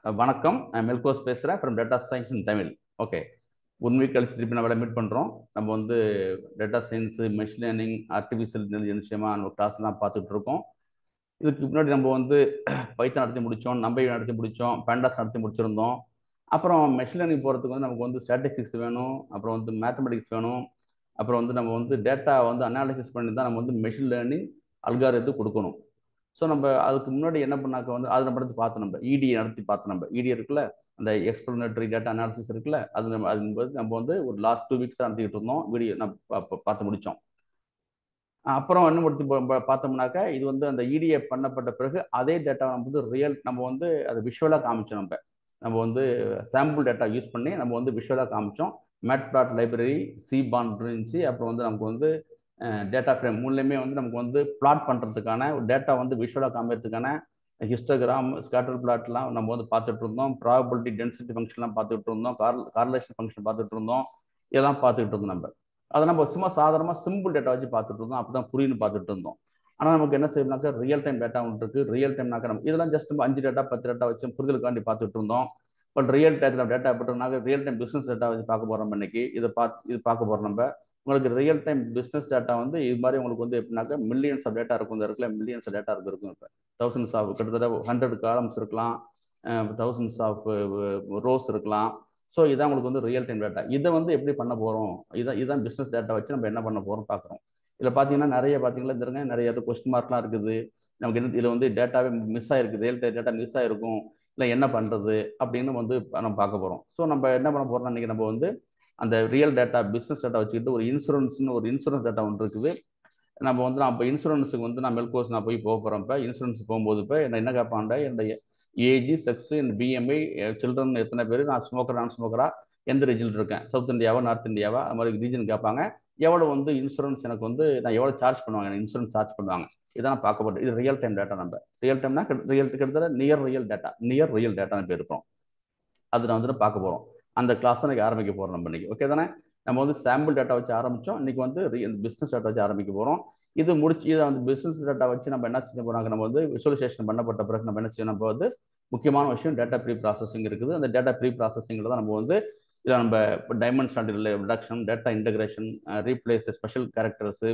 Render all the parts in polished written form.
வணக்கம். மெல்கோஸ் பேசுகிறேன் from data science in Tamil. Okay, 1 week கழிச்சு திருப்பி நம்ம மீட் பண்ணுறோம். நம்ம வந்து data science, machine learning, artificial intelligence விஷயமா நம்ம கிளாஸ்லாம் பார்த்துட்டு இருக்கோம். இதுக்கு முன்னாடி நம்ம வந்து பைத்தான் நடத்தி முடித்தோம், நம்பை நடத்தி முடித்தோம், பேண்டாஸ் நடத்தி முடிச்சிருந்தோம். அப்புறம் மெஷின் லேர்னிங் போகிறதுக்கு வந்து நமக்கு வந்து ஸ்டாட்டிஸ்டிக்ஸ் வேணும், அப்புறம் வந்து மேத்தமெட்டிக்ஸ் வேணும், அப்புறம் வந்து நம்ம வந்து டேட்டா வந்து அனாலிசிஸ் பண்ணி தான் நம்ம வந்து மெஷின் லேர்னிங் அல்காரிதம் கொடுக்கணும். ஸோ நம்ம அதுக்கு முன்னாடி என்ன பண்ணாக்க வந்து அதை நம்ம எடுத்து பார்த்தோம். நம்ம இடி நடத்தி பார்த்தோம். நம்ம இடி இருக்குல்ல, அந்த எக்ஸ்பிளனேட்டரி டேட்டா அனாலிசிஸ் இருக்குல்ல, நம்ம வந்து ஒரு லாஸ்ட் 2 வீக்ஸ் நடத்திக்கிட்டு இருந்தோம். வீடியோ நம்ம பார்த்து முடித்தோம். அப்புறம் என்ன பார்த்தோம்னாக்கா, இது வந்து அந்த இடிஏ பண்ணப்பட்ட பிறகு அதே டேட்டா நம்ம வந்து நம்ம வந்து அதை விஷுவலாக காமிச்சோம். நம்ம வந்து சாம்பிள் டேட்டா யூஸ் பண்ணி நம்ம வந்து விஷுவலாக காமிச்சோம். மேட்பிளாட் லைப்ரரி, சிபான் இருந்துச்சு. அப்புறம் வந்து நமக்கு வந்து டேட்டா ஃப்ரேம் மூணுலேயுமே வந்து நமக்கு வந்து பிளாட் பண்ணுறதுக்கான டேட்டா வந்து விஷுவலாக காமிக்கிறதுக்கான ஹிஸ்டோகிராம், ஸ்கேட்டர் பிளாட்லாம் நம்ம வந்து பார்த்துட்டு இருந்தோம். ப்ராபபிலிட்டி டென்சிட்டி ஃபங்க்ஷன்லாம் பார்த்துட்டு இருந்தோம். கார்லேஷன் ஃபங்க்ஷன் பார்த்துட்டு இருந்தோம். இதெல்லாம் பார்த்துக்கிட்டு இருந்தோம். அதை நம்ம சும்மா சாதாரணமாக சிம்பிள் டேட்டா வச்சு பார்த்துட்டு இருந்தோம். அப்போ தான் புரியுன்னு பார்த்துட்டு இருந்தோம். ஆனால் நமக்கு என்ன செய்யணும்னாக்கா, ரியல் டைம் டேட்டா ஒன்று இருக்குது. ரியல் டைம்னாக்கா நம்ம இதெல்லாம் ஜஸ்ட் நம்ம 5 டேட்டா 10 டேட்டா வச்சு புரிதலுக்காண்டி பார்த்துட்டு இருந்தோம். பட் ரியல் டேட்டில் டேட்டா போட்டோம்னாக்க ரியல் டைம் பிஸ்னஸ் டேட்டா வச்சு பார்க்க போகிறோம். இன்னைக்கு இது பார்க்க போகிறோம். நம்ம உங்களுக்கு ரியல் டைம் பிஸ்னஸ் டேட்டா வந்து இது மாதிரி உங்களுக்கு வந்து எப்படின்னாக்கா மில்லியன்ஸ் ஆஃப் டேட்டா இருக்கும். இந்த இடத்துல மில்லியன்ஸ் ஆஃப் டேட்டா இருக்கும். இப்போ தௌசண்ட்ஸ் ஆஃப் கிட்டத்தட்ட 100 காலம்ஸ் இருக்கலாம், தௌசண்ட்ஸ் ஆஃப் ரோஸ் இருக்கலாம். ஸோ இதான் உங்களுக்கு வந்து ரியல் டைம் டேட்டா. இதை வந்து எப்படி பண்ண போகிறோம், இதுதான் பிஸ்னஸ் டேட்டா வச்சு நம்ம என்ன பண்ண போகிறோம் பார்க்குறோம். இதில் பார்த்தீங்கன்னா நிறைய கொஸ்டின் மார்க்லாம் இருக்குது. நமக்கு என்ன இதில் வந்து டேட்டாவே மிஸ் ஆகிருக்கு, ரியல் டைம் டேட்டா மிஸ் ஆகிருக்கும், இல்லை என்ன பண்ணுறது அப்படின்னு வந்து நம்ம பார்க்க போகிறோம். ஸோ நம்ம என்ன பண்ண போகிறோம்னா, இன்றைக்கி நம்ம வந்து அந்த ரியல் டேட்டா பிஸ்னஸ் டேட்டா வச்சுக்கிட்டு ஒரு இன்சூரன்ஸ் டேட்டா ஒன்று இருக்குது. நான் இப்போ இன்சூரன்ஸுக்கு வந்து நான் மெல்கோஸ் நான் போய் போக போகிறேன். இப்போ இன்சூரன்ஸ் போகும்போது இப்போ என்ன கேட்பாண்டா, என்னுடைய ஏஜ், செக்ஸ், இந்த பிஎம்ஐ, சில்ட்ரன் எத்தனை பேர், நான் ஸ்மோக்கர் நான் ஸ்மோக்கரா, எந்த ரீஜனில் இருக்கேன், சவுத் இந்தியாவா நார்த் இந்தியாவா, அது மாதிரி ரீஜன் கேட்பாங்க. எவ்வளோ வந்து இன்சூரன்ஸ் எனக்கு வந்து நான் எவ்வளோ சார்ஜ் பண்ணுவாங்க, எனக்கு இன்சூரன்ஸ் சார்ஜ் பண்ணுவாங்க. இதான் பார்க்கப்பட்டு இது ரியல் டைம் டேட்டா. நம்ம ரியல் டைம்னா கிட்டத்தட்ட நியர் ரியல் டேட்டான்னு பேர் இருக்கும். அது நான் வந்து பார்க்க போகிறோம். அந்த கிளாஸ் தான் எனக்கு ஆரம்பிக்க போகிறோம் நம்ம இன்னைக்கு. ஓகே தானே? நம்ம வந்து சாம்பிள் டேட்டா வச்சு ஆரம்பித்தோம். இன்னைக்கு வந்து பிஸ்னஸ் டேட்டா வச்சு ஆரம்பிக்க போகிறோம். இதை வந்து பிஸ்னஸ் டேட்டா வச்சு நம்ம என்ன செய்ய போகிறாங்க, நம்ம வந்து விசுவலைசேஷன் பண்ணப்பட்ட பிறகு நம்ம என்ன செய்யணும், நம்ம வந்து முக்கியமான விஷயம் டேட்டா ப்ரீ ப்ராசஸிங் இருக்குது. அந்த டேட்டா ப்ரீ ப்ராசஸிங்கில் தான் நம்ம வந்து இதில் நம்ம dimensional reduction, data integration, replace special characters,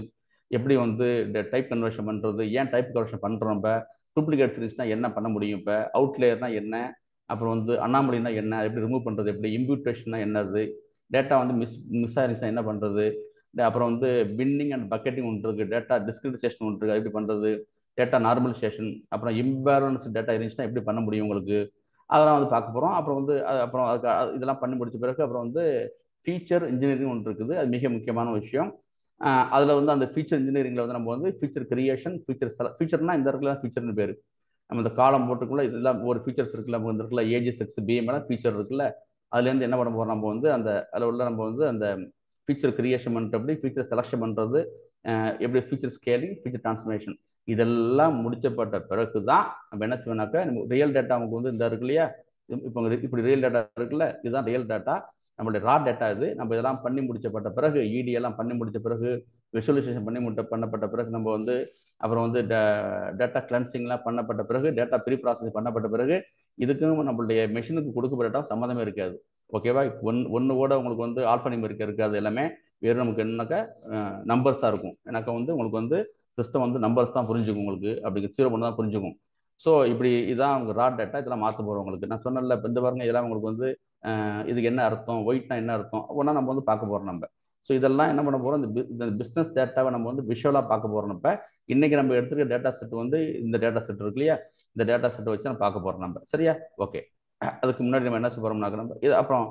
எப்படி வந்து டைப் கன்வர்ஷன் பண்ணுறது, ஏன் டைப் கன்வர்ஷன் பண்ணுறோம், இப்போ டூப்ளிகேட் இருந்துச்சுன்னா என்ன பண்ண முடியும், இப்போ அவுட்லேயர்னா என்ன, அப்புறம் வந்து அனாமலினா என்ன, எப்படி ரிமூவ் பண்ணுறது, எப்படி இம்ப்யூட்டேஷன்னா என்னது, டேட்டா வந்து மிஸ் ஆயிருந்துச்சுன்னா என்ன பண்ணுறது, அப்புறம் வந்து பின்னிங் அண்ட் பக்கெட்டிங் ஒன்று இருக்குது, டேட்டா டிஸ்கிரிட்டிசேஷன் ஒன்று இருக்குது, எப்படி பண்ணுறது, டேட்டா நார்மலைசேஷன், அப்புறம் இம்பேலன்ஸ் டேட்டா இருந்துச்சுன்னா எப்படி பண்ண முடியும் உங்களுக்கு, அதெல்லாம் வந்து பார்க்க போகிறோம். அப்புறம் வந்து அப்புறம் இதெல்லாம் பண்ணி முடிச்ச பிறகு அப்புறம் வந்து ஃபீச்சர் இன்ஜினியரிங் ஒன்று இருக்குது. அது மிக முக்கியமான விஷயம். அதில் வந்து அந்த ஃபீச்சர் இன்ஜினியரிங்கில் வந்து நம்ம வந்து ஃபீச்சர் கிரியேஷன், ஃபீச்சர்னா இந்த இடத்துல தான் ஃபீச்சர்னு பேர். நம்ம இந்த காலம் போட்டுக்குள்ள இதெல்லாம் ஒரு ஃபீச்சர்ஸ் இருக்குல்ல, நமக்கு இருக்குல்ல, ஏஜ், செக்ஸ், பிஎம்எல்லாம் ஃபீச்சர் இருக்குல்ல, அதுலேருந்து என்ன பண்ண போகிறோம், நம்ம வந்து அந்த அதில் உள்ள நம்ம வந்து அந்த ஃபீச்சர் கிரியேஷன் பண்ணுறது எப்படி, ஃபீச்சர் செலக்ஷன் பண்ணுறது எப்படி, ஃபீச்சர் ஸ்கேலிங், ஃபீச்சர் டிரான்ஸ்ஃபர்மேஷன், இதெல்லாம் முடிச்சப்பட்ட பிறகு தான் நம்ம என்ன செய்வோம்னாக்கா, நம்ம ரியல் டேட்டா நமக்கு வந்து இந்த இருக்கு இல்லையா, இப்போ இப்படி ரியல் டேட்டா இருக்குல்ல, இதுதான் ரியல் டேட்டா, நம்மளுடைய ரா டேட்டா இது. நம்ம இதெல்லாம் பண்ணி முடிச்சப்பட்ட பிறகு, இடி எல்லாம் பண்ணி முடிச்ச பிறகு, விஷுவலைசேஷன் பண்ணப்பட்ட பிறகு, நம்ம வந்து அப்புறம் வந்து டேட்டா கிளன்சிங்லாம் பண்ணப்பட்ட பிறகு, டேட்டா ப்ரீ ப்ராசஸ் பண்ணப்பட்ட பிறகு, இதுக்கும் நம்மளுடைய மெஷினுக்கு கொடுக்கப்பட்ட சம்மந்தமே இருக்காது. ஓகேவா? ஒன்னோட உங்களுக்கு வந்து ஆல்ஃபா நியூமெரிக் இருக்காது. எல்லாமே வெறும் நமக்கு என்னக்கா நம்பர்ஸாக இருக்கும். எனக்கு வந்து உங்களுக்கு வந்து சிஸ்டம் வந்து நம்பர்ஸ் தான் புரிஞ்சுக்கும் உங்களுக்கு, அப்படி 0 பண்ண தான் புரிஞ்சுக்கும். ஸோ இப்படி இதான் அவங்க ரா டேட்டா. இதெல்லாம் மாற்ற போகிறோம் உங்களுக்கு. நான் சொன்னல இந்த பாருங்க, இதெல்லாம் உங்களுக்கு வந்து இதுக்கு என்ன அர்த்தம், ஒயிட்னா என்ன அர்த்தம், ஒன்றா நம்ம வந்து பார்க்க போகிறோம் நம்ம. ஸோ இதெல்லாம் என்ன பண்ண போகிறோம், இந்த பிஸ்னஸ் டேட்டாவை நம்ம வந்து விஷுவலாக பார்க்க போகிறோம். இப்போ இன்னைக்கு நம்ம எடுத்துக்க டேட்டா செட் வந்து இந்த டேட்டா செட் இருக்கு இல்லையா, இந்த டேட்டா செட்டை வச்சு நம்ம பார்க்க போகிறோம் நம்ம. சரியா? ஓகே. அதுக்கு முன்னாடி நம்ம என்ன செய்ய போகிறோம்னாக்க, நம்ம இது அப்புறம்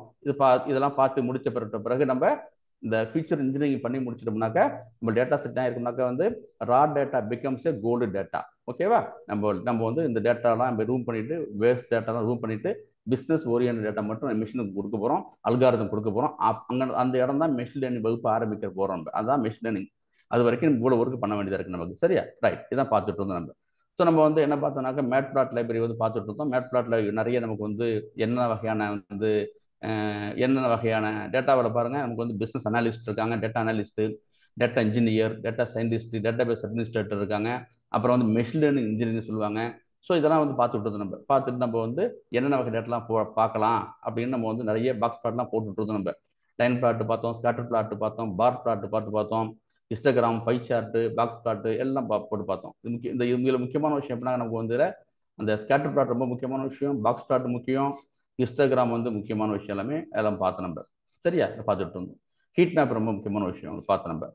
இதெல்லாம் பார்த்து முடிச்ச பிறகு நம்ம இந்த ஃபீச்சர் இன்ஜினியரிங் பண்ணி முடிச்சிட்டோம்னாக்கா, நம்ம டேட்டா செட் இருக்குனாக்கா வந்து raw data becomes a cold data. ஓகேவா? நம்ம வந்து இந்த டேட்டாலாம் நம்ம ரூம் பண்ணிட்டு, வேஸ்ட் டேட்டாலாம் ரூம் பண்ணிட்டு, பிஸ்னஸ் ஓரியன்ட் டேட்டா மட்டும் மிஷினுக்கு கொடுக்க போகிறோம், அல்காரிதம் கொடுக்க போகிறோம். அங்கே அந்த இடம் தான் மெஷின் லேர்னிங் வகுப்பு ஆரம்பிக்க போகிறோம். அதுதான் மெஷின் லேர்னிங். அது வரைக்கும் இவ்வளோ ஒர்க் பண்ண வேண்டியதாக இருக்குது நமக்கு. சரியா? ரைட். இதான் பார்த்துட்டு இருந்தோம் நம்ம. ஸோ நம்ம வந்து என்ன பார்த்தோம்னாக்கா, மேட்பிளாட் லைப்ரரி வந்து பார்த்துட்டு இருந்தோம். மேட்பிளாட்ல நிறைய நமக்கு வந்து என்னென்ன வகையான டேட்டாவில் பாருங்கள், நமக்கு வந்து பிஸ்னஸ் அனாலிஸ்ட் இருக்காங்க, data analyst, data engineer, data scientist, data base administrator இருக்காங்க, அப்புறம் வந்து மெஷின் லேர்னிங் இன்ஜினியரிங் சொல்லுவாங்க. ஸோ இதெல்லாம் வந்து பார்த்துட்டு நம்ம பார்த்துட்டு நம்ம வந்து என்னென்ன வகை டேட்டாலாம் பார்க்கலாம் அப்படின்னு நம்ம வந்து நிறைய பாக்ஸ் பிளாட்லாம் போட்டுட்டு நம்ம லைன் பிளாட் பார்த்தோம், ஸ்கேட்டர் பிளாட் பார்த்தோம், பார் பிளாட் பார்த்தோம், histogram, pie chart, box plot எல்லாம் போட்டு பார்த்தோம். இந்த இதில் முக்கியமான விஷயம் எப்படின்னா நமக்கு வந்து அந்த ஸ்கேட்டர் பிளாட் ரொம்ப முக்கியமான விஷயம், பாக்ஸ் பிளாட் முக்கியம், ஹிஸ்டோகிராம் வந்து முக்கியமான விஷயம் எல்லாமே எல்லாம் பார்த்து நம்ம சரியா பார்த்துட்டு இருந்தோம். ஹீட் மேப் ரொம்ப முக்கியமான விஷயம் பார்த்து நம்ம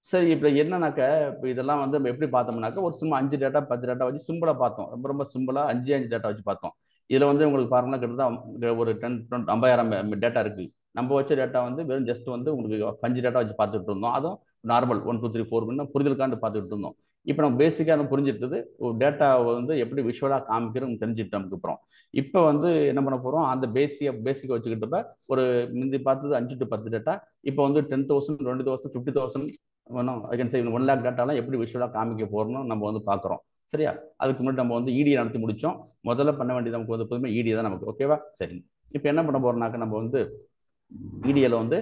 சரி. இப்போ என்னன்னாக்க இப்போ இதெல்லாம் வந்து நம்ம எப்படி பார்த்தோம்னாக்க ஒரு சும்மா 5 டேட்டா 10 டேட்டா வச்சு சிம்பிளாக பார்த்தோம். ரொம்ப ரொம்ப சிம்பிளாக 5 டேட்டா வச்சு பார்த்தோம். இதில் வந்து உங்களுக்கு பாருங்கன்னா கிட்டத்தட்ட ஒரு 50,000 டேட்டா இருக்கு. நம்ம வச்ச டேட்டா வந்து வெறும் ஜஸ்ட் வந்து உங்களுக்கு 5 டேட்டா வச்சு பார்த்துட்டு இருந்தோம். அதுவும் நார்மல் 1 2 3 4 புரிதலுக்காண்டு பார்த்துட்டு இருந்தோம். இப்போ நம்ம பேசிக்காக புரிஞ்சிட்டது ஒரு டேட்டா வந்து எப்படி விஷுவலாக காமிக்கிறோம் தெரிஞ்சுட்டு நமக்கு அப்புறம் இப்போ வந்து என்ன பண்ண போகிறோம், அந்த பேசிக்கை வச்சுக்கிட்டப்ப ஒரு முந்தி பார்த்தது 5 to 10 டேட்டா, இப்போ வந்து 10,000 20,000 50,000 ஐ கேன் சே 1 lakh டேட்டாலாம் எப்படி விஷுவலாக காமிக்க போகிறோம்னு நம்ம வந்து பார்க்குறோம். சரியா? அதுக்கு முன்னாடி நம்ம வந்து இடியை நடத்தி முடித்தோம். முதல்ல பண்ண வேண்டியது நமக்கு வந்து எப்போதுமே இடியை தான் நமக்கு. ஓகேவா? சரி. இப்போ என்ன பண்ண போகிறோம்னாக்க நம்ம வந்து இடியில் வந்து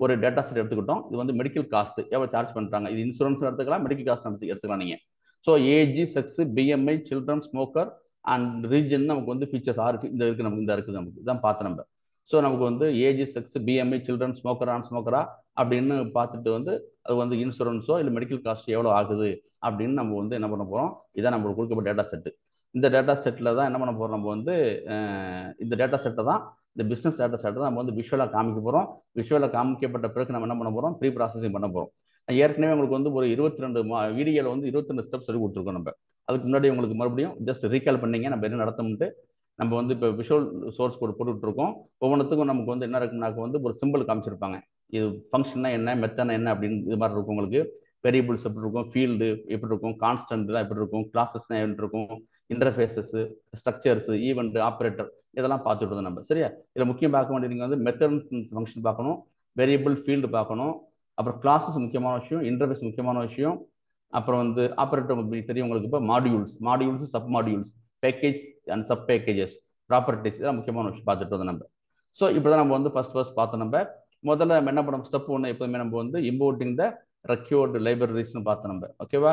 ஒரு டேட்டா செட் எடுத்துக்கிட்டோம். இது வந்து மெடிக்கல் காஸ்ட் எவ்வளோ சார்ஜ் பண்ணுறாங்க, இது இன்சூரன்ஸ் எடுத்துக்கலாம், மெடிக்கல் காஸ்ட் எடுத்துக்கலாம் நீங்கள். So age, sex, BMI, children, smoker and region நமக்கு வந்து ஃபீச்சர்ஸ் 6 இந்த இருக்குது நமக்கு. இந்த இருக்குது நமக்கு இதான் பார்த்து நம்ம. ஸோ நமக்கு வந்து age, sex, BMI, children, smoker, நான் ஸ்மோக்கரா அப்படின்னு பார்த்துட்டு வந்து அது வந்து இன்சூரன்ஸோ இல்லை மெடிக்கல் காஸ்ட் எவ்வளோ ஆகுது அப்படின்னு நம்ம வந்து என்ன பண்ண போகிறோம், இதான் நம்மளுக்கு கொடுக்கப்பட்ட டேட்டா செட்டு. இந்த டேட்டா செட்டில் தான் என்ன பண்ண போகிறோம், நம்ம வந்து இந்த டேட்டா செட்டை தான், இந்த பிஸ்னஸ் டேட்டா செட்டை தான் நம்ம வந்து விஷுவலாக காமிக்க போகிறோம். விஷுவலாக காமிக்கப்பட்ட பிறகு நம்ம என்ன பண்ண போகிறோம், ப்ரீ ப்ராசஸிங் பண்ண போகிறோம். ஏற்கனவே உங்களுக்கு வந்து ஒரு 22 வீடியோவில் வந்து 22 ஸ்டெப்ஸ் சொல்லி கொடுத்துருக்கோம் நம்ம. அதுக்கு முன்னாடி உங்களுக்கு மறுபடியும் ஜஸ்ட் ரீகால் பண்ணீங்க நம்ம என்ன நடத்தோம்ட்டு. நம்ம வந்து இப்போ விஷுவல் சோர்ஸ் கோட் போட்டுட்டு இருக்கோம். ஒவ்வொன்றுத்துக்கும் நமக்கு வந்து என்ன இருக்குனாக்க வந்து ஒரு சிம்பிள் காமிச்சிருப்பாங்க. இது ஃபங்க்ஷன்னா என்ன, மெத்தனா என்ன அப்படின்னு இது மாதிரி இருக்கும். உங்களுக்கு வேரியபிள்ஸ் எப்படி இருக்கும், ஃபீல்டு எப்படி இருக்கும், கான்ஸ்டன்ட்லாம் எப்படி இருக்கும், கிளாஸஸ்னா எப்படி இருக்கும், இன்டர்ஃபேஸஸ், ஸ்ட்ரக்சர்ஸ், ஈவெண்ட், ஆப்ரேட்டர் இதெல்லாம் பார்த்துட்டு இருந்தோம் நம்ம. சரியா? இதில் முக்கியம் பார்க்க வேண்டியது நீங்கள் வந்து மெத்தட் ஃபங்க்ஷன் பார்க்கணும், வேரியபிள் ஃபீல்டு பார்க்கணும், அப்புறம் கிளாஸஸ் முக்கியமான விஷயம், இன்டர்ஃபேஸ் முக்கியமான விஷயம், அப்புறம் வந்து ஆப்ரேட்டர் தெரியும் உங்களுக்கு. இப்போ modules, sub modules, package and sub packages, properties இதெல்லாம் முக்கியமான விஷயம் பார்த்துட்டு இருந்தோம் நம்ம. ஸோ இப்படி தான் நம்ம வந்து ஃபர்ஸ்ட் பார்த்தோம் நம்ம. முதல்ல நம்ம என்ன பண்ணோம், ஸ்டெப் 1 எப்போதுமே நம்ம வந்து இம்போர்ட்டிங் த ரெக்யூர்டு லைப்ரரிஸ்னு பார்த்தோம் நம்ம. ஓகேவா?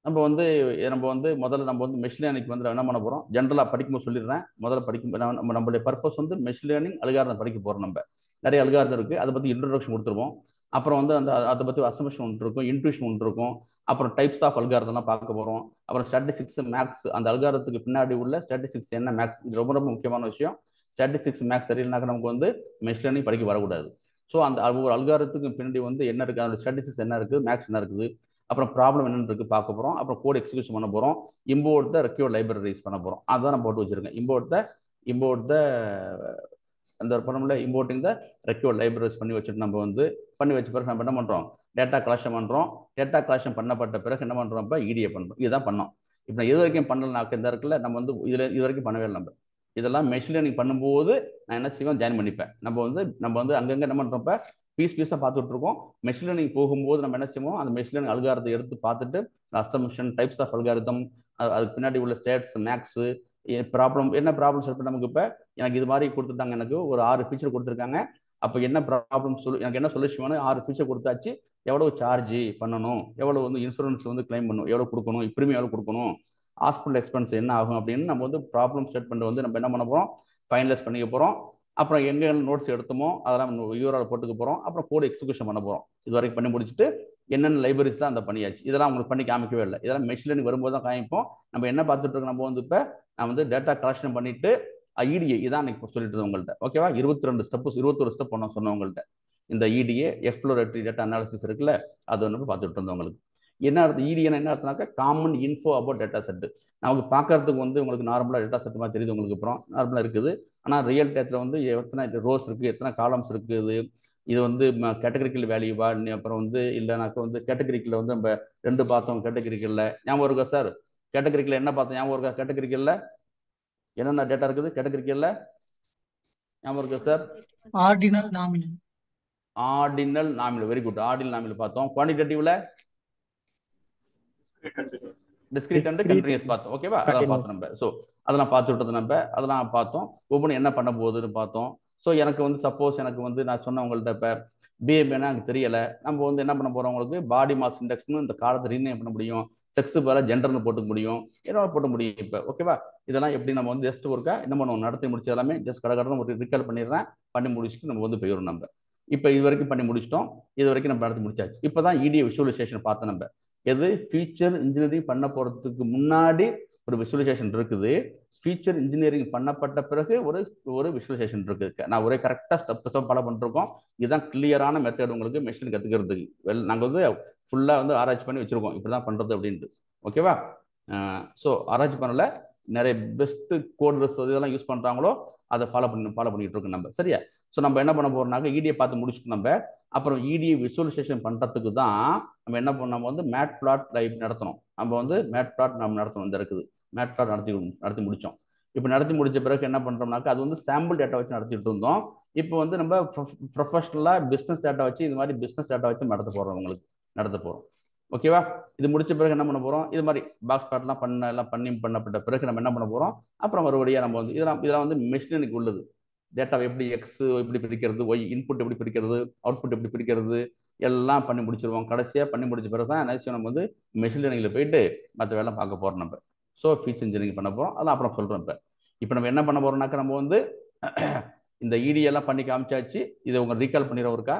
நம்ம வந்து முதல்ல நம்ம வந்து மெஷின் லேர்னிங் வந்து என்ன பண்ண போகிறோம், ஜென்ரலாக படிக்கும்போது சொல்லிடுறேன். முதல்ல நம்மளுடைய பர்பஸ் வந்து மெஷின் லேர்னிங் அல்காரிதம் படிக்க போகிறோம். நம்ம நிறைய அல்காரிதம் இருக்குது, அதை பற்றி இன்ட்ரோடக்ஷன் கொடுத்துருவோம். அப்புறம் வந்து அதை பற்றி அசம்ஷன் ஒன்று இருக்கும், இன்ட்யூஷன் ஒன்று இருக்கும். அப்புறம் டைப்ஸ் ஆஃப் அல்காரிதம்லாம் பார்க்க போகிறோம். அப்புறம் ஸ்டாட்டிஸ்டிக்ஸ், மேக்ஸ், அந்த அல்காரிதத்துக்கு பின்னாடி உள்ள ஸ்டாட்டிஸ்டிக்ஸ் என்ன, மேக்ஸ், இது ரொம்ப ரொம்ப முக்கியமான விஷயம். ஸ்டாட்டிஸ்டிக்ஸ், மேக்ஸ் சரியில்லைனாக்க நமக்கு வந்து மெஷின் லேர்னிங் படிக்க வரக்கூடாது. ஸோ அந்த ஒரு அல்காரிதத்துக்கு பின்னாடி வந்து என்ன இருக்குது, அதோட ஸ்டாட்டிஸ்டிக்ஸ் என்ன இருக்குது, மேக்ஸ் என்ன இருக்குது, அப்புறம் ப்ராப்ளம் என்னன்னு இருக்கு பார்க்க போகிறோம். அப்புறம் கோட் எக்ஸிக்யூஷன் பண்ண போகிறோம். இம்போர்ட் த ரெக்யூர்ட் லைப்ரரிஸ் பண்ண போகிறோம். அதுதான் நான் போட்டு வச்சிருக்கேன். இம்போர்ட் த அந்த பண்ணல இம்போர்ட்டிங் த ரெக்யூர்ட் லைப்ரரிஸ் பண்ணி வச்சுட்டு நம்ம வந்து பண்ணி வச்ச பிறகு நம்ம என்ன பண்ணுறோம், டேட்டா கலெக்ஷன் பண்ணுறோம். டேட்டா கலெக்ஷன் பண்ணப்பட்ட பிறகு என்ன பண்ணுறோம், இப்போ இடியை பண்ணுறோம். இதுதான் பண்ணோம். இப்போ நான் எது வரைக்கும் பண்ணலனாக்க இந்த இருக்குல்ல, நம்ம வந்து இது வரைக்கும் பண்ணவே இல்லை. நம்ம இதெல்லாம் மெஷின் லேர்னிங் பண்ணும்போது நான் என்ன செய்வேன், ஜாயின் பண்ணிப்பேன். நம்ம வந்து அங்கங்கே என்ன பண்ணுறப்ப பீஸாக பார்த்துட்டு இருக்கோம். மெஷின் லேர்னிங் போகும்போது நம்ம என்ன செய்வோம், அந்த மெஷின் லேர்னிங் அல்காரிதத்தை எடுத்து பார்த்துட்டு அசம்ஷன், டைப்ஸ் ஆஃப் அல்காரிதம், அதுக்கு பின்னாடி உள்ள ஸ்டேட்ஸ், மேக்ஸ், ப்ராப்ளம் என்ன ப்ராப்ளம் சால்வ் நமக்கு. இப்போ எனக்கு இது மாதிரி கொடுத்துட்டாங்க, எனக்கு ஒரு 6 ஃபீச்சர் கொடுத்துருக்காங்க. அப்போ என்ன ப்ராப்ளம் எனக்கு என்ன சொல்யூஷன், 6 ஃபீச்சர் கொடுத்தாச்சு. எவ்வளவு சார்ஜ் பண்ணணும், எவ்வளவு வந்து இன்சூரன்ஸ் வந்து கிளைம் பண்ணணும், எவ்வளவு கொடுக்கணும், ப்ரீமியம் எவ்வளவு கொடுக்கணும், ஹாஸ்பிட்டல் எக்ஸ்பென்ஸ் என்ன ஆகும் அப்படின்னு நம்ம வந்து ப்ராப்ளம் ஸ்டேட்மெண்ட் வந்து நம்ம என்ன பண்ண போகிறோம், ஃபைனலைஸ் பண்ணிக்க போகிறோம். அப்புறம் எங்கே நோட்ஸ் எடுத்தோமோ அதெல்லாம் யூஆர்எல் போட்டுக்க போகிறோம். அப்புறம் கோட் எக்ஸிக்யூஷன் பண்ண போகிறோம். இது வரைக்கும் பண்ணி முடிச்சுட்டு என்னென்ன லைப்ரரிஸ் தான் அந்த பண்ணியாச்சு. இதெல்லாம் உங்களுக்கு பண்ணி காமிக்கவே இல்லை. இதெல்லாம் மெஷின் லேர்னிங் வரும்போது தான் காமிப்போம். நம்ம என்ன பார்த்துட்டு இருக்கோம், நம்ம வந்து இப்போ நான் வந்து டேட்டா கலெக்ஷன் பண்ணிட்டு இடிஏ இதான் இப்போ சொல்லிட்டு உங்கள்கிட்ட. ஓகேவா? 21 ஸ்டெப் பண்ண சொன்னேன் உங்கள்கிட்ட. இந்த இடிஏ எக்ஸ்ப்ளோரேட்டரி டேட்டா அனாலிசிஸ் இருக்குல்ல, அது வந்து பார்த்துட்டு இருந்தோம். உங்களுக்கு என்ன அர்த்தம், இடிஏன்னு என்ன அர்த்தம்னாக்கா common info about data set. நமக்கு பார்க்கறதுக்கு வந்து உங்களுக்கு நார்மலாக டேட்டா செட் மாதிரி தெரியுது உங்களுக்கு. அப்புறம் நார்மலாக இருக்குது. ஆனால் ரியல் டேட்டில் வந்து எத்தனை ரோஸ் இருக்குது, எத்தனை காலம்ஸ் இருக்குது, இது வந்து கேட்டகரிக்கல் வேல்யூவா, அப்புறம் வந்து இல்லைனாக்கா வந்து கேட்டகரிக்கல் வந்து நம்ம 2 பார்த்தோம். கேட்டகரிக்கல்ல ஞாபகம் இருக்கா சார்? கேட்டகரிக்கல் என்ன பார்த்தோம் ஞாபகம் இருக்கா? கேட்டகரிக்கல்ல என்னென்ன டேட்டா இருக்குது கேட்டகரிக்கல்ல ஞாபகம் இருக்கா sir? Ordinal, nominal. Very good. Ordinal, nominal பார்த்தோம். குவான்டிடேட்டிவ்ல டிஸ்கிரீட் அண்ட் கண்டினியூஸ் பார்த்தோம். ஓகேவா? அதெல்லாம் பார்த்தோம் நம்ம. ஸோ அதெல்லாம் பார்த்துட்டு நம்ம அதெல்லாம் பார்த்தோம். ஒவ்வொன்றும் என்ன பண்ண போகுதுன்னு பார்த்தோம். ஸோ எனக்கு வந்து சப்போஸ் எனக்கு வந்து நான் சொன்ன உங்கள்கிட்ட இப்போ பிஎம்ஐனா எனக்கு தெரியலை, நம்ம வந்து என்ன பண்ண போகிறவங்களுக்கு பாடி மாஸ் இண்டெக்ஸ்னு இந்த காலத்தை ரீநேம் பண்ண முடியும், செக்ஸு பேர ஜெண்டர்னு போட்டுக்க முடியும், என்னோட போட்ட முடியும் இப்போ. ஓகேவா? இதெல்லாம் எப்படி நம்ம வந்து ஜஸ்ட் ஒருக்கா என்ன பண்ணுவோம், நடத்தி முடிச்ச எல்லாமே ஜஸ்ட் கடற்கடன் ஒரு ரிகால் பண்ணிடுறேன், பண்ணி முடிச்சுட்டு நம்ம வந்து போயிடும். நம்ம இப்போ இது வரைக்கும் பண்ணி முடிச்சிட்டோம், இது வரைக்கும் நம்ம நடத்தி முடிச்சாச்சு. இப்போ தான் இடிஏ விஷுவலைசேஷன் பார்த்தோம். நம்ம எது ஃபீச்சர் இன்ஜினியரிங் பண்ண போகிறதுக்கு முன்னாடி ஒரு விஷுவலைசேஷன் இருக்குது, ஃபீச்சர் இன்ஜினியரிங் பண்ணப்பட்ட பிறகு ஒரு விஷுவலைசேஷன் இருக்குது. நான் ஒரே கரெக்டாக ஸ்டெப் ஃபாலோ பண்ணிருக்கோம். இதுதான் கிளியரான மெத்தட் உங்களுக்கு மெஷின் கற்றுக்கிறதுக்கு. நாங்கள் வந்து ஃபுல்லாக வந்து ஆராய்ச்சி பண்ணி வச்சுருக்கோம் இப்படி தான் பண்ணுறது அப்படின்ட்டு. ஓகேவா? ஸோ ஆராய்ச்சி பண்ணல, நிறைய பெஸ்ட்டு கோடர்ஸ் இதெல்லாம் யூஸ் பண்ணுறாங்களோ அதை ஃபாலோ பண்ணிட்டு இருக்கோம் நம்ம. சரியா? ஸோ நம்ம என்ன பண்ண போகிறோம்னாக்க இடியை பார்த்து முடிச்சுட்டு நம்ம அப்புறம் இடியை விஷுவலைசேஷன் பண்ணுறதுக்கு தான் நம்ம என்ன பண்ணோம், நம்ம வந்து மேட் பிளாட் லைவ் நடத்தணும். நம்ம வந்து மேட் பிளாட் நம்ம நடத்தணும். இந்த இருக்குது மேட் பிளாட் நடத்தி முடித்தோம். இப்போ நடத்தி முடிச்ச பிறகு என்ன பண்ணுறோம்னாக்கா அது வந்து சாம்பிள் டேட்டா வச்சு நடத்திட்டு இருந்தோம். இப்போ வந்து நம்ம ப்ரொஃபஷனலாக பிஸ்னஸ் டேட்டா வச்சு இது மாதிரி பிஸ்னஸ் டேட்டா வச்சு நடத்த போகிறோம். ஓகேவா? இது முடிச்ச பிறகு என்ன பண்ண போகிறோம், இது மாதிரி பாக்ஸ் பிளாட்லாம் பண்ணப்பட்ட பிறகு நம்ம என்ன பண்ண போகிறோம், அப்புறம் மறுபடியாக நம்ம வந்து இதெல்லாம் வந்து மெஷினுக்கு உள்ளது. டேட்டாவை எப்படி எக்ஸ் எப்படி பிரிக்கிறது, ஒய் இன்புட் எப்படி பிரிக்கிறது, அவுட்புட் எப்படி பிரிக்கிறது எல்லாம் பண்ணி முடிச்சிருவோம். கடைசியாக பண்ணி முடிச்ச பிறகு தான் என்ன நம்ம வந்து மெஷின் லேர்னிங்கில் போயிட்டு மற்ற வேலை பார்க்க போகிறோம் நம்ம. ஸோ ஃபீச்சர் இன்ஜினியரிங் பண்ண போகிறோம், அதெல்லாம் அப்புறம் சொல்கிறோம். இப்போ நம்ம என்ன பண்ண போகிறோம்னாக்கா நம்ம வந்து இந்த இடியெல்லாம் பண்ணி காமிச்சாச்சு, இதை உங்க ரீகால் பண்ணிடுறோம் இருக்கா.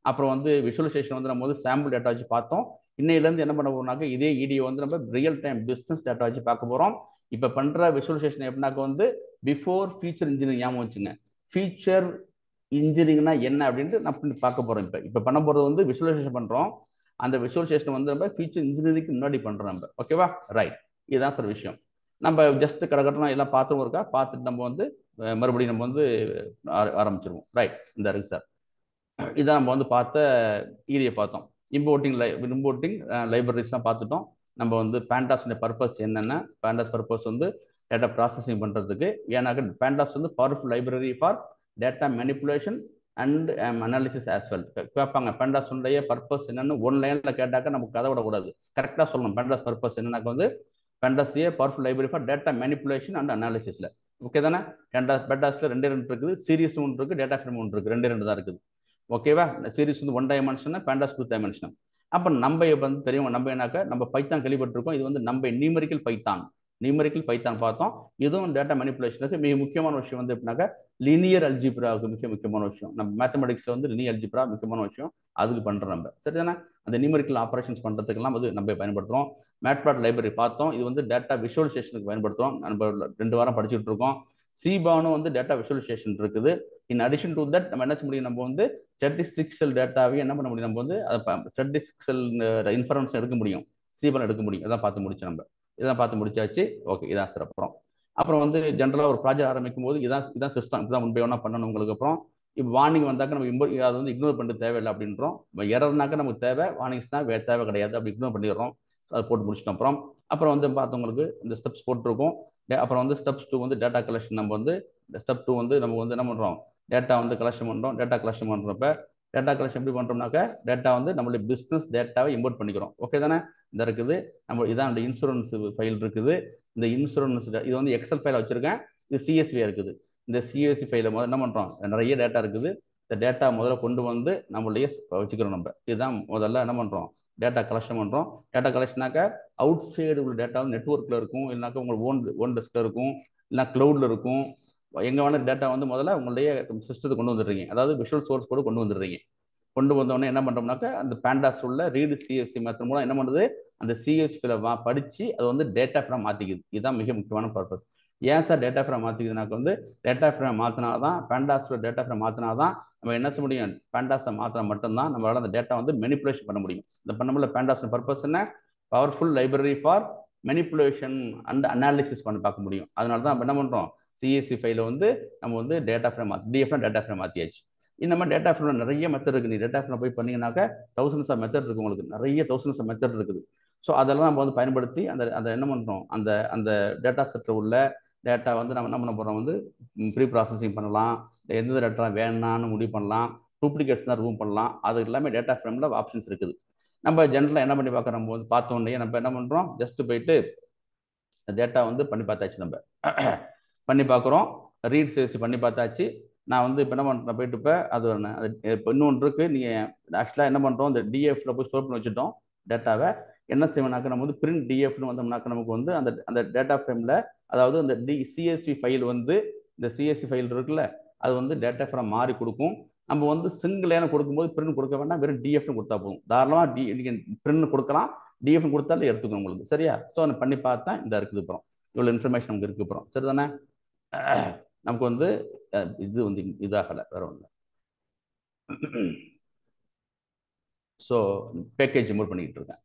அப்புறம் வந்து விஷுவலைசேஷன் வந்து நம்ம வந்து சாம்பிள் டேட்டா வச்சு பார்த்தோம். இன்னையிலேருந்து என்ன பண்ண போறோம்னாக்க இதே இடியை வந்து நம்ம ரியல் டைம் பிஸ்னஸ் டேட்டா வச்சு பார்க்க போகிறோம். இப்போ பண்ணுற விஷுவலைசேஷன் எப்படின்னாக்க வந்து பிஃபோர் ஃபீச்சர் இன்ஜினியரிங் ஞாபகம் வச்சுங்க. ஃபீச்சர் இன்ஜினியரிங்னா என்ன அப்படின்ட்டு நம்ம பார்க்க போகிறோம். இப்போ பண்ண போகிறது வந்து விஷுவலைசேஷன் பண்ணுறோம். அந்த விஷுவலைசேஷன் வந்து நம்ம ஃபீச்சர் இன்ஜினியரிங்க்கு முன்னாடி பண்ணுறோம் நம்ம. ஓகேவா? ரைட். இதுதான் சார் விஷயம். நம்ம ஜஸ்ட் கடற்கட்டணும் எல்லாம் பார்த்தும் இருக்கா, பார்த்துட்டு நம்ம வந்து மறுபடியும் நம்ம வந்து ஆரம்பிச்சிருவோம். ரைட். இந்த இருக்கு சார். இதான் நம்ம வந்து பார்த்த ஈரியை பார்த்தோம். இம்போர்ட்டிங் லைப்ரரிஸ்லாம் பார்த்துட்டோம். நம்ம வந்து பேண்டாஸோட பர்பஸ் என்னென்ன, பேண்டாஸ் பர்பஸ் வந்து டேட்டா ப்ராசஸிங் பண்ணுறதுக்கு. ஏன்னாக்க பேண்டாஸ் வந்து powerful library for data manipulation and analysis as well. கேட்பாங்க பேண்டாஸுடைய பர்பஸ் என்னன்னு ஒன் லைனில் கேட்டாக்க நமக்கு கதை விடக்கூடாது, கரெக்டாக சொல்லணும். பேண்டாஸ் பர்பஸ் என்னன்னாக்க வந்து pandas powerful library for data manipulation and அனாலிசிஸில். ஓகே தானே? பேண்டாஸில் 2 இருக்குது, சீரிஸ் ஒன்று இருக்குது, டேட்டா ஃப்ரேம் ஒன்று இருக்குது, 2 தான் இருக்குது. ஓகேவா? சீரிஸ் வந்து 1 டைமென்ஷன், பேண்டாஸ் 2 டைமென்ஷன். அப்போ நம்ம வந்து தெரியும், நம்ம என்னாக்க நம்ம பைத்தான் கேள்விப்பட்டிருக்கோம். இது வந்து நம்ம நியூமெரிக்கல் பைத்தான் பார்த்தோம். இதுவும் டேட்டா மேனிப்புலேஷனுக்கு மிக முக்கியமான விஷயம் வந்து எப்படின்னாக்க லினியர் அல்ஜிப்ராவுக்கு முக்கியமான விஷயம். நம்ம மேத்தமெட்டிக்ஸ்ல வந்து லினியர் அல்ஜிப்ரா முக்கியமான விஷயம், அதுக்கு பண்றோம் நம்ம. சரிதானே? அந்த நியூமெரிக்கல் ஆப்ரேஷன்ஸ் பண்றதுக்கெல்லாம் வந்து நம்ம பயன்படுத்துறோம். மேட்பிளாட் லைப்ரரி பார்த்தோம். இது வந்து டேட்டா விஷுவலைசேஷனுக்கு பயன்படுத்துறோம். நம்ம 2 வாரம் படிச்சுட்டு இருக்கோம். சிபானும் வந்து டேட்டா விஷுவலைசேஷன் இருக்குது. இன் அடிஷன் டு தட் நம்ம என்ன செய்ய முடியும், நம்ம வந்து ஸ்டாட்டிஸ்டிக்ஸல் டேட்டாவே என்ன பண்ண முடியும், நம்ம வந்து ஸ்டாட்டிஸ்டிக்ஸல் இன்ஃபரன்ஸ் எடுக்க முடியும், சிபான் எடுக்க முடியும். இதான் பார்த்து முடிச்சோம் நம்ம. இதான் பார்த்து முடிச்சாச்சு. ஓகே, இதான் சார். அப்புறம் வந்து ஜென்ரலாக ஒரு ப்ராஜெக்ட் ஆரம்பிக்கும் போது இதான் சிஸ்டம், இதுதான் முன்பே ஒன்றா பண்ணணும் உங்களுக்கு. அப்புறம் இப்போ வார்னிங் வந்தாக்க நம்ம அதை வந்து இக்னோர் பண்ணிட்டு தேவையில்லை அப்படின்றோம். எரர்னாக்க நமக்கு தேவை, வார்னிங்ஸ்னா தேவை கிடையாது, அப்படி இக்னோர் பண்ணிடுறோம். அதை போட்டு முடிச்சிட்டோம். அப்புறம் வந்து பார்த்தவங்களுக்கு இந்த ஸ்டெப்ஸ் போட்டிருக்கோம். அப்புறம் வந்து ஸ்டெப்ஸ் 2 வந்து டேட்டா கலெக்ஷன். நம்ம வந்து ஸ்டெப் 2 வந்து நம்ம வந்து என்ன பண்ணுறோம், டேட்டா வந்து கலெக்ஷன் பண்ணுறோம். டேட்டா கலெக்ஷன் பண்ணுறப்ப டேட்டா கலெக்ஷன் எப்படி பண்ணுறோம்னாக்க டேட்டா வந்து நம்மளுடைய பிஸ்னஸ் டேட்டாவை இம்போர்ட் பண்ணிக்கிறோம். ஓகே தானே? இந்த இருக்குது நம்ம இதான் இந்த இன்சூரன்ஸ் ஃபைல் இருக்குது. இந்த இன்சூரன்ஸ் இது வந்து எக்ஸல் ஃபைல வச்சிருக்கேன். இது சிஎஸ்வியா இருக்குது. இந்த சிஎஸ்வி ஃபைல முதல்ல என்ன பண்ணுறோம், நிறைய டேட்டா இருக்குது. இந்த டேட்டா முதல்ல கொண்டு வந்து நம்மளுடைய வச்சுக்கிறோம் நம்ம. இதுதான் முதல்ல என்ன பண்ணுறோம், டேட்டா கலெக்ஷன் பண்ணுறோம். டேட்டா கலெக்ஷனாக்க அவுட் சைடு உள்ள டேட்டா வந்து நெட்ஒர்க்கில் இருக்கும், இல்லைனாக்கா உங்களுக்கு ஓன் டெஸ்கில் இருக்கும், இல்லைனா க்ளவுடில் இருக்கும். எங்கே வேணால் டேட்டா வந்து முதல்ல உங்களுடைய சிஸ்டத்தை கொண்டு வந்துடுறீங்க, அதாவது விஷுவல் சோர்ஸ் கூட கொண்டு வந்துடுறீங்க. கொண்டு வந்தோடனே என்ன பண்ணுறோம்னாக்கா அந்த பேண்டாஸ் உள்ள ரீடு சிஎஸ்சி மெத்தட் மூலம் என்ன பண்ணுறது, அந்த சிஎஸ்பியில் படித்து அதை வந்து டேட்டா ஃப்ரேம் மாற்றிக்குது. இதுதான் மிக முக்கியமான பர்பஸ். ஏன் சார் டேட்டா ஃப்ரேம் மாற்றிக்குதுனாக்க வந்து டேட்டா ஃப்ரேம் மாற்றினா தான், பேண்டாஸில் டேட்டா ஃப்ரேம் மாற்றினா தான் நம்ம என்ன செய்ய முடியும், பேண்டாஸை மாற்றினா மட்டும்தான் நம்மளால் அந்த டேட்டா வந்து மெனிப்புலேஷன் பண்ண முடியும். இந்த பண்ண முடியல பேண்டாஸ் பர்பஸ் என்ன, powerful library for manipulation and analysis பண்ணி பார்க்க முடியும். அதனால தான் நம்ம என்ன பண்ணுறோம், சிஎஸ்சி ஃபைல வந்து நம்ம வந்து டேட்டா ஃப்ரேம் டிஎஃப்னா டேட்டா ஃப்ரேம் மாற்றியாச்சு. இந்த மாதிரி டேட்டா ஃப்ரேம் நிறைய மெத்தட் இருக்குது. நீ டேட்டா ஃப்ரேம் போய் பண்ணீங்கன்னாக்க தௌசண்ட்ஸ் ஆஃப் மெத்தட் இருக்குது, உங்களுக்கு நிறைய தௌசண்ட்ஸ் ஆஃப் மெத்தட் இருக்குது. ஸோ அதெல்லாம் நம்ம வந்து பயன்படுத்தி அந்த என்ன பண்ணுறோம், அந்த டேட்டா செட்டில் உள்ள டேட்டா வந்து நம்ம என்ன பண்ண போகிறோம், வந்து ப்ரீ ப்ராசஸிங் பண்ணலாம், எந்த டேட்டா வேணான்னு முடிவு பண்ணலாம், டூப்ளிகேட்ஸ் தான் ரிமூவ் பண்ணலாம். அது எல்லாமே டேட்டா ஃப்ரேமில் ஆப்ஷன்ஸ் இருக்குது. நம்ம ஜென்ரலாக என்ன பண்ணி பார்க்குறோம், நம்ம வந்து பார்த்தோன்னே நம்ம என்ன பண்ணுறோம், ஜஸ்ட் போயிட்டு டேட்டா வந்து பண்ணி பார்த்தாச்சு. நம்ம பண்ணி பார்க்குறோம், ரீட் சேசி பண்ணி பார்த்தாச்சு. நான் வந்து இப்போ என்ன பண்ணுறேன் போயிட்டு இப்போ அது ஒன்று அது இப்போ இன்னொன்று இருக்குது. நீங்கள் ஆக்சுவலாக என்ன பண்ணுறோம், இந்த டிஎஃப்ல போய் ஸ்டோர் பண்ணி வச்சுட்டோம் டேட்டாவை. என்ன செய்வோம்னாக்க நம்ம வந்து பிரிண்ட் டிஎஃப்னு வந்தோம்னாக்க நமக்கு வந்து அந்த அந்த டேட்டா ஃப்ரேமில், அதாவது அந்த சிஎஸ்வி ஃபைல் வந்து, இந்த சிஎஸ்வி ஃபைல் இருக்குல்ல, அது வந்து டேட்டா ஃப்ரேம் மாறி கொடுக்கும். நம்ம வந்து சிங்கிள் லைனை கொடுக்கும்போது பிரிண்ட் கொடுக்க வேண்டாம், வெறும் டிஎஃப்னு கொடுத்தா போதும். தாராளமாக நீங்கள் பிரிண்ட் கொடுக்கலாம், டிஎஃப்னு கொடுத்தாலும் எடுத்துக்கணும் உங்களுக்கு. சரியா? ஸோ நான் பண்ணி பார்த்தா இந்த இருக்குது. அப்புறம் இவ்வளோ இன்ஃபர்மேஷன் நமக்கு இருக்கு. அப்புறம் சரிதானே? நமக்கு வந்து இது வந்து இதாகலை, வேற ஒன்று. ஸோ பேக்கேஜ் மூவ் பண்ணிக்கிட்டு இருக்கேன்.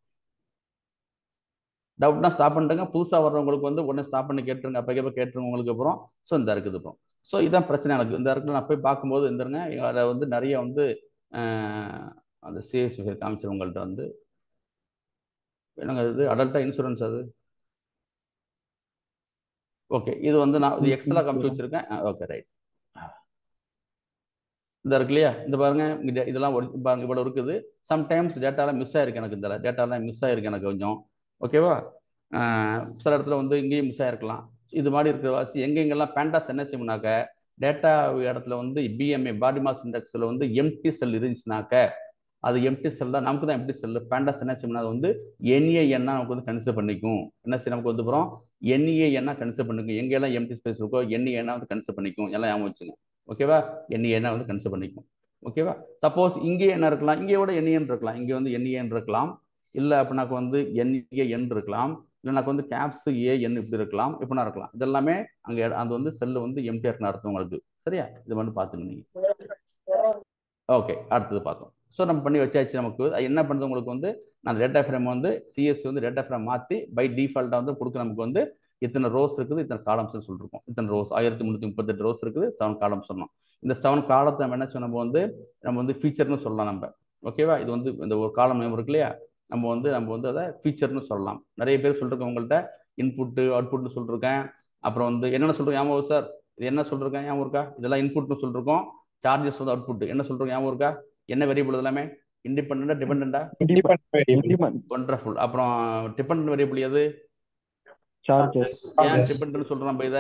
டவுட்னா ஸ்டாப் பண்ணிட்டுங்க. புதுசாக வர்றவங்களுக்கு வந்து உடனே ஸ்டாப் பண்ணி கேட்டுருங்க, அப்போ கேட்டுருங்க உங்களுக்கு. அப்புறம் ஸோ இந்த இருக்குது. அப்புறம் ஸோ இதான் பிரச்சனை எனக்கு. இந்த இடத்துல நான் போய் பார்க்கும்போது இருந்துருங்க, அதை வந்து நிறைய வந்து அந்த சிஎஸ்சி காமிச்சவங்கள்ட்ட வந்து என்னங்க இது அடல்ட்டா இன்சூரன்ஸ் அது. ஓகே, இது வந்து நான் இது எக்ஸலாக காமிச்சு வச்சிருக்கேன். Okay right. இந்த இருக்கு இல்லையா, இந்த பாருங்க, இதெல்லாம் பாருங்க இவ்வளோ இருக்குது. சம்டைம்ஸ் டேட்டாலாம் மிஸ் ஆயிருக்கு எனக்கு, இந்த டேட்டாலாம் மிஸ் ஆயிருக்கு எனக்கு கொஞ்சம். ஓகேவா? சில இடத்துல வந்து இங்கேயும் மிஸ் ஆயிருக்கலாம். இது மாதிரி இருக்கிற வாசி எங்கெங்கெல்லாம் பேண்டாஸ் என்ன செய்யணும்னாக்க, டேட்டா இடத்துல வந்து பிஎம்ஏ பாடி மாஸ் இண்டெக்ஸில் வந்து எம்டி செல் இருந்துச்சுனாக்க, அது எம்டி செல் தான், நமக்கு தான் எம்டி செல். பேண்டாஸ் என்ன செய்யணும், அது வந்து என்ஏஎன்னா நமக்கு வந்து கன்சிடர் பண்ணிக்கும். என்ன செய்ய நமக்கு வந்து அப்புறம் என்ஏஎன்னா கன்சிடர் பண்ணிக்கும். எங்கெல்லாம் எம்டி ஸ்பேஸ் இருக்கோ என்ஏஎன்னா வந்து கன்சிடர் பண்ணிக்கும். எல்லாம் ஞாபகம் வச்சுங்க. ஓகேவா? என்ஏஎன்னா வந்து கன்சிடர் பண்ணிக்கும். ஓகேவா? சப்போஸ் இங்கே என்ன இருக்கலாம், இங்கேயோட என்ஏஎன் இருக்கலாம், இங்கே வந்து என்ஏஎன் இருக்கலாம். இல்லை அப்படின்னாக்க வந்து என்ஏஎன் இருக்கலாம். இல்லைனாக்க வந்து கேப்ஸ் ஏஎன் இப்படி இருக்கலாம், இப்படினா இருக்கலாம். இதெல்லாமே அங்கே அது வந்து செல்லு வந்து எம்டிஆர்னு அர்த்தம் உங்களுக்கு. சரியா? இது மட்டும் பார்த்துங்க நீங்கள். ஓகே, அடுத்தது பார்த்தோம். ஸோ நம்ம பண்ணி வச்சாச்சு. நமக்கு என்ன பண்ணுறது உங்களுக்கு வந்து, நான் டேட்டா ஃப்ரேம் வந்து சிஎஸ்சி வந்து டேட்டா ஃப்ரேம் மாற்றி பை டிஃபால்ட்டாக வந்து கொடுக்க நமக்கு வந்து இத்தனை ரோஸ் இருக்குது, இத்தனை காலம்ஸ்னு சொல்லியிருக்கோம். இத்தனை ரோஸ் 1338 ரோஸ் இருக்குது, 7 காலம்ஸ் சொன்னோம். இந்த 7 காலத்தை நம்ம என்ன சொன்ன நம்ம வந்து ஃபீச்சர்னு சொல்லலாம் நம்ம. ஓகேவா? இது வந்து இந்த ஒரு காலம் நேம் இருக்கு இல்லையா, நம்ம வந்து அதை ஃபீச்சர்னு சொல்லலாம். நிறைய பேர் சொல்லிருக்கேன் உங்கள்கிட்ட, இன்புட்டு அவுட்புட்னு சொல்லியிருக்கேன். அப்புறம் வந்து என்னென்ன சொல்கிறோம் ஞாபகம் சார், இது என்ன சொல்லிருக்கேன் ஞாபகம் இருக்கா? இதெல்லாம் இன்புட்னு சொல்லியிருக்கோம். சார்ஜஸ் வந்து அவுட்புட் என்ன சொல்கிறோம் ஞாபகம் இருக்கா? என்ன வேரியபிள் எல்லாமே? இண்டிபெண்டா டிபெண்டா? ஒண்டர்ஃபுல். அப்புறம் டிபெண்டன்ட் வேரியபிள் எது? சார்ஜஸ். ஏன் டிபெண்டன்ட் சொல்றோம் நம்ம இத?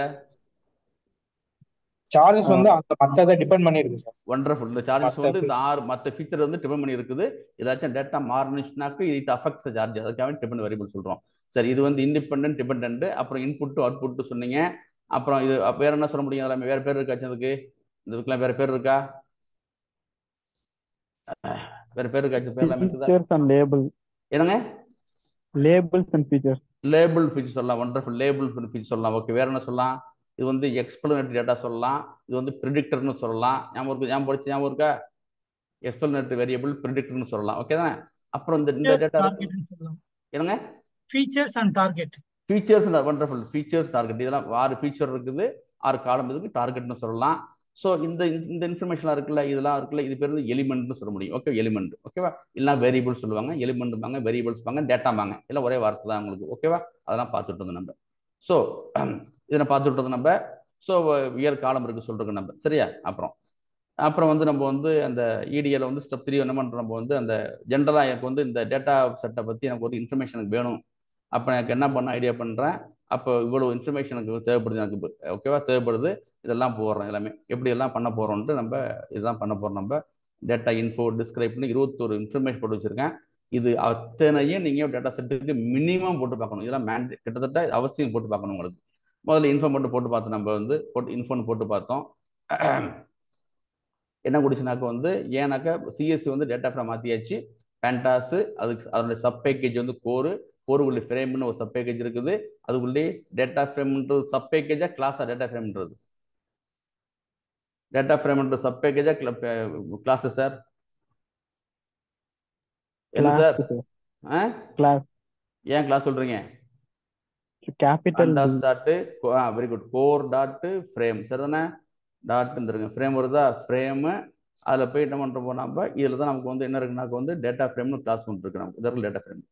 சார்ஜஸ் வந்து அந்த மத்தத டிபெண்ட் பண்ணி இருக்கு சார். வண்டர்ஃபுல். இந்த சார்ஜஸ் வந்து இந்த மத்த ஃபீச்சர் வந்து டிபெண்ட் பண்ணி இருக்குது. ஏதாச்சும் டேட்டா மாறுனுச்சுனாக்க இட் அஃபெக்ட்ஸ் சார்ஜ், அதுக்காக டிபெண்ட் வேரியபிள் சொல்றோம். சரி, இது வந்து இண்டிபெண்டன்ட் டிபெண்டன்ட். அப்புறம் இன்புட் அவுட்புட் சொன்னீங்க. அப்புறம் இது வேற என்ன சொல்ல முடியும்? எல்லாமே வேற பேர் இருக்கா? அதுக்கு இதுக்கெல்லாம் வேற பேர் இருக்கா? வேற பேர் இருக்கா? பேர் எல்லாமே இருக்குதா? Features and label. என்னங்க? Labels and features. Label feature சொல்லலாம். வண்டர்ஃபுல். லேபிள் ஃபீச்சர் சொல்லலாம். ஓகே, வேற என்ன சொல்லலாம்? இது வந்து எக்ஸ்பிளனேட்டரி டேட்டா சொல்லலாம். இது வந்து ப்ரிடிக்டர்னு சொல்லலாம். ஞாபகம் இருக்கா? எக்ஸ்பிளனேட்டரி வேரியபிள் ப்ரிடிக்டர்னு சொல்லலாம். ஓகே தானே? அப்புறம் இந்த டேட்டா என்னங்க? Features and target. Features wonderful. Features target, இதெல்லாம் 6 ஃபீச்சர் இருக்குது, 6 காலம் இதுக்கு டார்கெட்னு சொல்லலாம். ஸோ இந்த இன்ஃபர்மேஷன்லாம் இருக்குல்ல, இதெல்லாம் இருக்குல்ல, இது பேர் வந்து எலிமெண்ட்னு சொல்ல முடியும். Okay, element. ஓகேவா? இல்லை வேரியபிள் சொல்லுவாங்க, எலிமெண்ட் பாங்க, வேரியபிள்ஸ் பாங்க, டேட்டா பாங்க, எல்லாம் ஒரே வார்த்தை தான் உங்களுக்கு. ஓகேவா? அதெல்லாம் பார்த்துட்டு இருந்தோம் நம்ம. ஸோ இதை பார்த்துட்டு இருந்தோம் நம்ம. ஸோ இயர் காலம் இருக்கு சொல்றோம் நம்ம. சரியா? அப்புறம் வந்து நம்ம வந்து அந்த இடிஎல் வந்து ஸ்டெப் 3 என்ன பண்ணுறோம், நம்ம வந்து அந்த ஜென்ரலாக எனக்கு வந்து இந்த டேட்டா செட்டை பற்றி எனக்கு ஒரு இன்ஃபர்மேஷன் வேணும். அப்போ எனக்கு என்ன பண்ண ஐடியா பண்ணுறேன், அப்போ இவ்வளோ இன்ஃபர்மேஷன் எனக்கு தேவைப்படுது எனக்கு. ஓகேவா? தேவைப்படுது. இதெல்லாம் போடுறோம். எல்லாமே எப்படி எல்லாம் பண்ண போகிறோன்ட்டு நம்ம இதுதான் பண்ண போகிறோம். நம்ம டேட்டா இன்ஃபோ டிஸ்கிரைப்னு 21 இன்ஃபர்மேஷன் போட்டு வச்சுருக்கேன். இது அத்தனையும் நீங்கள் டேட்டா செட்டுக்கு மினிமம் போட்டு பார்க்கணும். இதெல்லாம் கிட்டத்தட்ட அவசியம் போட்டு பார்க்கணும் உங்களுக்கு. முதல்ல இன்ஃபோ மட்டும் போட்டு பார்த்தோம். நம்ம வந்து இன்ஃபோன்னு போட்டு பார்த்தோம். என்ன குடிச்சுனாக்க வந்து ஏன்னாக்கா சிஎஸ்சி வந்து டேட்டா ஃப்ரேம் மாற்றியாச்சு. பேண்டாஸ் அதுக்கு அதோட சப் பேக்கேஜ் வந்து கோருக்குள்ளே ஃப்ரேம்னு ஒரு சப் பேக்கேஜ் இருக்குது. அதுக்குள்ளே டேட்டா ஃப்ரேம்ன்றது சப் பேக்கேஜா கிளாஸா? டேட்டா ஃப்ரேம்ன்றது டேட்டா ஃப்ரேம்ன்றது சப் பேக்கேஜா கிளாஸ் சார்? என்ன சார்? கிளாஸ். ஏன் கிளாஸ் சொல்றீங்க? Capital very good. Core dot frame சரிதானே? டாட் இருந்துருங்க. ஃப்ரேம் வருதா? ஃப்ரேமு அதில் போய் என்ன பண்ணுறோம் நம்ம, இதில் தான் நமக்கு வந்து என்ன இருக்குனாக்க வந்து டேட்டா ஃப்ரேம்னு கிளாஸ் ஒன்று இருக்கு நமக்கு. இதற்கு டேட்டா ஃப்ரேம்.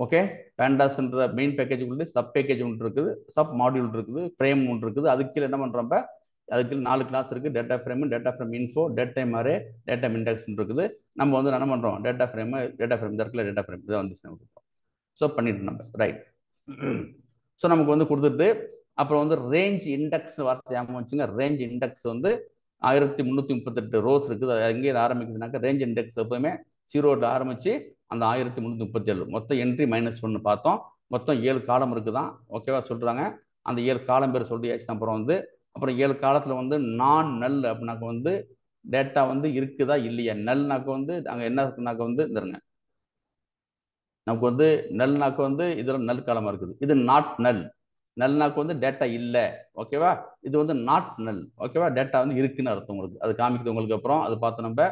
ஓகே, பேண்டாஸ்ன்ற மெயின் பேக்கேஜ் உண்டு, சப் பேக்கேஜ் ஒன்று இருக்குது, சப் மாடியூல் இருக்குது, ஃப்ரேம் ஒன்று இருக்குது. அதுக்கு கீழே என்ன பண்ணுறப்ப அதுக்கு 4 கிளாஸ் இருக்குது. Data frame, data frame info, data array, data index இருக்குது. நம்ம வந்து என்ன பண்ணுறோம், டேட்டா ஃப்ரேம் இதற்குள்ள டேட்டா ஃப்ரேம் இதை வந்துச்சு நமக்கு. ஸோ பண்ணிட்டு நம்ம ரைட். ஸோ நமக்கு வந்து கொடுத்துட்டு அப்புறம் வந்து ரேஞ்ச் இண்டெக்ஸ் வார்த்தை ஞாபகம் வச்சுங்க. ரேஞ்ச் இண்டெக்ஸ் வந்து 1338 ரோஸ் இருக்குது. அது எங்கே ஆரம்பிக்குதுனாக்கா ரேஞ்ச் இண்டெக்ஸ் எப்பவுமே 0 ஆரம்பிச்சு அந்த 1337 மொத்தம் என்ட்ரி -1 பார்த்தோம். மொத்தம் 7 காலம் இருக்குதான். ஓகேவா சொல்றாங்க. அந்த 7 காலம் பேர் சொல்லியாச்சு. அப்புறம் 7 காலத்துல வந்து நான் நல் அப்படின்னாக்க வந்து டேட்டா வந்து இருக்குதா இல்லையா. நல்னாக்க வந்து அங்கே என்ன இருக்குனாக்க வந்து இருங்க, நமக்கு வந்து நல்னாக்க வந்து இதில் நல் காலமாக இருக்குது. இது நாட் நல். நல்னாக்க வந்து டேட்டா இல்லை. ஓகேவா. இது வந்து நாட் நல். ஓகேவா. டேட்டா வந்து இருக்குன்னு அர்த்தம் உங்களுக்கு. அது காமிக்குது உங்களுக்கு. அப்புறம் அது பார்த்தோம் நம்ம.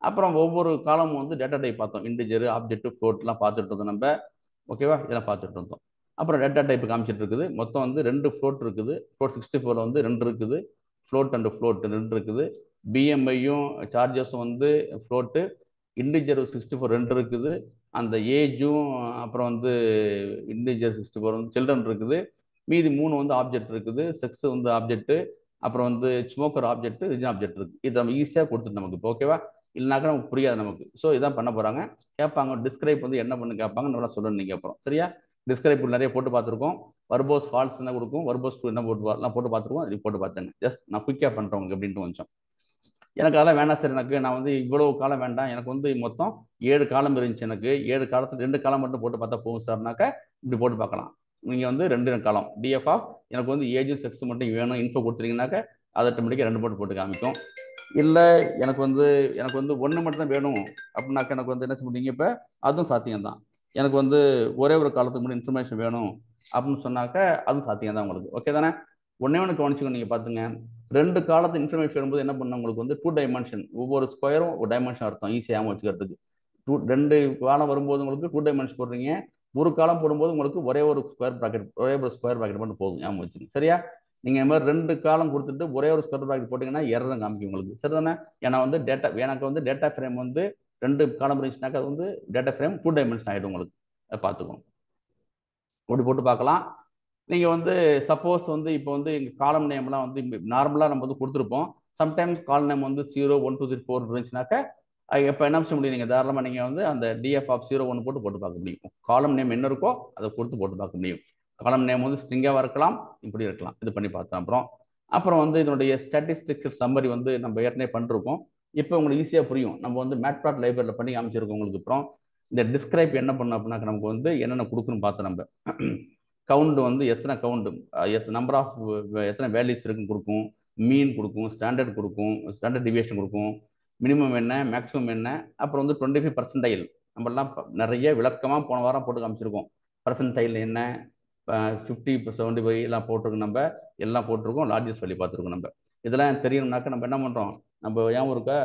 அப்புறம் ஒவ்வொரு காலமும் வந்து டேட்டா டைப் பார்த்தோம். இன்டிஜர், ஆப்ஜெக்ட், ஃப்ளோட்லாம் பார்த்துட்டு இருந்தோம் நம்ம. ஓகேவா. இதெல்லாம் பார்த்துட்டு இருந்தோம். அப்புறம் டேட்டா டைப் காமிச்சிட்டு இருக்குது. மொத்தம் வந்து 2 ஃப்ளோட் இருக்குது. ஃப்ளோட் 64 வந்து 2 இருக்குது. ஃப்ளோட் அண்ட் ஃப்ளோட் 2 இருக்குது. பிஎம்ஐயும் சார்ஜஸும் வந்து ஃப்ளோட்டு. இன்டிஜர் 64 2 இருக்குது. அந்த ஏஜும் அப்புறம் வந்து இன்டிஜர் 64 வந்து சில்ட்ரன் இருக்குது. மீதி 3 வந்து ஆப்ஜெக்ட் இருக்குது. செக்ஸ் வந்து ஆப்ஜெக்ட். அப்புறம் வந்து ஸ்மோக்கர் ஆப்ஜெக்ட், ரிஜன் ஆப்ஜெக்ட் இருக்கு. இது நம்ம ஈஸியாக கொடுத்துட்டு நமக்கு இப்போ. ஓகேவா. இல்லைனாக்கா நமக்கு புரியாது நமக்கு. ஸோ இதான் பண்ண போறாங்க. கேட்பாங்க டிஸ்கிரைப் வந்து என்ன பண்ணு கேட்பாங்க. நல்லா சொல்லணும் நீங்கள் அப்புறம். சரியா. டிஸ்கிரைப் நிறைய போட்டு பார்த்துருக்கோம். வர்போஸ் ஃபால்ஸ் என்ன கொடுக்கும், வர்போஸ் என்ன போட்டு பார்த்துருக்கோம். அது போட்டு பார்த்தேங்க. ஜஸ்ட் நான் குயிக்காக பண்ணுறேன் உங்களுக்கு அப்படின்ட்டு கொஞ்சம். எனக்கு அதெல்லாம் வேண்டாம் சார். எனக்கு நான் வந்து இவ்வளவு காலம் வேண்டாம். எனக்கு வந்து மொத்தம் 7 காலம் இருந்துச்சு. எனக்கு 7 காலத்தில் 2 காலம் மட்டும் போட்டு பார்த்தா போகும் சார்னாக்கா இப்படி போட்டு பார்க்கலாம். நீங்கள் வந்து 2 காலம் டிஎஃப் ஆஃப் எனக்கு வந்து ஏஜ் செக்ஸ் மட்டும் வேணும் இன்ஃபோ கொடுத்துட்டீங்கன்னாக்கா அதை ஆட்டோமேட்டிக்காக 2 போட்டு காமிக்கும். இல்லை எனக்கு வந்து 1 மட்டும் தான் வேணும் அப்படின்னாக்கா எனக்கு வந்து என்ன சொல்றீங்க இப்போ அதுவும் சாத்தியம் தான். எனக்கு வந்து ஒரே ஒரு காலத்துக்கு மட்டும் இன்ஃபர்மேஷன் வேணும் அப்படின்னு சொன்னாக்க அதுவும் சாத்தியம் தான் உங்களுக்கு. ஓகே தானே. ஒன்று கவனிச்சுக்கணும். நீங்கள் பார்த்துங்க 2 காலத்து இன்ஃபர்மேஷன் வரும்போது என்ன பண்ண உங்களுக்கு வந்து 2 டைமென்ஷன். ஒவ்வொரு ஸ்கொயரும் ஒரு டைமென்ஷன் அர்த்தம். ஈஸியாக வச்சுக்கிறதுக்கு 2 காலம் வரும்போது உங்களுக்கு 2 டைமென்ஷன் போடுறீங்க. ஒரு காலம் போடும்போது உங்களுக்கு ஒரே ஒரு ஸ்கொயர் ப்ராக்கெட் மட்டும் போதும். ஞாபகம் வச்சுங்க. சரியா. நீங்கள் இந்த மாதிரி 2 காலம் கொடுத்துட்டு ஒரே ஒரு ஸ்கொயர் ப்ராக்கெட் போட்டிங்கன்னா எரர் தான் காமிக்கும் உங்களுக்கு. சரிதானே. ஏன்னா வந்து எனக்கு வந்து டேட்டா ஃப்ரேம் வந்து 2 காலம் இருந்துச்சுனாக்கா அது வந்து டேட்டா ஃப்ரேம் 2 டைமென்ஷன் ஆகிடும் உங்களுக்கு. அதை பார்த்துக்கணும். அப்படி போட்டு பார்க்கலாம். நீங்கள் வந்து சப்போஸ் வந்து இப்போ வந்து எங்கள் காலம் நேம்லாம் வந்து நார்மலாக நம்ம வந்து கொடுத்துருப்போம். சம்டைம்ஸ் காலம் நேம் வந்து 0 1 2 3 4 இருந்துச்சுனாக்கா எப்போ என்ன செய்ய முடியும். நீங்கள் தாராளமாக நீங்கள் வந்து அந்த டிஎஃப் ஆஃப் 0 1 போட்டு பார்க்க முடியும். காலம் நேம் என்ன இருக்கோ அதை கொடுத்து போட்டு பார்க்க முடியும். காலம் நேம் வந்து ஸ்ட்ரிங்காக இருக்கலாம், இப்படி இருக்கலாம். இது பண்ணி பார்த்தோம். அப்புறம் வந்து இதனுடைய ஸ்டாட்டிஸ்டிக்கல் சம்மரி வந்து நம்ம ஏற்கனவே பண்ணிருக்கோம். இப்போ உங்களுக்கு ஈஸியாக புரியும். நம்ம வந்து மேட்பிளாட் லைப்ரரியில் பண்ணி காமிச்சிருக்கோம் உங்களுக்கு. அப்புறம் இந்த டிஸ்கிரைப் என்ன பண்ணோம் அப்படின்னாக்க நமக்கு வந்து என்னென்ன கொடுக்கணும் பார்த்தோம். நம்ம கவுண்ட் வந்து எத்தனை கவுண்ட், நம்பர் ஆஃப் எத்தனை வேல்யூஸ் இருக்குன்னு கொடுக்கும். மீன் கொடுக்கும், ஸ்டாண்டர்ட் கொடுக்கும், ஸ்டாண்டர்ட் டிவியேஷன் கொடுக்கும், மினிமம் என்ன, மேக்ஸிமம் என்ன. அப்புறம் வந்து 25% நம்மளாம் நிறைய விளக்கமாக போன வாரம் போட்டு காமிச்சிருக்கோம். பர்சன்டைல் என்ன, 50 75 எல்லாம் போட்டிருக்கோம். நம்ம எல்லாம் போட்டிருக்கோம். லார்ஜஸ்ட் வேல்யூ பார்த்துருக்கோம். நம்ம இதெல்லாம் தெரியணும்னாக்க நம்ம என்ன பண்ணுறோம். நம்ம ஏன் இருக்கா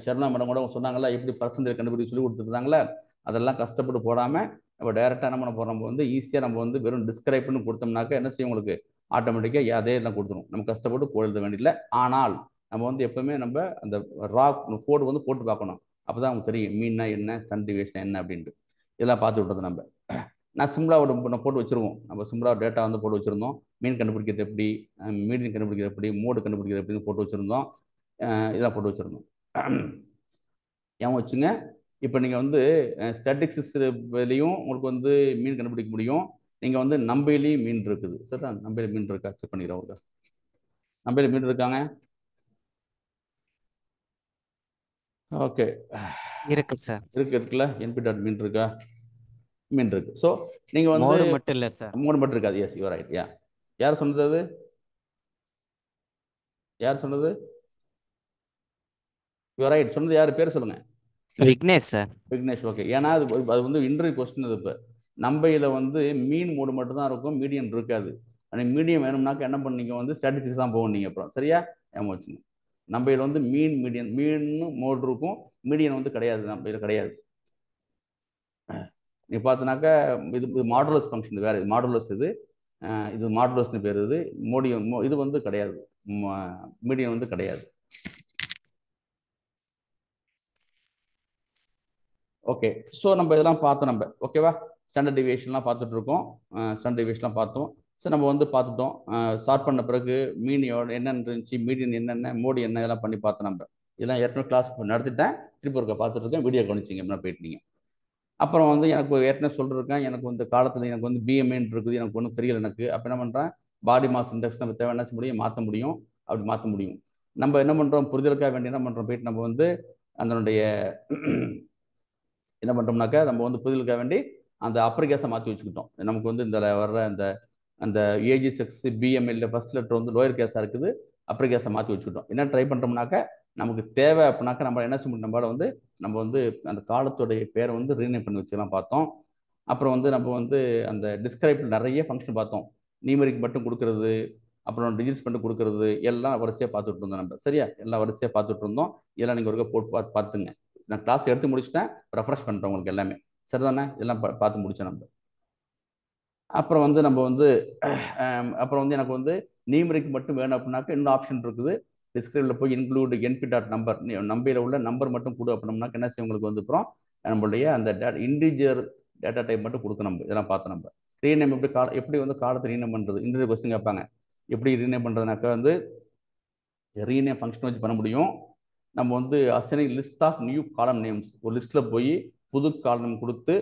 ஷர்ணா மேடம் கூட சொன்னாங்களா எப்படி பர்சன்டேஜ் கண்டுபிடிச்சு சொல்லி கொடுத்துருந்தாங்களே. அதெல்லாம் கஷ்டப்பட்டு போடாமல் நம்ம டைரெக்டாக என்ன பண்ண போகிறோம். நம்ம வந்து ஈஸியாக நம்ம வந்து வெறும் டிஸ்கிரைப்னு கொடுத்தோம்னாக்கா என்ன செய்யும் உங்களுக்கு ஆட்டோமேட்டிக்காக அதே எல்லாம் கொடுத்துரும். நம்ம கஷ்டப்பட்டு கோட் எழுத வேண்டியதில்லை. ஆனால் நம்ம வந்து எப்பவுமே நம்ம அந்த கோடு வந்து போட்டு பார்க்கணும். அப்போ தான் நமக்கு தெரியும் மீன்னா என்ன, ஸ்டாண்டர்ட் டிவியேஷன் என்ன அப்படின்ட்டு. இதெல்லாம் பார்த்து விட்றது நம்ம. நான் சிம்பிளாக போட்டு வச்சுருவோம். நம்ம சிம்பிளாக டேட்டா வந்து போட்டு வச்சுருந்தோம். மீன் கண்டுபிடிக்கிறது எப்படி, மீடியன் கண்டுபிடிக்கிறது எப்படி, மோடு கண்டுபிடிக்கிறது எப்படின்னு போட்டு வச்சுருந்தோம். இதெல்லாம் போட்டு வச்சுருந்தோம். ஏன் வச்சுங்க. இப்போ நீங்கள் வந்து ஸ்டாட்டிஸ்டிக்ஸ்லையும் உங்களுக்கு வந்து மீன் கண்டுபிடிக்க முடியும். நீங்கள் வந்து நம்பையிலையும் மீன் இருக்குது. சரிதான். நம்பையில் மீன் இருக்கா செக் பண்ணிக்கிறோம். ஒரு நம்பையில் மீன் இருக்காங்க. ஓகே இருக்கு சார். இருக்குல்ல. என்பி.மீன் மீன் இருக்கா. மீன் இருக்கு. ஸோ நீங்கள் வந்து மோடு மட்டும் இல்லை சார். மோடு மட்டும் இருக்காது. Yes you right. யார் சொன்னது அது? யார் சொன்னது? You right. சொன்னது யார்? பேர் சொல்லுங்க. விக்னேஷ் சார். விக்னேஷ். ஓகே. ஏன்னா அது வந்து இன்டர்வியூ கொஸ்டின். அது இப்போ நம்பையில் வந்து மீன் மோடு மட்டும் தான் இருக்கும், மீடியம் இருக்காது. ஆனால் மீடியம் வேணும்னாக்க என்ன பண்ணீங்க வந்து ஸ்டாட்டிஸ்டிக்ஸ் தான் போகும் நீங்கள். அப்புறம் சரியா ஏமா வச்சுங்க. நம்பையில் வந்து மீன் மோடு இருக்கும், மீடியம் வந்து கிடையாது. நம்பையில் கிடையாது. நீ பார்த்தினாக்கா இது மாடுலஸ் ஃபங்க்ஷன் வேறு. மாடுலஸ் இது மாடுலஸ்னு பேர். இது வந்து கிடையாது. மீடியம் வந்து கிடையாது. ஓகே. ஸோ நம்ம இதெல்லாம் பார்த்தோம். நம்ம ஓகேவா. ஸ்டாண்டர்ட் டிவியேஷன்லாம் பார்த்துட்டு இருக்கோம். ஸ்டாண்டர்ட் டிவியேஷன்லாம் பார்த்தோம். ஸோ நம்ம வந்து பார்த்துட்டோம். ஸ்டார்ட் பண்ண பிறகு மீன் என்னென்ன இருந்துச்சு, மீடியன் என்னென்ன, மோடி என்ன, இதெல்லாம் பண்ணி பார்த்தோம். நம்ம இதெல்லாம் ஏற்கனவே கிளாஸ் நடத்திட்டேன். திருப்பி ஒருக்க பார்த்துட்டு இருக்கேன். வீடியோ கவனிச்சிங்க என்ன போயிட்டீங்க. அப்புறம் வந்து எனக்கு ஏற்கனவே சொல்லிருக்கேன். எனக்கு வந்து காலத்தில் எனக்கு வந்து பிஎம்ஐன்னு இருக்குது. எனக்கு ஒன்றும் தெரியல எனக்கு. அப்போ என்ன பண்ணுறேன், பாடி மாஸ் இண்டெக்ஸ் நம்ம தேவை என்ன செய்ய முடியும், மாற்ற முடியும். அப்படி மாற்ற முடியும். நம்ம என்ன பண்ணுறோம், புரிதலுக்காக வேண்டி என்ன பண்ணுறோம், போயிட்டு நம்ம வந்து அதனுடைய என்ன பண்ணுறோம்னாக்கா நம்ம வந்து புரிதலுக்காக வேண்டி அந்த அப்பர் கேஸை மாற்றி வச்சுக்கிட்டோம். நமக்கு வந்து இந்த வர்ற அந்த அந்த AG6 BML ஃபர்ஸ்ட் லெட்டர் வந்து லோயர் கேஸாக இருக்குது, அப்பர் கேஸை மாற்றி வச்சுக்கிட்டோம். என்ன ட்ரை பண்ணுறோம்னாக்கா நமக்கு தேவை அப்படின்னாக்கா நம்ம என்ன செய்ய நம்மளால வந்து நம்ம வந்து அந்த காலத்துடைய பேரை வந்து ரீநேம் பண்ணி வச்சுக்கலாம் பார்த்தோம். அப்புறம் வந்து நம்ம வந்து அந்த டிஸ்கிரைப் நிறைய ஃபங்க்ஷன் பார்த்தோம். நியூமரிக் மட்டும் கொடுக்கறது, அப்புறம் டிஜிட்ஸ் மட்டும் கொடுக்கறது, எல்லாம் வரிசையாக பார்த்துட்டு இருந்தோம் நம்ம. சரியா, எல்லாம் வரிசையாக பார்த்துட்டு இருந்தோம். இதெல்லாம் நீங்கள் ஒருக்கா போட்டு பார்த்துங்க. நான் கிளாஸ் எடுத்து முடிச்சுட்டேன், ரெஃப்ரெஷ் பண்ணுறேன் உங்களுக்கு எல்லாமே. சரிதானே, இதெல்லாம் பார்த்து முடிச்சேன் நம்ம. அப்புறம் வந்து நம்ம வந்து அப்புறம் வந்து எனக்கு வந்து நியூமரிக் மட்டும் வேணும் அப்படின்னாக்க இன்னும் ஆப்ஷன் இருக்குது. டிஸ்கிரிப்டில் போய் இன்க்ளூட் NP டாட் நம்பர், நம்பையில் உள்ள நம்பர் மட்டும் கொடு அப்படின்னோம்னாக்க என்ன செய்யும் உங்களுக்கு வந்து அப்புறம் நம்மளுடைய அந்த இன்டிஜர் டேட்டா டைப் மட்டும் கொடுக்கணும். நம்ம இதெல்லாம் பார்த்தோம். நம்ம ரீநேம் எப்படி வந்து காலத்தை ரீநேம் பண்ணுறது, இந்த கொஸ்டின் கேட்பாங்க. எப்படி ரீநேம் பண்ணுறதுனாக்கா வந்து ரீநேம் ஃபங்க்ஷன் வச்சு பண்ண முடியும். நம்ம வந்து assigning list of new column names, ஒரு லிஸ்ட்டில் போய் புது காலம் கொடுத்து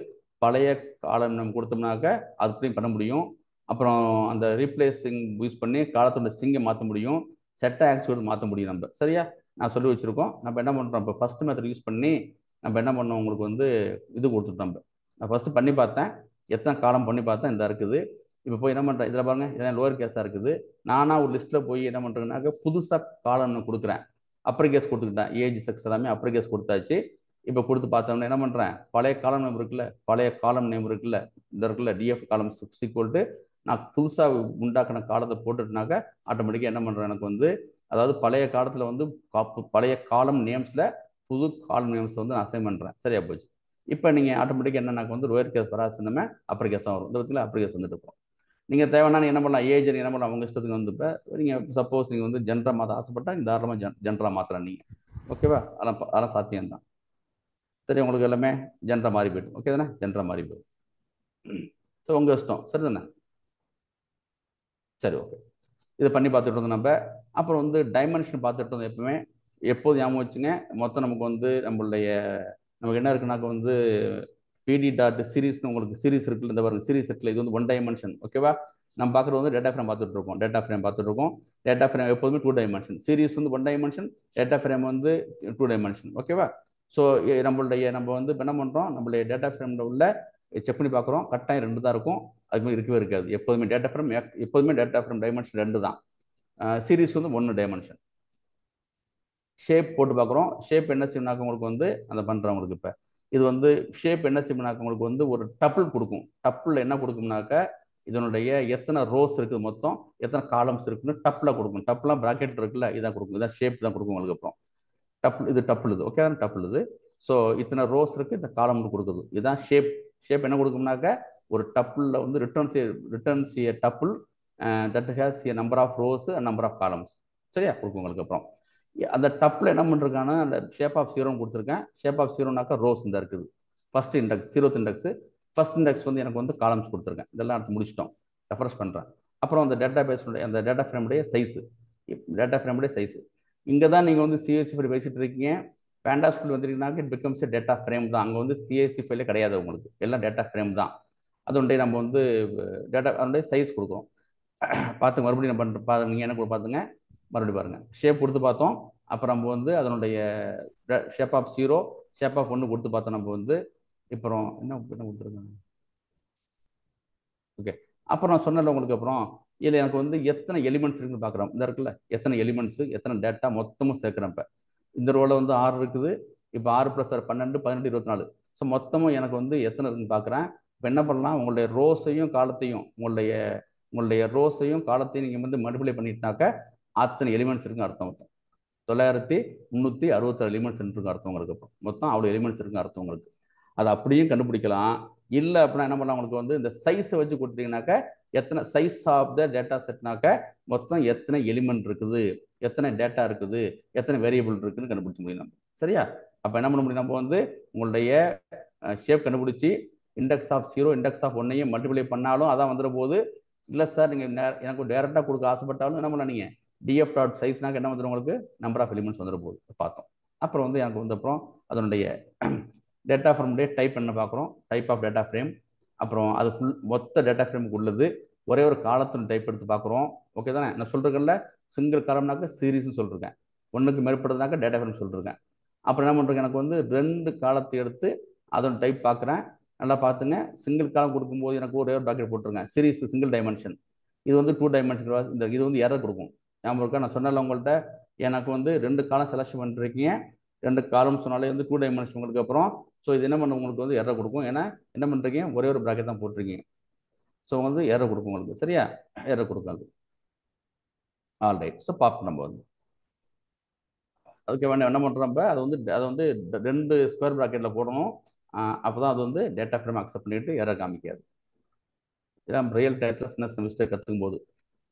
பழைய காலம் நேம் கொடுத்தோம்னாக்க அதுப்படியும் பண்ண முடியும். அப்புறம் அந்த ரீப்ளேஸிங் யூஸ் பண்ணி காலத்தோட ஸ்ட்ரிங்கை மாற்ற முடியும், செட்டை ஆக்சுவல் மாற்ற முடியும். நம்ம சரியா நான் சொல்லி வச்சுருக்கோம். நம்ம என்ன பண்ணுறோம், இப்போ ஃபஸ்ட் மெத்தட் யூஸ் பண்ணி நம்ம என்ன பண்ணோம், உங்களுக்கு வந்து இது கொடுத்துட்டோம். நான் ஃபஸ்ட்டு பண்ணி பார்த்தேன், எத்தனை காலம் பண்ணி பார்த்தேன், இந்த இருக்குது. இப்போ போய் என்ன பண்ணுறேன், இதில் பாருங்கள், இதெல்லாம் லோவர் கேஸாக இருக்குது. நானாக ஒரு லிஸ்ட்டில் போய் என்ன பண்ணுறேன்னாக்க புதுசாக காலம்னு கொடுக்குறேன். அப்பர் கேஸ் கொடுத்துக்கிட்டேன், AG6 எல்லாமே அப்பர் கேஸ் கொடுத்தாச்சு. இப்போ கொடுத்து பார்த்தோம்னா என்ன பண்ணுறேன், பழைய காலம் நேம் இருக்குல்ல, பழைய காலம் நேம் இருக்குல்ல, இந்த இருக்குல்ல DF காலம் ஈக்குவல் நான் புதுசாக உண்டாக்கின காலத்தை போட்டுட்டுனாக்க ஆட்டோமேட்டிக்காக என்ன பண்ணுறேன், எனக்கு வந்து அதாவது பழைய காலத்தில் வந்து பழைய காலம் நேம்ஸில் புது காலம் நேம்ஸ் வந்து நான் அசைன் பண்ணுறேன். சரியா போச்சு. இப்போ நீங்கள் ஆட்டோமேட்டிக்காக என்னன்னாக்க வந்து லோயர் கேஸ் வராதுன்னு அப்பர் கேஸாக வரும். இந்த விதத்தில் அப்பர் கேஸ் வந்துட்டு இருக்கோம். நீங்கள் தேவைன்னா என்ன பண்ணலாம், ஏஜ் என்ன பண்ணலாம், உங்கள் இஷ்டத்துக்கு வந்து இப்போ நீங்கள் சப்போஸ் நீங்கள் வந்து ஜென்ரா மாற்ற ஆசைப்பட்டால் நீங்கள் தாராளமாக ஜென்ரா மாற்றலாம் நீங்கள். ஓகேவா, அதெல்லாம் சாத்தியம்தான். சரி, உங்களுக்கு எல்லாமே ஜென்ரா மாறி போய்டும். ஓகே தானே, ஜென்ரா மாறி போயிடும். ஸோ உங்கள் இஷ்டம். சரி தானே, சரி ஓகே. இதை பண்ணி பார்த்துட்டு இருந்தோம் நம்ம. அப்புறம் வந்து டைமென்ஷன் பார்த்துட்டு இருந்தோம். எப்போது ஞாபகம் வச்சுங்க, மொத்தம் நமக்கு வந்து நமக்கு என்ன இருக்குனாக்க வந்து PD டாட் சீரீஸ்னு உங்களுக்கு சீரீஸ் இருக்குல்ல, இந்த பாருங்க சீரீஸ் இருக்குல்ல, இது வந்து 1 டைமென்ஷன். ஓகேவா, நம்ம பார்க்குறது வந்து டேட்டா ஃப்ரேம் பார்த்துட்டு இருக்கோம். டேட்டா ஃப்ரேம் எப்போதுமே 2 டைமென்ஷன். சீரீஸ் வந்து 1 டைமென்ஷன், டேட்டா ஃப்ரேம் வந்து 2 டைமென்ஷன். ஓகேவா, ஸோ நம்ம வந்து என்ன பண்ணுறோம், நம்மளுடைய டேட்டா ஃப்ரேமில் உள்ள செக் பண்ணி பார்க்குறோம், கட்டாயம் 2 தான் இருக்கும், அது மாதிரி இருக்கவே இருக்காது. எப்போதுமே டேட்டா ஃப்ரேம் டைமென்ஷன் 2 தான். சீரீஸ் வந்து 1 டைமென்ஷன். ஷேப் போட்டு பார்க்குறோம். ஷேப் என்ன செய்யணும்னாக்க உங்களுக்கு வந்து அந்த பண்ணுறவங்களுக்கு இப்போ இது வந்து ஷேப் என்ன செய்யணும்னாக்க உங்களுக்கு வந்து ஒரு டப்புள் கொடுக்கும். டப்புள் என்ன கொடுக்கும்னாக்க இதனுடைய எத்தனை ரோஸ் இருக்குது, மொத்தம் எத்தனை காலம்ஸ் இருக்குன்னு டப்பில் கொடுக்கும். டப்புலாம் ப்ராக்கெட் இருக்குல்ல, இதான் கொடுக்கும். இதான் ஷேப் தான் கொடுக்கும் உங்களுக்கு. அப்புறம் இது டப்புள், இது ஓகே டப்புள் இது. ஸோ இத்தனை ரோஸ் இருக்குது, இந்த காலம்னு கொடுக்குது. இதுதான் ஷேப். ஷேப் என்ன கொடுக்கும்னாக்க ஒரு டப்புளில் வந்து returns a tuple that has a number of rows and number of columns. சரியா கொடுக்கும் உங்களுக்கு. அப்புறம் அந்த டப்பில் என்ன பண்ணிருக்காங்கன்னா அந்த ஷேப் ஆஃப் 0 கொடுத்துருக்கேன். ஷேப் ஆஃப் 0னாக்கா ரோஸ் இந்த இருக்குது. First index 0th index, first index வந்து எனக்கு வந்து காலம்ஸ் கொடுத்துருக்கேன். இதெல்லாம் அடுத்து முடிச்சிட்டோம், ரெஃப்ரெஷ் பண்ணுறேன். அப்புறம் அந்த டேட்டா பேஸுடைய அந்த டேட்டா ஃப்ரேமுடைய சைஸு இங்கே தான் நீங்கள் வந்து CSV ஃபைல் பேசிட்டு இருக்கீங்க. பேண்டா ஸ்கூல் வந்துட்டீங்கன்னாக்க இட் பிகம்ஸ் டேட்டா ஃப்ரேம் தான். அங்கே வந்து CSV ஃபைலே கிடையாது உங்களுக்கு, எல்லாம் டேட்டா ஃப்ரேம் தான். அதனுடைய நம்ம வந்து அதனுடைய சைஸ் கொடுக்குறோம். பார்த்து மறுபடியும் நம்ம பாருங்க, நீங்கள் என்ன பார்த்துங்க, மறுபடியும் பாருங்கள். ஷேப் கொடுத்து பார்த்தோம். அப்புறம் நம்ம வந்து அதனுடைய ஷேப் ஆஃப் 0, ஷேப் ஆஃப் 1 கொடுத்து பார்த்தோம். நம்ம வந்து அப்புறம் என்ன கொடுத்துருக்காங்க. ஓகே, அப்புறம் நான் சொன்னல உங்களுக்கு. அப்புறம் இதில் எனக்கு வந்து எத்தனை எலிமெண்ட்ஸ் இருக்குன்னு பார்க்குறோம். இந்த இருக்குல்ல, எத்தனை எலிமெண்ட்ஸு, எத்தனை டேட்டா மொத்தமும் சேர்க்குறேன். இப்போ இந்த ரோவில் வந்து 6 இருக்குது. இப்போ 6 + 6 12, 18, 24. ஸோ மொத்தமும் எனக்கு வந்து எத்தனை இருக்குன்னு பார்க்குறேன். இப்போ என்ன பண்ணலாம், உங்களுடைய ரோஸையும் காலத்தையும் உங்களுடைய ரோஸையும் காலத்தையும் நீங்கள் வந்து மல்டிப்ளை பண்ணிட்டாக்க அத்தனை எலிமெண்ட்ஸ் இருக்குன்னு அர்த்தம். 9366 எலிமெண்ட்ஸ் இருக்குன்னு அர்த்தம் உங்களுக்கு. அப்புறம் மொத்தம் அவ்வளோ எலிமெண்ட்ஸ் இருக்குன்னு அர்த்தம் உங்களுக்கு. அதை அப்படியும் கண்டுபிடிக்கலாம். இல்லை அப்படின்னா என்ன பண்ணலாம், உங்களுக்கு வந்து இந்த சைஸை வச்சு கொடுத்தீங்கன்னாக்க எத்தனை சைஸ் ஆஃப் த டேட்டா செட்னாக்க மொத்தம் எத்தனை எலிமெண்ட் இருக்குது, எத்தனை டேட்டா இருக்குது, எத்தனை வேரியபிள் இருக்குன்னு கண்டுபிடிச்ச முடியும் நம்ம. சரியா, அப்போ என்ன பண்ண முடியும், நம்ம வந்து உங்களுடைய ஷேப் கண்டுபிடிச்சி index of 0, index of 1 multiply பண்ணாலும் அதான் வந்துட போகுது. இல்லை சார் நீங்கள் எனக்கு டேரெக்டாக கொடுக்க ஆசைப்பட்டாலும் என்ன பண்ணலாம், நீங்கள் DF டாட் சைஸ்னாக்க என்ன வந்துடும் உங்களுக்கு, நம்பர் ஆஃப் எலிமெண்ட்ஸ் வந்துட போகுது பார்த்தோம். அப்புறம் வந்து எனக்கு வந்து அப்புறம் அதனுடைய டேட்டா ஃப்ரேமுடைய டைப் என்ன பார்க்குறோம், டைப் ஆஃப் டேட்டா ஃப்ரேம். அப்புறம் அது மொத்த டேட்டா ஃப்ரேமுக்கு உள்ளது ஒரே ஒரு காலத்தின் டைப் எடுத்து பார்க்குறோம். ஓகே தானே, நான் சொல்கிறேன்ல சிங்கிள் காலம்னாக்க சீரீஸ்னு சொல்லியிருக்கேன். ஒன்றுக்கு மேற்பட்டதுனாக்கா டேட்டா ஃப்ரேம் சொல்லிருக்கேன். அப்புறம் என்ன பண்ணுறேன், எனக்கு வந்து 2 காலத்தை எடுத்து அதோட டைப் பார்க்குறேன். நல்லா பார்த்துங்க, சிங்கிள் காலம் கொடுக்கும்போது எனக்கு ஒரே ஒரு ப்ராக்கெட் போட்டிருக்கேன், சீரிஸ் சிங்கிள் டைமென்ஷன். இது வந்து 2 டைமென்ஷன், இது வந்து எரர் கொடுக்கும். ஞாபகம் இருக்கா, நான் சொன்னல உங்கள்கிட்ட, எனக்கு வந்து 2 காலம் செலக்ஷன் பண்ணிருக்கீங்க, 2 காலம் சொன்னாலே வந்து 2 டைமென்ஷன் உங்களுக்கு. அப்புறம் ஸோ இது என்ன பண்ண உங்களுக்கு வந்து எரர் கொடுக்கும், ஏன்னா என்ன பண்ணுறீங்க, ஒரே ஒரு ப்ராக்கெட் தான் போட்டிருக்கீங்க. ஸோ வந்து எரர் கொடுக்கும் உங்களுக்கு, சரியா, எரர் கொடுக்கும் அது. ஆல்ரைட், ஸோ பார்ப்போம் நம்ம வந்து அதுக்கு வேண்டாம் என்ன பண்ணுறோம், அதை வந்து 2 ஸ்கொயர் ப்ராக்கெட்டில் போடணும். அப்போ தான் அது வந்து டேட்டா ஃப்ரேம் அக்செப்ட் பண்ணிட்டு எரர் காமிக்காது. இதான் ரியல் டைத்தில் சின்ன செமிஸ்டர் கற்றுக்கும் போது.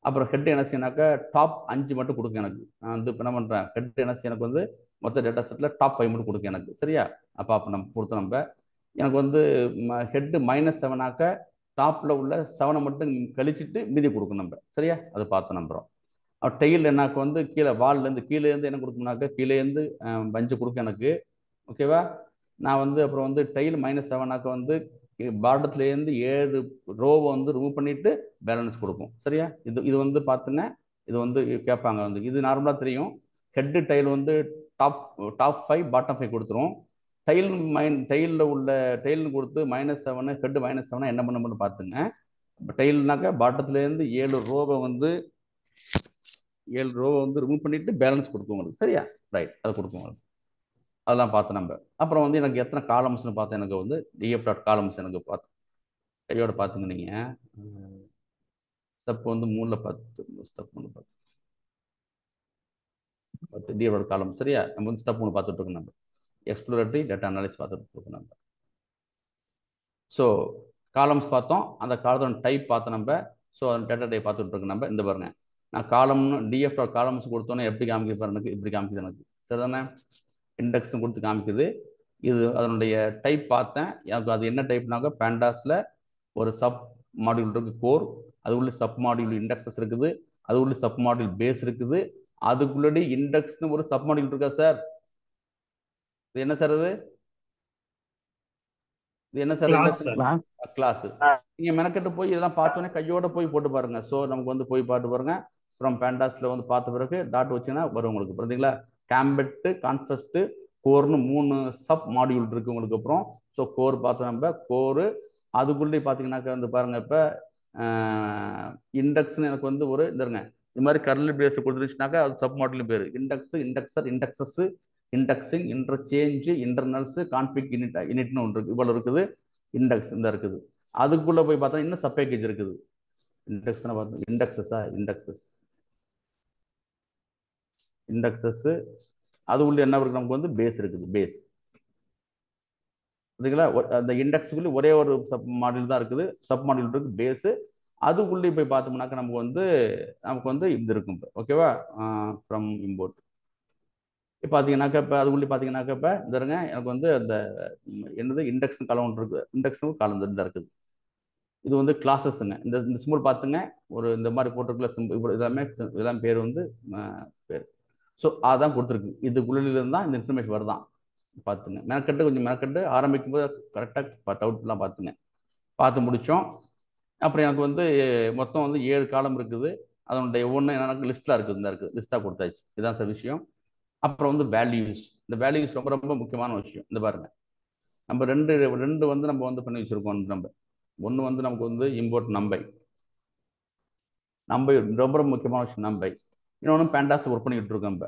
அப்புறம் ஹெட் என்ன செய்யணாக்கா டாப் 5 மட்டும் கொடுக்கும் எனக்கு. நான் வந்து இப்போ என்ன பண்ணுறேன், ஹெட் என்ன செய்ய எனக்கு வந்து மொத்த டேட்டா செட்டில் டாப் 5 மட்டும் கொடுக்கும் எனக்கு, சரியா. அப்போ நம்ம கொடுத்தோம் எனக்கு வந்து ஹெட்டு -7 டாப்பில் உள்ள 7 மட்டும் கழிச்சிட்டு மீதி கொடுக்கும் நம்ம, சரியா. அது பார்த்து நம்புகிறோம். டெயில் எனக்கு வந்து கீழே வால்லேருந்து கீழேருந்து என்ன கொடுக்கும்னாக்கா கீழேருந்து 5 கொடுக்கும் எனக்கு, ஓகேவா. நான் வந்து அப்புறம் வந்து டெயில் -7 வந்து பாட்டத்துலேருந்து 7 ரோவை வந்து ரிமூவ் பண்ணிட்டு பேலன்ஸ் கொடுக்கும், சரியா. இது வந்து பார்த்துங்க, இது வந்து கேட்பாங்க வந்து, இது நார்மலாக தெரியும். ஹெட்டு டைல் வந்து டாப் 5 பாட்டம் 5 கொடுத்துரும். டெயிலில் உள்ள டெயில்னு கொடுத்து -7 ஹெட்டு -7 என்ன பண்ணணும்னு பார்த்துங்க. டெயில்னாக்கா பாட்டத்துலேருந்து 7 ரோவை வந்து ரிமூவ் பண்ணிட்டு பேலன்ஸ் கொடுக்கும் உங்களுக்கு, சரியா. ரைட், அதை கொடுக்கும் உங்களுக்கு. அதெல்லாம் பார்த்து நம்ம அப்புறம் வந்து எனக்கு எத்தனை காலம்ஸ்னு பார்த்தேன், எனக்கு வந்து df டாட் காலம்ஸ் எனக்கு பார்த்து கையோட பார்த்துங்க. நீங்கள் ஸ்டெப் வந்து 3ல் 10, ஸ்டெப் 1 10 df டாட் காலம், சரியா. நம்ம வந்து ஸ்டெப் 1 பார்த்துட்டு இருக்கோம், நம்ம எக்ஸ்ப்ளோரேட்டரி டேட்டா அனாலிசிஸ் பார்த்துட்டு இருக்கோம் நம்ம. ஸோ காலம்ஸ் பார்த்தோம், அந்த காலத்தோட டைப் பார்த்தோம் நம்ம. ஸோ அந்த டேட்டா டைப் பார்த்துட்டு இருக்கோம் நம்ம. இந்த பாருங்க, நான் காலம்னு df டாட் காலம்ஸ் கொடுத்தோன்னே எப்படி காமிக்குது பாருங்க, இப்படி காமிக்குது எனக்கு, சரிதானே. இண்டெக்ஸ்னு கொடுத்து காமிக்குது. இது அதனுடைய டைப் பார்த்தேன், எனக்கு அது என்ன டைப்னாக்க பேண்டாஸில் ஒரு சப் மாடியூல் இருக்குது கோர், அது உள்ள சப் மாடியூல் இண்டெக்ஸஸ் இருக்குது, அது உள்ள சப் மாடியூல் பேஸ் இருக்குது, அதுக்குள்ளடி இண்டெக்ஸ்னு ஒரு சப் மாடியூல் இருக்கா சார். இது என்ன சார், இது என்ன சார், கிளாஸ். நீங்க மெனக்கெட்டு போய் இதெல்லாம் பார்த்தோன்னே கையோட போய் போட்டு பாருங்க. ஸோ நமக்கு வந்து போய் பாட்டு பாருங்க, ஃப்ரம் பேண்டாஸ்ல வந்து பார்த்த பிறகு டாட் வச்சுன்னா வரும் உங்களுக்கு, புரியுதுங்களா. கேம்பெட்டு, கான்ஃபஸ்ட்டு, கோர்னு 3 சப் மாடியூல் இருக்கு உங்களுக்கு. அப்புறம் ஸோ கோர் பார்த்தோம் நம்ம, கோரு அதுக்குள்ளே பார்த்தீங்கன்னாக்கா வந்து பாருங்க, இப்போ இண்டெக்ஸ்னு எனக்கு வந்து ஒரு இதுங்க, இது மாதிரி கர்லி பிரேஸ் கொடுத்துருச்சுனாக்கா அது சப் மாடியூல் பேர் index, indexer, indexes, indexing, interchange, internals, config யூனிட்னு ஒன்று இருக்கு, இவ்வளோ இருக்குது. இண்டெக்ஸ் இந்த இருக்குது. அதுக்குள்ள போய் பார்த்தா இன்னும் சப் பேக்கேஜ் இருக்குது. இண்டெக்ஸ் பார்த்தோம், இண்டெக்ஸஸ் அது உள்ள என்ன இருக்கு, நமக்கு வந்து பேஸ் இருக்குது, பேஸ். சரிங்களா. அந்த இண்டெக்ஸுக்குள்ள ஒரே ஒரு சப் மாடியூல் தான் இருக்குது, சப் மாடியூல் இருக்கு, பேஸு. அதுக்குள்ளே போய் பார்த்தோம்னாக்கா நமக்கு வந்து இது இருக்கும், ஓகேவா. ஃப்ரம் இம்போர்ட் இப்போ பார்த்தீங்கன்னாக்கா, இப்போ அதுக்குள்ளே பார்த்தீங்கன்னாக்கா இப்போ இருங்க, எனக்கு வந்து அந்த என்னது இண்டெக்ஸ் காலம் இருக்குது, இண்டெக்ஸும் காலம் தான் இருக்குது. இது வந்து கிளாஸஸ்ங்க. இந்த சிம்பிள் பார்த்துங்க, ஒரு இந்த மாதிரி போட்டிருக்கல சிம்பிள், இதெல்லாம் பேர் வந்து பேர். ஸோ அதான் கொடுத்துருக்கு, இதுக்குள்ளிலிருந்து தான் இந்த இன்ஃபர்மேஷன் வருதான். பார்த்துங்க, கொஞ்சம் மெனக்கட்டு ஆரம்பிக்கும் போது கரெக்டாக டவுட்லாம் பார்த்துங்க. பார்த்து முடித்தோம். அப்புறம் எனக்கு வந்து மொத்தம் வந்து 7 காலம் இருக்குது. அதனுடைய ஒவ்வொன்றும் என்னென்னா லிஸ்ட்டாக இருக்குது, இந்த இருக்குது லிஸ்ட்டாக கொடுத்தாச்சு. இதுதான் சார் விஷயம். அப்புறம் வந்து வேல்யூஸ், இந்த வேல்யூஸ் ரொம்ப ரொம்ப முக்கியமான விஷயம். இந்த பாருங்க, நம்ம ரெண்டு வந்து நம்ம வந்து பண்ணி வச்சுருக்கோம். நம்ம ஒன்று வந்து நமக்கு வந்து இம்போர்ட் நம்பை ரொம்ப ரொம்ப முக்கியமான விஷயம். நம்பை இன்னொன்று பேண்டாஸ் ஒர்க் பண்ணிக்கிட்டு இருக்கோம்.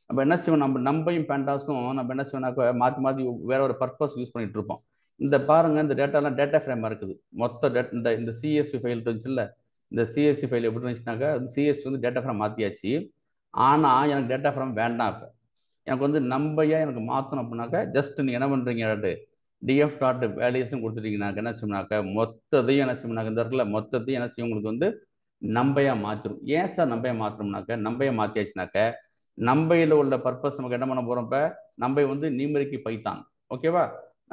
நம்ம என்ன செய்வோம், நம்ம நம்பையும் பேண்டாஸும் நம்ம என்ன செய்வோம்னாக்கா மாற்றி மாற்றி வேற ஒரு பர்பஸ் யூஸ் பண்ணிட்டு இருப்போம். இந்த பாருங்க, இந்த டேட்டாலாம் டேட்டா ஃப்ரேமாக இருக்குது. மொத்த இந்த சிஎஸ்சி ஃபைல் இருந்துச்சுல்ல, இந்த சிஎஸ்சி ஃபைல் எப்படி இருந்துச்சுனாக்கா சிஎஸ்சி வந்து டேட்டா ஃப்ரேம் மாற்றியாச்சு. ஆனால் எனக்கு டேட்டா ஃப்ரேம் வேண்டாம். இப்போ எனக்கு வந்து நம்பையா எனக்கு மாற்றணும் அப்படின்னாக்கா ஜஸ்ட் நீங்கள் என்ன பண்ணுறீங்க, df டாட் வேல்யூஸ்னு கொடுத்துட்டீங்கன்னாக்க என்ன செய்யணும்னாக்கா மொத்தத்தையும் என்ன செய்யணும்னாக்க இந்த இடத்துல மொத்தத்தையும் என்ன செய்யும் உங்களுக்கு வந்து நம்பையா மாற்றிடும். ஏன் சார் நம்பையா மாற்றணும்னாக்க, நம்பையா மாற்றியாச்சுனாக்க நம்பையில் உள்ள பர்பஸ் நமக்கு என்ன பண்ண போகிறோம். இப்போ நம்பை வந்து நியூமெரிக் பைத்தான், ஓகேவா.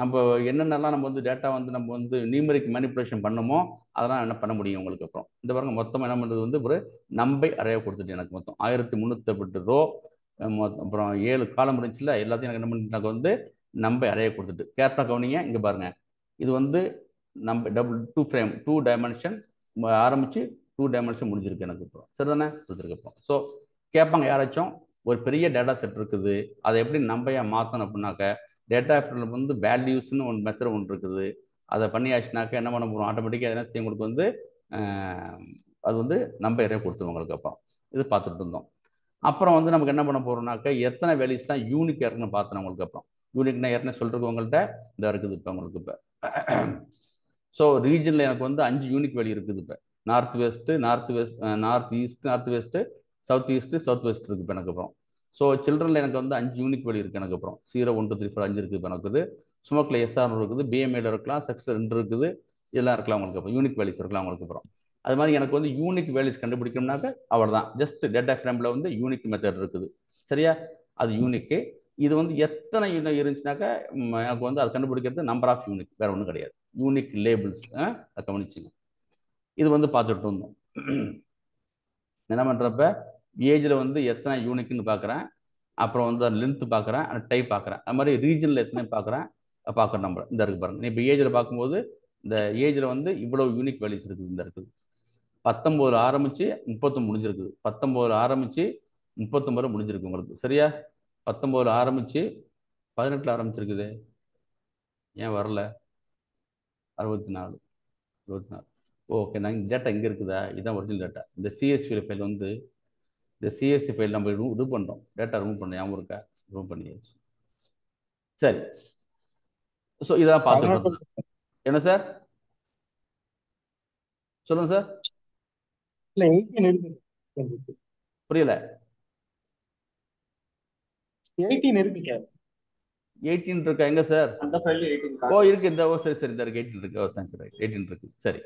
நம்ம என்னென்னலாம் நம்ம வந்து டேட்டா வந்து நம்ம வந்து நியூமெரிக் மேனிப்புலேஷன் பண்ணுமோ அதெல்லாம் என்ன பண்ண முடியும் உங்களுக்கு. அப்புறம் இந்த பாருங்க, மொத்தமாக என்ன பண்ணுறது வந்து ஒரு நம்பை அறைய கொடுத்துட்டு எனக்கு மொத்தம் 1308 ரோ, அப்புறம் 7 காலம் இருந்துச்சுல, எல்லாத்தையும் எனக்கு என்ன பண்ணிட்டு வந்து நம்பை அறைய கொடுத்துட்டு. கேர்ஃபுல்லாக கவனிங்க, இங்கே பாருங்க, இது வந்து நம்ம டூ டைமென்ஷன் ஆரம்பிச்சு 2 டைமென்ஷன் முடிஞ்சிருக்கு எனக்கு இப்போ, சரிதானே கொடுத்துருக்கு இப்போ. ஸோ கேட்பாங்க யாராச்சும் ஒரு பெரிய டேட்டா செட் இருக்குது, அதை எப்படி நம்பையா மாற்றணும் அப்படின்னாக்க டேட்டா ஃப்ரேமில் வந்து வேல்யூஸ்னு ஒன்று மெத்தட் ஒன்று இருக்குது. அதை பண்ணியாச்சுனாக்க என்ன பண்ண போகிறோம், ஆட்டோமேட்டிக்காக என்ன செய்யும் உங்களுக்கு வந்து அது வந்து நம்பரே கொடுத்துரும் உங்களுக்கு. அப்புறம் இது பார்த்துட்டு இருந்தோம். அப்புறம் வந்து நமக்கு என்ன பண்ண போகிறோம்னாக்க எத்தனை வேல்யூஸ்லாம் யூனிக் இருக்குன்னு பார்த்தோம் உங்களுக்கு. அப்புறம் யூனிக்னா ஏற்கனவே சொல்கிறதுக்கு உங்கள்கிட்ட இந்த இருக்குது இப்போ உங்களுக்கு. இப்போ ஸோ ரீஜனில் எனக்கு வந்து 5 யூனிக் வேல்யூ இருக்குது. இப்போ north east north west south east south west இருக்குது இப்போ எனக்கு. அப்புறம் ஸோ சில்ட்ரனில் எனக்கு வந்து 5 யூனிக் வேல்யூ இருக்குது எனக்கு. அப்புறம் 0 1 2 3 4 5 இருக்குது இப்போ எனக்கு. ஸ்மோக்கில் எஸ்ஆர் இருக்குது, பிஎம்ஏல இருக்கலாம், செக்ஸில் 2 இருக்குது, இதெல்லாம் இருக்கலாம் உங்களுக்கு. அப்புறம் யூனிக் வேல்யூஸ் இருக்கலாம் உங்களுக்கு. அப்புறம் அது மாதிரி எனக்கு வந்து யூனிக் வேல்யூஸ் கண்டுபிடிக்கணும்னாக்க அவ்வளோதான். ஜஸ்ட் டேட்டா ஃப்ரேமில் வந்து யூனிக் மெத்தட் இருக்குது. சரியா, அது யூனிக்கு. இது வந்து எத்தனை யூனிக் இருந்துச்சுனாக்கா எனக்கு வந்து அது கண்டுபிடிக்கிறது நம்பர் ஆஃப் யூனிக், வேறு ஒன்றும் கிடையாது. யூனிக் லேபிள்ஸ் அதை கவனிச்சிங்க. இது வந்து பார்த்துட்டு இருந்தோம். என்ன பண்ணுறப்ப ஏஜில் வந்து எத்தனை யூனிக்னு பார்க்குறேன், அப்புறம் வந்து லென்த்து பார்க்குறேன், டைப் பார்க்குறேன். அது மாதிரி ரீஜனில் எத்தனை பார்க்குற நம்பர் இந்த இருக்குது பாருங்கள். இப்போ ஏஜில் பார்க்கும்போது இந்த ஏஜில் வந்து இவ்வளோ யூனிக் வேல்யூஸ் இருக்குது. இந்த இருக்குது 19 ஆரம்பித்து 30 முடிஞ்சிருக்குது. 19 ஆரம்பித்து 39 முடிஞ்சிருக்கு உங்களுக்கு. சரியா, 19 ஆரம்பித்து 18 ஆரம்பிச்சிருக்குது. ஏன் வரல? 64 24. ஓகே, நான் இந்த டேட்டா இங்கே இருக்குதா? இதுதான் ஒரிஜினல் டேட்டா. இந்த சிஎஸ்வி ஃபைல் வந்து இந்த சிஎஸ்சி ஃபைல் நம்ம இது பண்ணுறோம், டேட்டா ரிமூவ் பண்ண ஞாபகம் இருக்கா? ரிமூவ் பண்ணியாச்சு. சரி, ஸோ இதான் பார்த்துட்டு என்ன சார் சொல்லுங்க சார். இல்ல 18 இருக்கு. புரியல. 18 இருக்கு சார். 18 இருக்கா? எங்க சார்? அந்த ஃபைல் 18. ஓ இருக்கு, இந்த சரி சரி, இந்த இருக்கு 18 இருக்கு. ஓ தேங்க்ஸ், ரைட் 18 இருக்கு. சரி,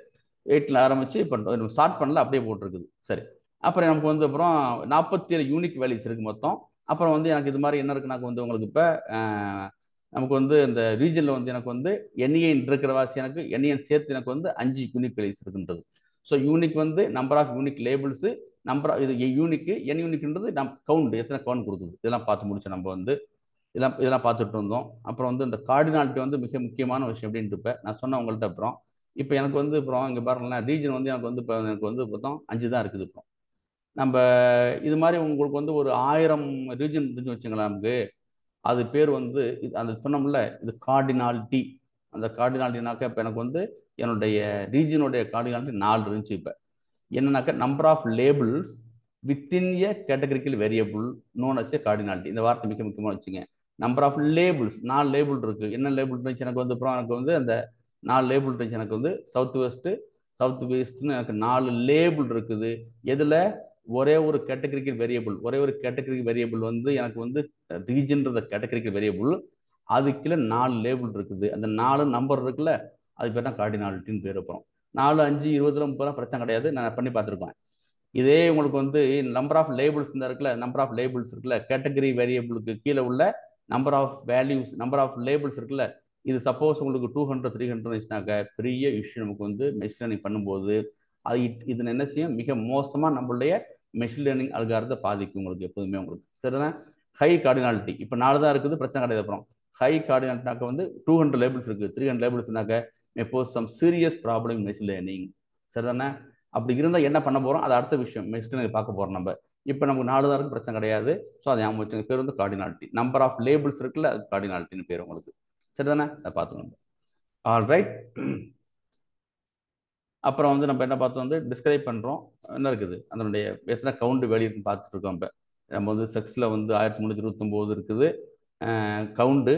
8ல் ஆரம்பிச்சு இப்போ ஸ்டார்ட் பண்ணல, அப்படியே போட்டிருக்குது. சரி, அப்புறம் நமக்கு வந்து அப்புறம் 47 யூனிக் வேல்யூஸ் இருக்கு மொத்தம். அப்புறம் வந்து எனக்கு இது மாதிரி என்ன இருக்குனாக்க வந்து உங்களுக்கு இப்போ நமக்கு வந்து இந்த ரீஜனில் வந்து எனக்கு வந்து என்ஐஎன் இருக்கிற வாசி எனக்கு என்ஐஎன் சேர்த்து எனக்கு வந்து 5 யூனிக் வேல்யூஸ் இருக்குன்றது. ஸோ யூனிக் வந்து number of unique labels, number இது யூனிக்கு, என் யூனிக்ன்றது நம்ம கவுண்ட், எத்தனை கவுண்ட் கொடுக்குது, இதெல்லாம் பார்த்து முடிச்சு நம்ம வந்து இதெல்லாம் பார்த்துட்டு இருந்தோம். அப்புறம் வந்து இந்த கார்டினாலிட்டி வந்து மிக முக்கியமான விஷயம் அப்படின்ட்டு இப்போ நான் சொன்னேன் உங்கள்கிட்ட. அப்புறம் இப்போ எனக்கு வந்து அப்புறம் இங்கே பாருங்களேன், ரீஜன் வந்து எனக்கு வந்து இப்போ எனக்கு வந்து மொத்தம் 5 தான் இருக்குது. இப்போ நம்ம இது மாதிரி உங்களுக்கு வந்து ஒரு 1000 ரீஜன் இருந்துச்சு வச்சுங்களேன், நமக்கு அது பேர் வந்து அந்த சொன்னோம்ல இது கார்டினாலிட்டி. அந்த கார்டினாலிட்டினாக்கா இப்போ எனக்கு வந்து என்னுடைய ரீஜனுடைய கார்டினாலிட்டி 4 இருந்துச்சு. இப்போ என்னன்னாக்கா number of labels within a categorical variable known as a cardinality. இந்த வார்த்தை மிக முக்கியமாக வச்சுங்க. நம்பர் ஆஃப் லேபிள்ஸ் 4 லேபிள் இருக்கு. என்ன லேபிள் இருந்துச்சு எனக்கு வந்து அப்புறம் எனக்கு வந்து அந்த 4 லேபிள் இருந்துச்சு எனக்கு வந்து சவுத் வெஸ்ட்னு எனக்கு 4 லேபிள் இருக்குது. எதில் ஒரே ஒரு கேட்டகரிக்கல் வேரியபிள் வந்து எனக்கு வந்து ரீஜன்ன்ற கேட்டகரிக்கல் வேரியபிள், அதுக்குள்ள 4 லேபிள் இருக்குது. அந்த 4 நம்பர் இருக்குல்ல, அது பேர் தான் கார்டினாலிட்டின்னு பேர். அப்புறம் 4 5 20 30 பிரச்சனை கிடையாது, நான் பண்ணி பார்த்துருக்கேன். இதே உங்களுக்கு வந்து நம்பர் ஆஃப் லேபிள்ஸ் இருக்குல்ல, நம்பர் ஆஃப் லேபிள்ஸ் இருக்குல்ல, கேட்டகரி வேரியபிளுக்கு கீழே உள்ள number of values, number of labels இருக்குல்ல, இது சப்போஸ் உங்களுக்கு 200 300 வச்சுனாக்க பெரிய இஷ்யூ நமக்கு வந்து மெஷின் லேர்னிங் பண்ணும்போது அது இது என்ன செய்யும், மிக மோசமாக நம்மளுடைய மெஷின் லேர்னிங் அல்காரத்தை பாதிக்கும் உங்களுக்கு எப்போதுமே உங்களுக்கு. சரிதான். ஹை கார்டினாலிட்டி இப்போ 4 தான் இருக்குது, பிரச்சனை கிடையாது. அப்புறம் ஹை கார்டினாலிட்டினாக்க வந்து 200 லேபிள்ஸ் இருக்குது, 300 லேபிள்ஸ்னாக்க may pose some serious problem machine learning. சரிதானே. அப்படி இருந்தால் என்ன பண்ண போகிறோம், அது அடுத்த விஷயம், மெஷின் லேர்னிங் பார்க்க போகிறோம் நம்ம. இப்போ நமக்கு 4 தான் இருக்குது, பிரச்சனை கிடையாது. ஸோ அதை ஞாபகம் வச்சுங்க, பேர் வந்து கார்டினாலிட்டி. நம்பர் ஆஃப் லேபிள்ஸ் இருக்குல்ல, அது கார்டினாலிட்டின்னு பேர் உங்களுக்கு. சரிதானே, அதை பார்த்துக்கணும். All right. அப்புறம் வந்து நம்ம என்ன பார்த்தோம் வந்து டிஸ்கிரைப் பண்ணுறோம், என்ன இருக்குது அதனுடைய எத்தனை கவுண்ட் வேல்யூன்னு பார்த்துட்டு இருக்கோம். இப்போ நம்ம வந்து செக்ஸில் வந்து 1329 இருக்குது கவுண்டு.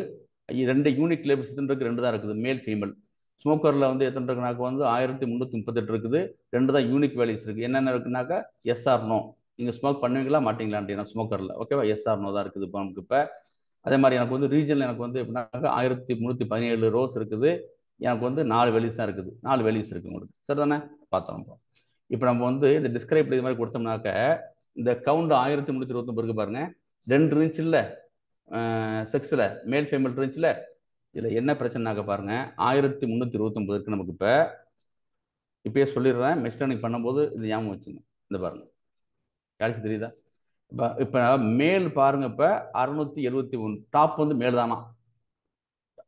2 யூனிக் லேபிள்ஸ் இருக்கு, 2 தான் இருக்குது, மேல் ஃபீமேல். ஸ்மோக்கரில் வந்து எத்தனை இருக்குனாக்கா வந்து 1338 இருக்குது, 2 தான் யூனிக் வேல்யூஸ் இருக்குது. என்னென்ன இருக்குனாக்கா எஸ்ஆர் நோ, நீங்கள் ஸ்மோக் பண்ணுவீங்களா மாட்டீங்களான்னு ஸ்மோக்கரில். ஓகேவா, எஸ்ஆர் நோ தான் இருக்குது இப்போ நமக்கு. இப்போ அதே மாதிரி எனக்கு வந்து ரீஜனில் எனக்கு வந்து எப்படின்னாக்கா 1317 ரோஸ் இருக்குது, எனக்கு வந்து 4 வேல்யூஸ் தான் இருக்குது, 4 வேல்யூஸ் இருக்குது உங்களுக்கு. சரி தானே, பார்த்தோம். இப்போ நம்ம வந்து இந்த டிஸ்கிரைப் இது மாதிரி கொடுத்தோம்னாக்க இந்த கவுண்ட் 1329 இருக்கு பாருங்க, 2 இருந்துச்சு இல்லை செக்ஸில், மேல் ஃபீமேல் இருந்துச்சுல. இதில் என்ன பிரச்சனைனாக்க பாருங்க 1329 இருக்கு நமக்கு. இப்போ இப்பயே சொல்லிடுறேன், மெஷின் லேர்னிங் பண்ணும்போது இது ஞாபகம் வச்சுங்க. இந்த பாருங்க கேல்சி தெரியுதா? இப்போ மேல் பாருங்க, இப்போ 671 டாப் வந்து மேல் தானா,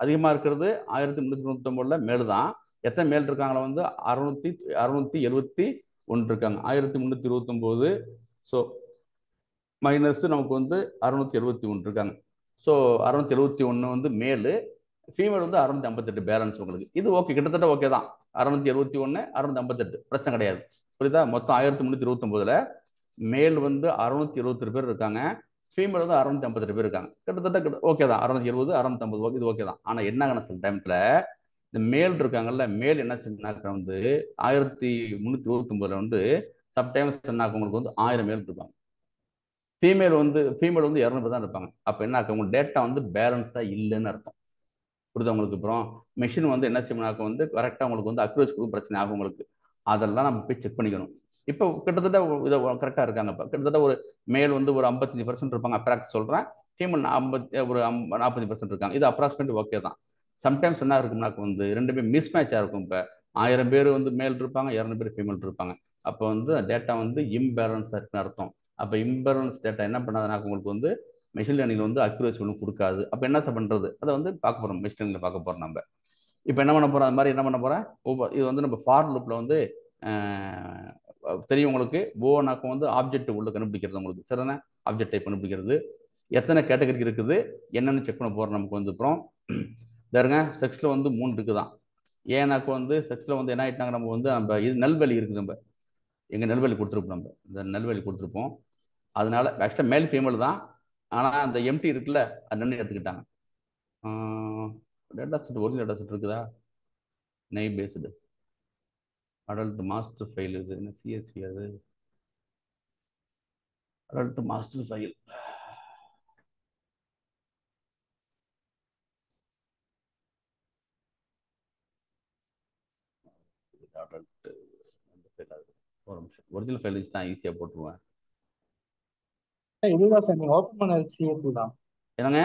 அதிகமாக இருக்கிறது 1329 மேல் தான். எத்தனை மேல் இருக்காங்களா வந்து 671 இருக்காங்க, 1329. ஸோ மைனஸ் நமக்கு வந்து 671 இருக்காங்க. ஸோ 671 வந்து மேலு, ஃபீமேல் வந்து 658 பேலன்ஸ் உங்களுக்கு. இது ஓகே, கிட்டத்தட்ட ஓகே தான். 671 658 பிரச்சனை கிடையாது. புரியுதா? மொத்தம் 1329ல மேல் வந்து 671 பேர் இருக்காங்க, ஃபீமேல் வந்து 658 பேர் இருக்காங்க. கிட்டத்தட்ட ஓகே தான். 670 650 ஓகே, இது ஓகே தான். ஆனால் என்ன ஆகணும் சில டைம்ல இந்த மேல் இருக்காங்கல்ல, மேல் என்ன செஞ்சாக்க வந்து 1329ல வந்து சம்டைம்ஸ் சொன்னாக்க உங்களுக்கு வந்து 1000 மேல் இருப்பாங்க. ஃபீமேல் வந்து 200 தான் இருப்பாங்க. அப்போ என்ன ஆகும், உங்களுக்கு டேட்டா வந்து பேலன்ஸாக இல்லைன்னு அர்த்தம். புரியுது உங்களுக்கு? அப்புறம் மெஷின் வந்து என்ன செய்யணும்னாக்க வந்து கரெக்டாக உங்களுக்கு வந்து அக்யூரேசி கொடுக்கும் பிரச்சனை ஆகும் உங்களுக்கு. அதெல்லாம் நம்ம போய் செக் பண்ணிக்கணும். இப்போ கிட்டத்தட்ட இதை கரெக்டாக இருக்காங்க. இப்போ கிட்டத்தட்ட ஒரு மேல் வந்து ஒரு 55% இருப்பாங்க, அப்ராக்ஸ் சொல்கிறேன். ஃபீமேல் 40% இருக்காங்க. இது அப்ராக்சிமேட் ஓகே தான். சம்டைம்ஸ் என்ன இருக்கும்னாக்க வந்து ரெண்டுமே மிஸ் மேட்சாக இருக்கும். இப்போ 1000 பேர் வந்து மேல் இருப்பாங்க, 200 பேர் ஃபீமேல் இருப்பாங்க. அப்போ வந்து டேட்டா வந்து இம்பேலன்ஸாக இருக்குன்னு அர்த்தம். அப்போ இம்பேலன்ஸ் டேட்டா என்ன பண்ணாதுனாக்க உங்களுக்கு வந்து மெஷின் லேர்னிங்ல வந்து அக்யூரேசி ஒன்றும் கொடுக்காது. அப்போ என்ன பண்ணுறது, அதை வந்து பார்க்க போகிறோம், மெஷின் லேர்னிங்ல பார்க்க போகிறோம் நம்ம. இப்போ என்ன பண்ண போகிறோம், அது மாதிரி என்ன பண்ண போகிறேன், இது வந்து நம்ம ஃபார் லூப்பில் வந்து தெரியும் உங்களுக்கு. ஓனாக்கம் வந்து ஆப்ஜெக்ட் உள்ள கண்டுபிடிக்கிறது உங்களுக்கு. சரிதானே? ஆப்ஜெக்ட் டைப் கண்டுபிடிக்கிறது, எத்தனை கேட்டகரி இருக்குது என்னன்னு செக் பண்ண போகிறோம் நமக்கு வந்து. அப்புறம் பாருங்க, செக்ஸில் வந்து 3 இருக்குதான். ஏன்னாக்க வந்து செக்ஸில் வந்து என்ன ஆகிட்டாங்க, நம்ம வந்து நம்ம இது நல்வழி இருக்குது. நம்ம எங்கள் நல்வழி கொடுத்துருப்போம், நம்ம இந்த நல்வழி கொடுத்துருப்போம். அதனால ஆக்சுவலாக மேல் ஃபீமேல் தான். ஆனால் அந்த எம்டி இருக்குல்ல, அது நின்று எடுத்துக்கிட்டாங்க. Data set original data set இருக்குதா, நெய் பேஸ்டு அடல்ட் மாஸ்டர் ஃபைல். இது என்ன சிஎஸ்வி, அது அடல்ட் மாஸ்டர் ஃபைல். அடல்ட் ஒரு நிமிஷம், ஒரிஜினல் ஃபைல் தான் ஈஸியாக போட்டுருவேன். இதுதான் சார் நீங்க ஓபன் பண்ண சிஎஸ்வி தான். என்னங்க?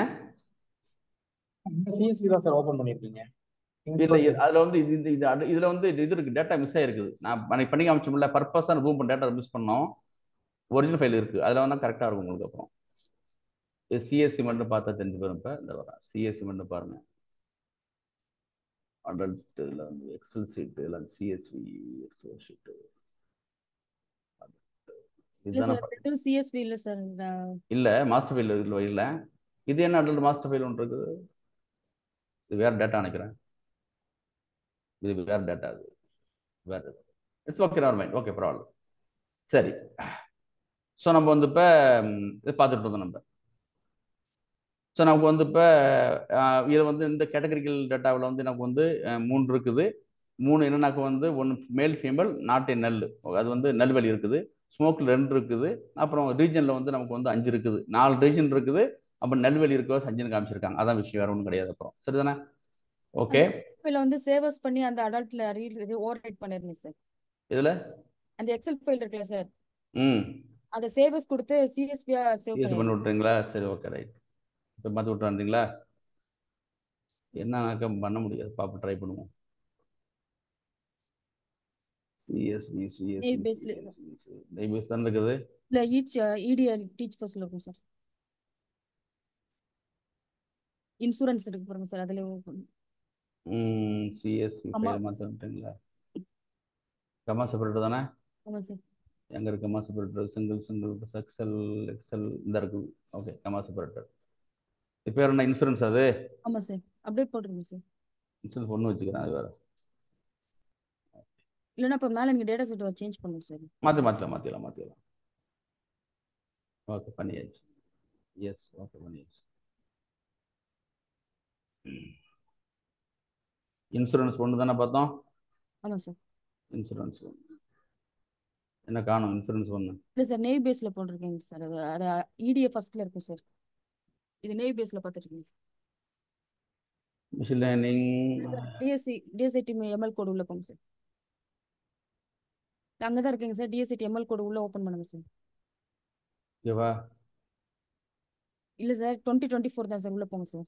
இந்த சிஎஸ்வி தான் சார் ஓபன் பண்ணிருக்கீங்க. இல்லை, அதில் வந்து இதில் வந்து இது இருக்குது, டேட்டா மிஸ் ஆகிருக்குது. நான் அன்னைக்கு பண்ணி காமிச்சோம்ல, பர்பஸாக ரூம் பண்ண டேட்டா மிஸ் பண்ணோம். ஒரிஜினல் ஃபைல் இருக்குது, அதில் வந்து கரெக்டாக இருக்கும் உங்களுக்கு. அப்புறம் சிஎஸ்சி மட்டும் பார்த்தா தெரிஞ்சு போயிடும். இப்போ இந்த வர சிஎஸ்சி மட்டும் பாருங்க. அடல்ட் இதில் வந்து எக்ஸல் சீட்டு, இல்லை சிஎஸ்வி எக்ஸல் ஷீட்டு. சிஎஸ்வி இல்ல சார், இல்லை மாஸ்டர் ஃபைல் இல்லை. இது என்ன அடல்ட் மாஸ்டர் ஃபைல் ஒன்று இருக்குது, இது வேறு டேட்டா நினைக்கிறேன். இது வேறு டேட்டா, அது வேறு. இட்ஸ் ஓகே, நார்மல், ஓகே, பரவாயில்ல. சரி, ஸோ நம்ம வந்து இப்போ இது பார்த்துட்டு இருந்தோம் நம்ம. ஸோ நமக்கு வந்து இப்போ இதில் வந்து இந்த கேட்டகரிக்கல் டேட்டாவில் வந்து நமக்கு வந்து 3 இருக்குது. 3 என்னன்னாக்க வந்து 1 மேல் ஃபீமேல் நாட் நெல், அது வந்து நல்வெளி இருக்குது. ஸ்மோக்கில் 2 இருக்குது. அப்புறம் ரீஜனில் வந்து நமக்கு வந்து 5 இருக்குது. 4 ரீஜன் இருக்குது. அப்புறம் நல்வெளி இருக்கோ 5ன்னு காமிச்சிருக்காங்க. அதான் விஷயம், வேறு ஒன்றும் கிடையாது. அப்புறம் சரிதானே? ஓகே, இதுல வந்து சேவஸ் பண்ணி அந்த அடல்ட்ல ஓவர் ரைட் பண்ணிருங்க சார். இதில் அந்த எக்ஸல் ஃபைல் இருக்குல்ல சார், ம் அந்த சேவஸ் கொடுத்து சிஎஸ்வியா சேவ் யூஸ் பண்ணி விட்றீங்களா? சரி, ஓகே, ரைட். இப்போ மாற்றி விட்றாந்தீங்களா? என்னன்னாக்க பண்ண முடியாது, பார்ப்போம், ட்ரை பண்ணுவோம். சிஎஸ்வி பேஸ் தான் இருக்குது. இல்ல ஈச் இடிஎல் டீச் ஃபர்ஸ்ட்ல இருக்கும் சார். இன்சூரன்ஸ் இருக்கு பாருங்க சார், அதுல சிஎஸ்வி ஃபைல் மாற்ற விட்டீங்களா? கமா செப்பரேட்டர் தானே? ஆமா சார். எங்கே இருக்கு கமா செப்பரேட்டர்? சிங்கிள் எக்ஸல் இந்த இருக்குது. Okay, comma separator. இப்போ என்ன இன்சூரன்ஸ்? அது ஆமா சார், அப்படியே போட்டுருங்க சார். இன்சூரன்ஸ் ஒன்று வச்சுக்கிறேன், அது வேறு. இல்லைன்னா இப்போ மேலே நீங்கள் டேட்டா செட் சேஞ்ச் பண்ணுங்க சார். மாற்றிடலாம். ஓகே, பண்ணியாச்சு. எஸ், ஓகே, பண்ணியாச்சு. இன்சூரன்ஸ் ஒன்று தானே பார்த்தோம்? ஆமா சார். இன்சூரன்ஸ் ஒன்று என்ன காணும்? இன்சூரன்ஸ் ஒன்று இல்லை சார், நெய் பேஸில் போட்டிருக்கீங்க சார். அது இடிஏ ஃபர்ஸ்ட்ல இருக்கும் சார். இது நெய் பேஸில் பார்த்துருக்கீங்க sir. Machine learning DSC team ML code உள்ள போங்க சார். அங்கே தான் இருக்கீங்க சார். டிஎஸ்சி எம்எல் கோடு உள்ள ஓப்பன் பண்ணுங்க சார். ஓகேவா? இல்லை சார், 2024 தான் சார், உள்ள போங்க சார்.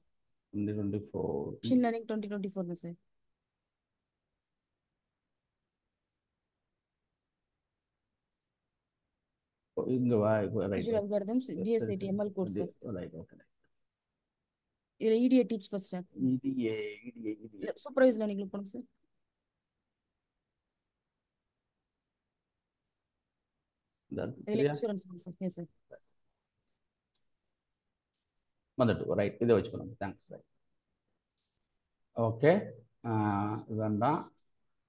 2024 மிஷின் லேர்னிங் 2024 தான் சார். இங்க வா, right. Visual algorithms, DSIT ML code sir. Right, okay. இதுல EDA teach first sir. EDA supervise learning click பண்ணுங்க சார். இந்த இதுல இன்சூரன்ஸ் சார். Yes sir. வந்துட்டு ரைட், இதை வச்சுக்கணும். தேங்க்ஸ். Right, okay. வேண்டாம்,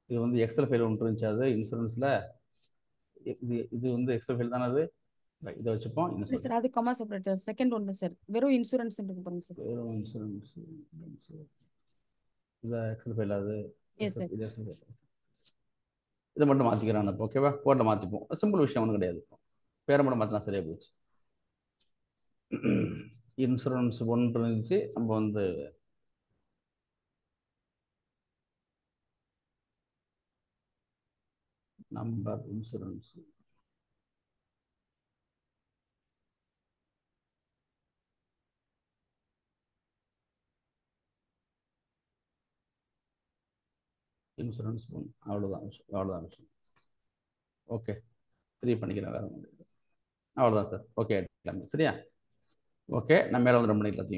இது வந்து எக்ஸல் ஃபைல் ஒன்று இருந்துச்சு, அது இன்சூரன்ஸில் இது வந்து எக்ஸல் ஃபைல் தானே அது. இதை வச்சுப்போம். இல்லை சார், அது கமா செப்பரேட். செகண்ட் ஒன் தான் சார், வெறும் இன்சூரன்ஸ் இருக்கு பாருங்க சார். வெறும் இன்சூரன்ஸ் இது எக்ஸல் ஃபைல், அது எஸ் சார். இதை மட்டும் மாற்றிக்கிறான். இப்போ ஓகேவா, கோட்டை மாற்றிப்போம். சிம்பிள் விஷயம் ஒன்றும் கிடையாது. பேரை மட்டும் மாற்றினா சரியாக போச்சு. இன்சூரன்ஸ் ஒன்று இருந்துச்சு, நம்ம வந்து நம்பர் இன்சூரன்ஸ் இன்சூரன்ஸ் ஒன், அவ்வளோதான் விஷயம். ஓகே, 3 பண்ணிக்கிறேன், வேறு ஒன்றும் இல்லை. அவ்வளோதான் சார். ஓகே, சரியா? ஓகே, நம்ம மேலே வந்து ரன் பண்ணிக்கலாம்.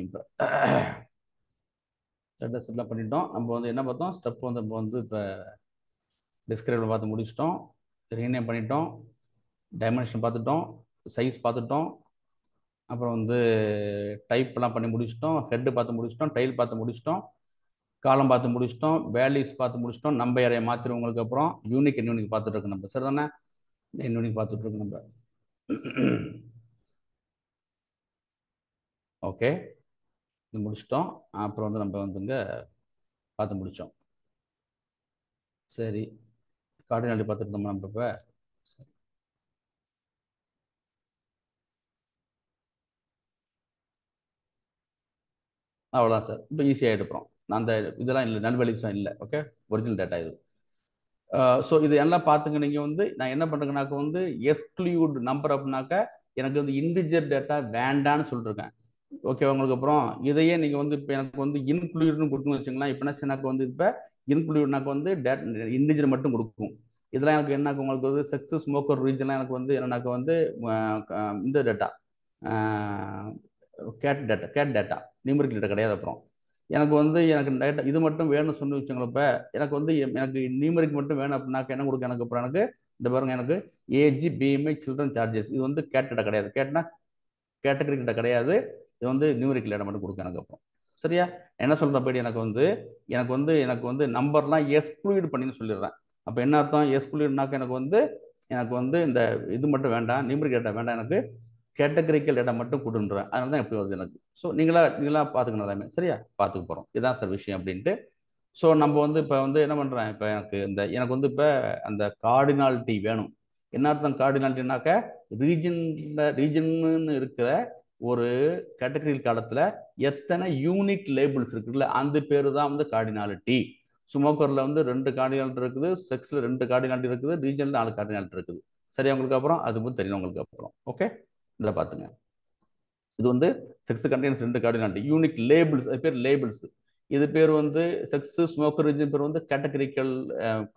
இப்போ செட்லாம் பண்ணிட்டோம். நம்ம வந்து என்ன பார்த்தோம், ஸ்டெப் வந்து நம்ம வந்து இப்போ டிஸ்கிரைபில் பார்த்து முடிச்சிட்டோம், ரீநேம் பண்ணிட்டோம், டைமென்ஷன் பார்த்துட்டோம், சைஸ் பார்த்துட்டோம், அப்புறம் வந்து டைப்லாம் பண்ணி முடிச்சிட்டோம், ஹெட்டு பார்த்து முடிச்சிட்டோம், டைல் பார்த்து முடிச்சிட்டோம், காலம் பார்த்து முடிச்சிட்டோம், வேல்யூஸ் பார்த்து முடிச்சிட்டோம், நம்ம ஏறைய மாற்றிடுவங்களுக்கு அப்புறம் யூனிக் யூனிக் பார்த்துட்டு இருக்கோம் நம்ம. சரி தானே? யூனிக் பார்த்துட்டு இருக்கோம் நம்ம. ஓகே, இது முடிச்சிட்டோம். அப்புறம் வந்து நம்ம வந்துங்க பார்த்து முடித்தோம். சரி, கார்டினாலிட்டி பார்த்துட்டு இருந்தோம் நம்ம. இப்போ அவ்வளோதான் சார். இப்போ ஈஸியாக எடுப்போம். நான் அந்த இதெல்லாம் இல்லை, நல்வழிஸ்லாம் இல்லை. ஓகே, ஒரிஜினல் டேட்டா இது. ஸோ இது எல்லாம் பார்த்துங்க. நீங்கள் வந்து நான் என்ன பண்ணுறேங்கனாக்க வந்து எக்ஸ்க்ளூட் நம்பர் அப்படின்னாக்கா எனக்கு வந்து இன்டிஜர் டேட்டா வேண்டான்னு சொல்லிருக்கேன். ஓகே, உங்களுக்கு அப்புறம் இதையே நீங்கள் வந்து இப்போ எனக்கு வந்து இன்க்ளூட்னு கொடுக்கணும்னு வச்சுங்களேன். இப்போ எனக்கு வந்து இப்போ இன்க்ளூட்னாக்க வந்து இன்டிஜர் மட்டும் கொடுக்கும். இதெல்லாம் எனக்கு என்ன, உங்களுக்கு வந்து செக்ஸ் ஸ்மோக்கர் ரீஜன்லாம் எனக்கு வந்து என்னன்னாக்க வந்து இந்த data cat data numerical data கிடையாது. அப்புறம் எனக்கு வந்து எனக்கு டேட்டா இது மட்டும் வேணும்னு சொல்லி வச்சுங்களேன். இப்போ எனக்கு வந்து எனக்கு நியூமரிக் மட்டும் வேணும் அப்படின்னாக்க என்ன கொடுக்க, எனக்கு அப்புறம் எனக்கு இந்த பாருங்க, எனக்கு ஏஜ், பிஎம்ஐ, சில்ட்ரன் சார்ஜஸ், இது வந்து கேட் டேட்டா கிடையாது. கேட்னா கேட்டகரி டேட்டா கிடையாது. இது வந்து நியூமரிக்கல் டேட்டா மட்டும் கொடுக்க எனக்கு அப்புறம். சரியா? என்ன சொல்கிறபடி எனக்கு வந்து நம்பர்லாம் எக்ஸ்க்ளூட் பண்ணின்னு சொல்லிடுறேன். அப்போ என்ன அர்த்தம், எக்ஸ்க்ளூட்னாக்க எனக்கு வந்து இந்த இது மட்டும் வேண்டாம், நியூமரிக்கல் டேட்டா வேண்டாம், எனக்கு கேட்டகரிக்கல் டேட்டா மட்டும் கொடுன்றேன். அதனால தான் எப்படி வருது எனக்கு. ஸோ நீங்களா பார்த்துக்கணும் எல்லாமே. சரியா? பார்த்துக்க போகிறோம். இதுதான் சார் விஷயம் அப்படின்ட்டு. ஸோ நம்ம வந்து இப்போ வந்து என்ன பண்ணுறேன், இப்போ எனக்கு வந்து இப்போ அந்த கார்டினாலிட்டி வேணும். என்ன அர்த்தம் கார்டினாலிட்டினாக்க, ரீஜன்னு இருக்கிற ஒரு கேட்டகரி காலத்தில் எத்தனை யூனிக் லேபிள்ஸ் இருக்குல்ல, அந்த பேர் தான் வந்து கார்டினாலிட்டி. ஸ்மோக்கரில் வந்து 2 கார்டினாலிட்டி இருக்குது, செக்ஸில் 2 கார்டினாலிட்டி இருக்குது, ரீஜனில் 4 கார்டினாலிட்டி இருக்குது. சரியா? உங்களுக்கு அப்புறம் அது வந்து தெரியும் உங்களுக்கு அப்புறம். ஓகே, இதில் பார்த்துங்க. இது வந்து sex contains 2 cardinality, unique labels, அது பேர் லேபிள்ஸ். இது பேர் வந்து செக்ஸ் ஸ்மோக்கர் ரீஜன் பேர் வந்து கேட்டகரிக்கல்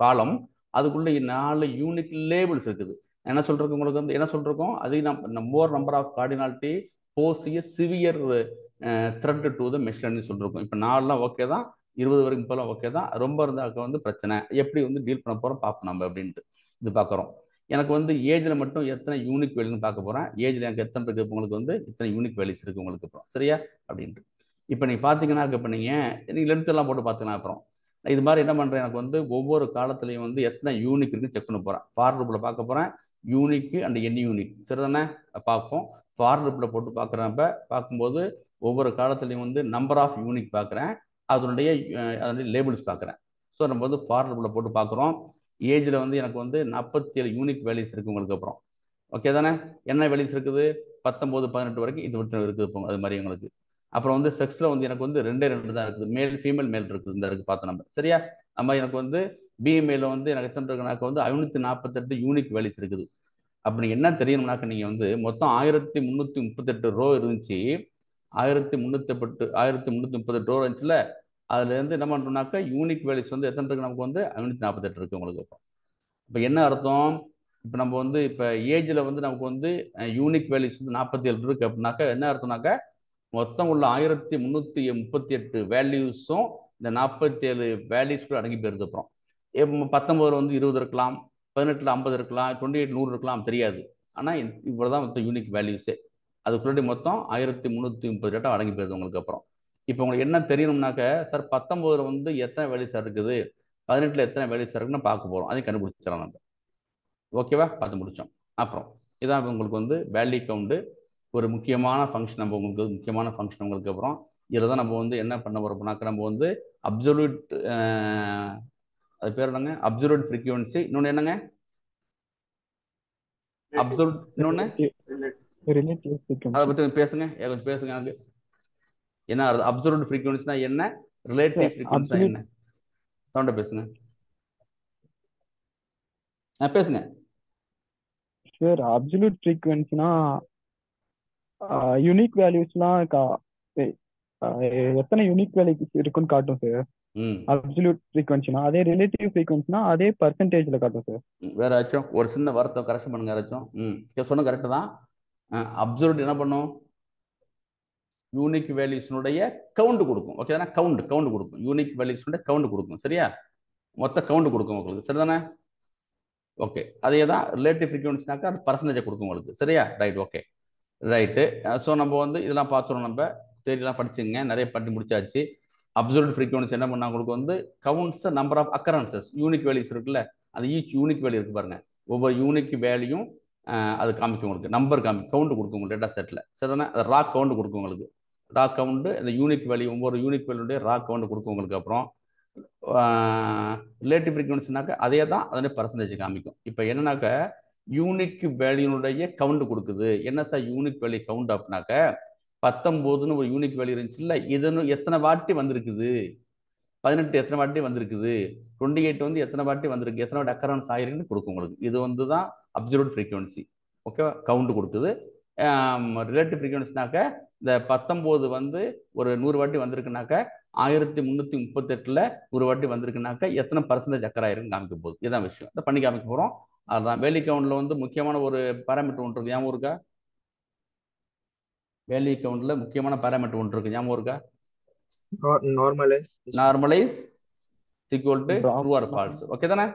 காலம். அதுக்குள்ள 4 யூனிக் லேபிள்ஸ் இருக்குது. என்ன சொல்றோம் உங்களுக்கு வந்து, என்ன சொல்றோம், அது more number of cardinality pose a severe threat to the machine சொல்லிருக்கோம். இப்போ 4லாம் ஓகே தான், 20 வரைக்கும் இப்போலாம் ஓகே தான். ரொம்ப இருந்தாக்க வந்து பிரச்சனை, எப்படி வந்து டீல் பண்ண போகிறோம் பார்ப்போம் நம்ம அப்படின்ட்டு இது பார்க்குறோம். எனக்கு வந்து ஏஜில் மட்டும் எத்தனை யூனிக் வேல்யூன்னு பார்க்க போகிறேன். ஏஜில் எனக்கு எத்தனை இருக்குது, உங்களுக்கு வந்து இத்தனை யூனிக் வேல்யூஸ் இருக்குது உங்களுக்கு அப்புறம். சரியா? அப்படின்ட்டு இப்போ நீங்கள் பார்த்தீங்கன்னா, இப்போ நீங்கள் லென்த்தெல்லாம் போட்டு பார்த்துக்கலாம். அப்புறம் இது மாதிரி என்ன பண்ணுறேன், எனக்கு வந்து ஒவ்வொரு காலத்துலையும் வந்து எத்தனை யூனிக் இருக்குன்னு செக் பண்ண போகிறேன். ஃபார் லூப்பில் பார்க்க போகிறேன், யூனிக்கு அண்ட் என் யூனிக். சரி தானே? பார்ப்போம். ஃபார் லூப்பில் போட்டு பார்க்குறப்ப பார்க்கும்போது ஒவ்வொரு காலத்துலையும் வந்து நம்பர் ஆஃப் யூனிக் பார்க்குறேன், அதனுடைய லேபிள்ஸ் பார்க்குறேன். ஸோ நம்ம வந்து ஃபார் லூப்பில் போட்டு பார்க்குறோம். ஏஜில் வந்து எனக்கு வந்து 47 யூனிக் வேல்யூஸ் இருக்குது உங்களுக்கு அப்புறம். ஓகே தானே? என்ன வேல்யூஸ் இருக்குது, 19, 18 வரைக்கும் இது மட்டும் இருக்குது அது மாதிரி உங்களுக்கு. அப்புறம் வந்து செக்ஸில் வந்து எனக்கு வந்து 2 தான் இருக்குது, மேல் ஃபீமேல் மேல் இருக்குது, இந்த இருக்குது பார்த்தோம் நம்ம. சரியா? நம்ம எனக்கு வந்து பிஎம்ஐல வந்து எனக்கு எத்தனை இருக்குனாக்க வந்து 548 யூனிக் வேல்யூஸ் இருக்குது. அப்படி என்ன தெரியணும்னாக்க, நீங்கள் வந்து மொத்தம் 1338 ரோ இருந்துச்சு, 1338 ரோ இருந்துச்சுல, அதுலேருந்து என்ன பண்ணுறோம்னாக்க யூனிக் வேல்யூஸ் வந்து எத்தனை இருக்கு, நமக்கு வந்து 548 இருக்குது உங்களுக்கு. இப்போ என்ன அர்த்தம், இப்போ நம்ம வந்து இப்போ ஏஜில் வந்து நமக்கு வந்து யூனிக் வேல்யூஸ் வந்து 47 இருக்குது அப்படின்னாக்கா என்ன அர்த்தம்னாக்கா, மொத்தம் உள்ள 1338 வேல்யூஸும் இந்த 47 வேல்யூஸ் கூட அடங்கி போயிருது. அப்புறம் 19 வந்து 20 இருக்கலாம், 18 50 இருக்கலாம், 28 100 இருக்கலாம், தெரியாது. ஆனால் இவ்வளோ தான் வந்து யூனிக் வேல்யூஸே. அதுக்குள்ளே மொத்தம் 1330 டேட்டா அடங்கி போயிருது உங்களுக்கு. அப்புறம் இப்போ உங்களுக்கு என்ன தெரியணும்னாக்க, சார் 19 வந்து எத்தனை வேல்யூ சார் இருக்குது, 18 எத்தனை வேல்யூ சார் இருக்குன்னு பார்க்க போகிறோம். அதையும் கண்டுபிடிச்சிடலாம் நம்ம. ஓகேவா, பார்த்து முடித்தோம். அப்புறம் இதான் உங்களுக்கு வந்து வேல்யூ கவுண்டு ஒரு முக்கியமான ஃபங்க்ஷன். நம்ம உங்களுக்கு முக்கியமான ஃபங்க்ஷன் உங்களுக்கு. அப்புறம் இதில் தான் நம்ம வந்து என்ன பண்ண போகிறோம்னாக்க, நம்ம வந்து அப்சல்யூட், அது பேர் என்னங்க, அப்சல்யூட் ஃப்ரீக்வன்சி. இன்னொன்று என்னங்க, அப்சல்யூட், இன்னொன்று ரிலேட்டிவ் அதை ஃப்ரீக்வன்சி. பற்றி பேசுங்க, கொஞ்சம் பேசுங்க. எனக்கு என்ன அப்சல்யூட் ஃப்ரீக்வன்சினா என்ன, ரிலேட்டிவ் ஃப்ரீக்வன்சினா என்ன, சவுண்டை பேசுங்க. பேசுங்க சார் அப்சல்யூட் ஃப்ரீக்வன்சினா யூனிக் வேல்யூஸ்லாம் எத்தனை யூனிக் வேல்யூஸ் இருக்குன்னு காட்டும் சார். ம் அப்சல்யூட் ஃப்ரீக்வன்சினா. அதே ரிலேட்டிவ் ஃப்ரீக்வன்சினா அதே பர்சன்டேஜ்ல காட்டும் சார். வேற ஏதாச்சும் ஒரு சின்ன வார்த்தை கரெக்ஷன் பண்ணுங்க யாராச்சும். சொன்ன கரெக்டு தான். அப்சல்யூட் என்ன பண்ணும், யூனிக் வேல்யூஸ்னுடைய கவுண்ட் கொடுக்கும். ஓகே தானே, கவுண்ட் கொடுக்கும். யூனிக் வேல்யூஸ்னுடைய கவுண்ட் கொடுக்கும். சரியா, மொத்த கவுண்ட் கொடுக்கும் உங்களுக்கு. சரிதானே, ஓகே. அதே தான் ரிலேட்டிவ் ஃப்ரீக்வன்சினாக்கா அது பர்சன்டேஜை கொடுக்கும் உங்களுக்கு. சரியா, ரைட், ஓகே, ரைட்டு. ஸோ நம்ம வந்து இதெல்லாம் பார்த்துறோம். நம்ம தேரியெல்லாம் படிச்சுங்க, நிறைய பண்ணி முடிச்சாச்சு. அப்சல்யூட் ஃப்ரீக்வன்சி என்ன பண்ணா உங்களுக்கு வந்து counts number of occurrences. Unique values இருக்குல்ல, அது ஈச் யூனிக் வேல்யூ இருக்கு பாருங்க. ஒவ்வொரு யூனிக் வேல்யூயும் அது காமிக்கும் உங்களுக்கு, நம்பர் காமிக்கும், கவுண்ட் கொடுக்கும் உங்களுக்கு டேட்டா செட்டில். சரிதானே, அது ரா கவுண்ட் கொடுக்கும் உங்களுக்கு. ரா கவுண்ட், அந்த யூனிக் வேல்யூ, ஒவ்வொரு யூனிக் வேல்யூடைய ரா கவுண்ட் கொடுக்கும் உங்களுக்கு. அப்புறம் ரிலேட்டிவ் ஃப்ரீக்வன்சினாக்க அதே தான் அதனுடைய பர்சன்டேஜ் காமிக்கும். இப்போ என்னன்னாக்க யூனிக் வேல்யூனுடைய கவுண்ட் கொடுக்குது. என்ன சார் யூனிக் வேல்யூ கவுண்ட் அப்படின்னாக்க, 19ன்னு ஒரு யூனிக் வேல்யூ இருந்துச்சு இல்லை, இதுன்னு எத்தனை வாட்டி வந்திருக்குது, 18 எத்தனை வாட்டி வந்திருக்குது, 28 வந்து எத்தனை வாட்டி வந்திருக்கு, எத்தனை வாட்டி அக்கரன்ஸ் ஆயிருக்குன்னு கொடுக்கும் உங்களுக்கு. இது வந்து தான் அப்சல்யூட் ஃப்ரீக்வன்சி. ஓகேவா, கவுண்ட் கொடுக்குது. ரிலேட்டிவ் ஃப்ரீக்வன்சினாக்க இந்த 19 வந்து ஒரு 100 வாட்டி வந்திருக்குனாக்க 1338ல் 100 வாட்டி வந்திருக்குனாக்க எத்தனை பர்சன்டேஜ் அக்கராயிருக்குன்னு காமிக்க போகுது. இதுதான் விஷயம், இதை பண்ணி காமிக்க போகிறோம். அதுதான் வேல்யூ கவுண்டில் வந்து முக்கியமான ஒரு பேராமீட்டர் ஒன்று இருக்கு, ஞாபகம் இருக்கா? வேல்யூ கவுண்ட்ல முக்கியமான பேராமீட்டர் ஒன்று இருக்கு, ஞாபகம் இருக்கா? Normalize equal to true or false. Okay தானே,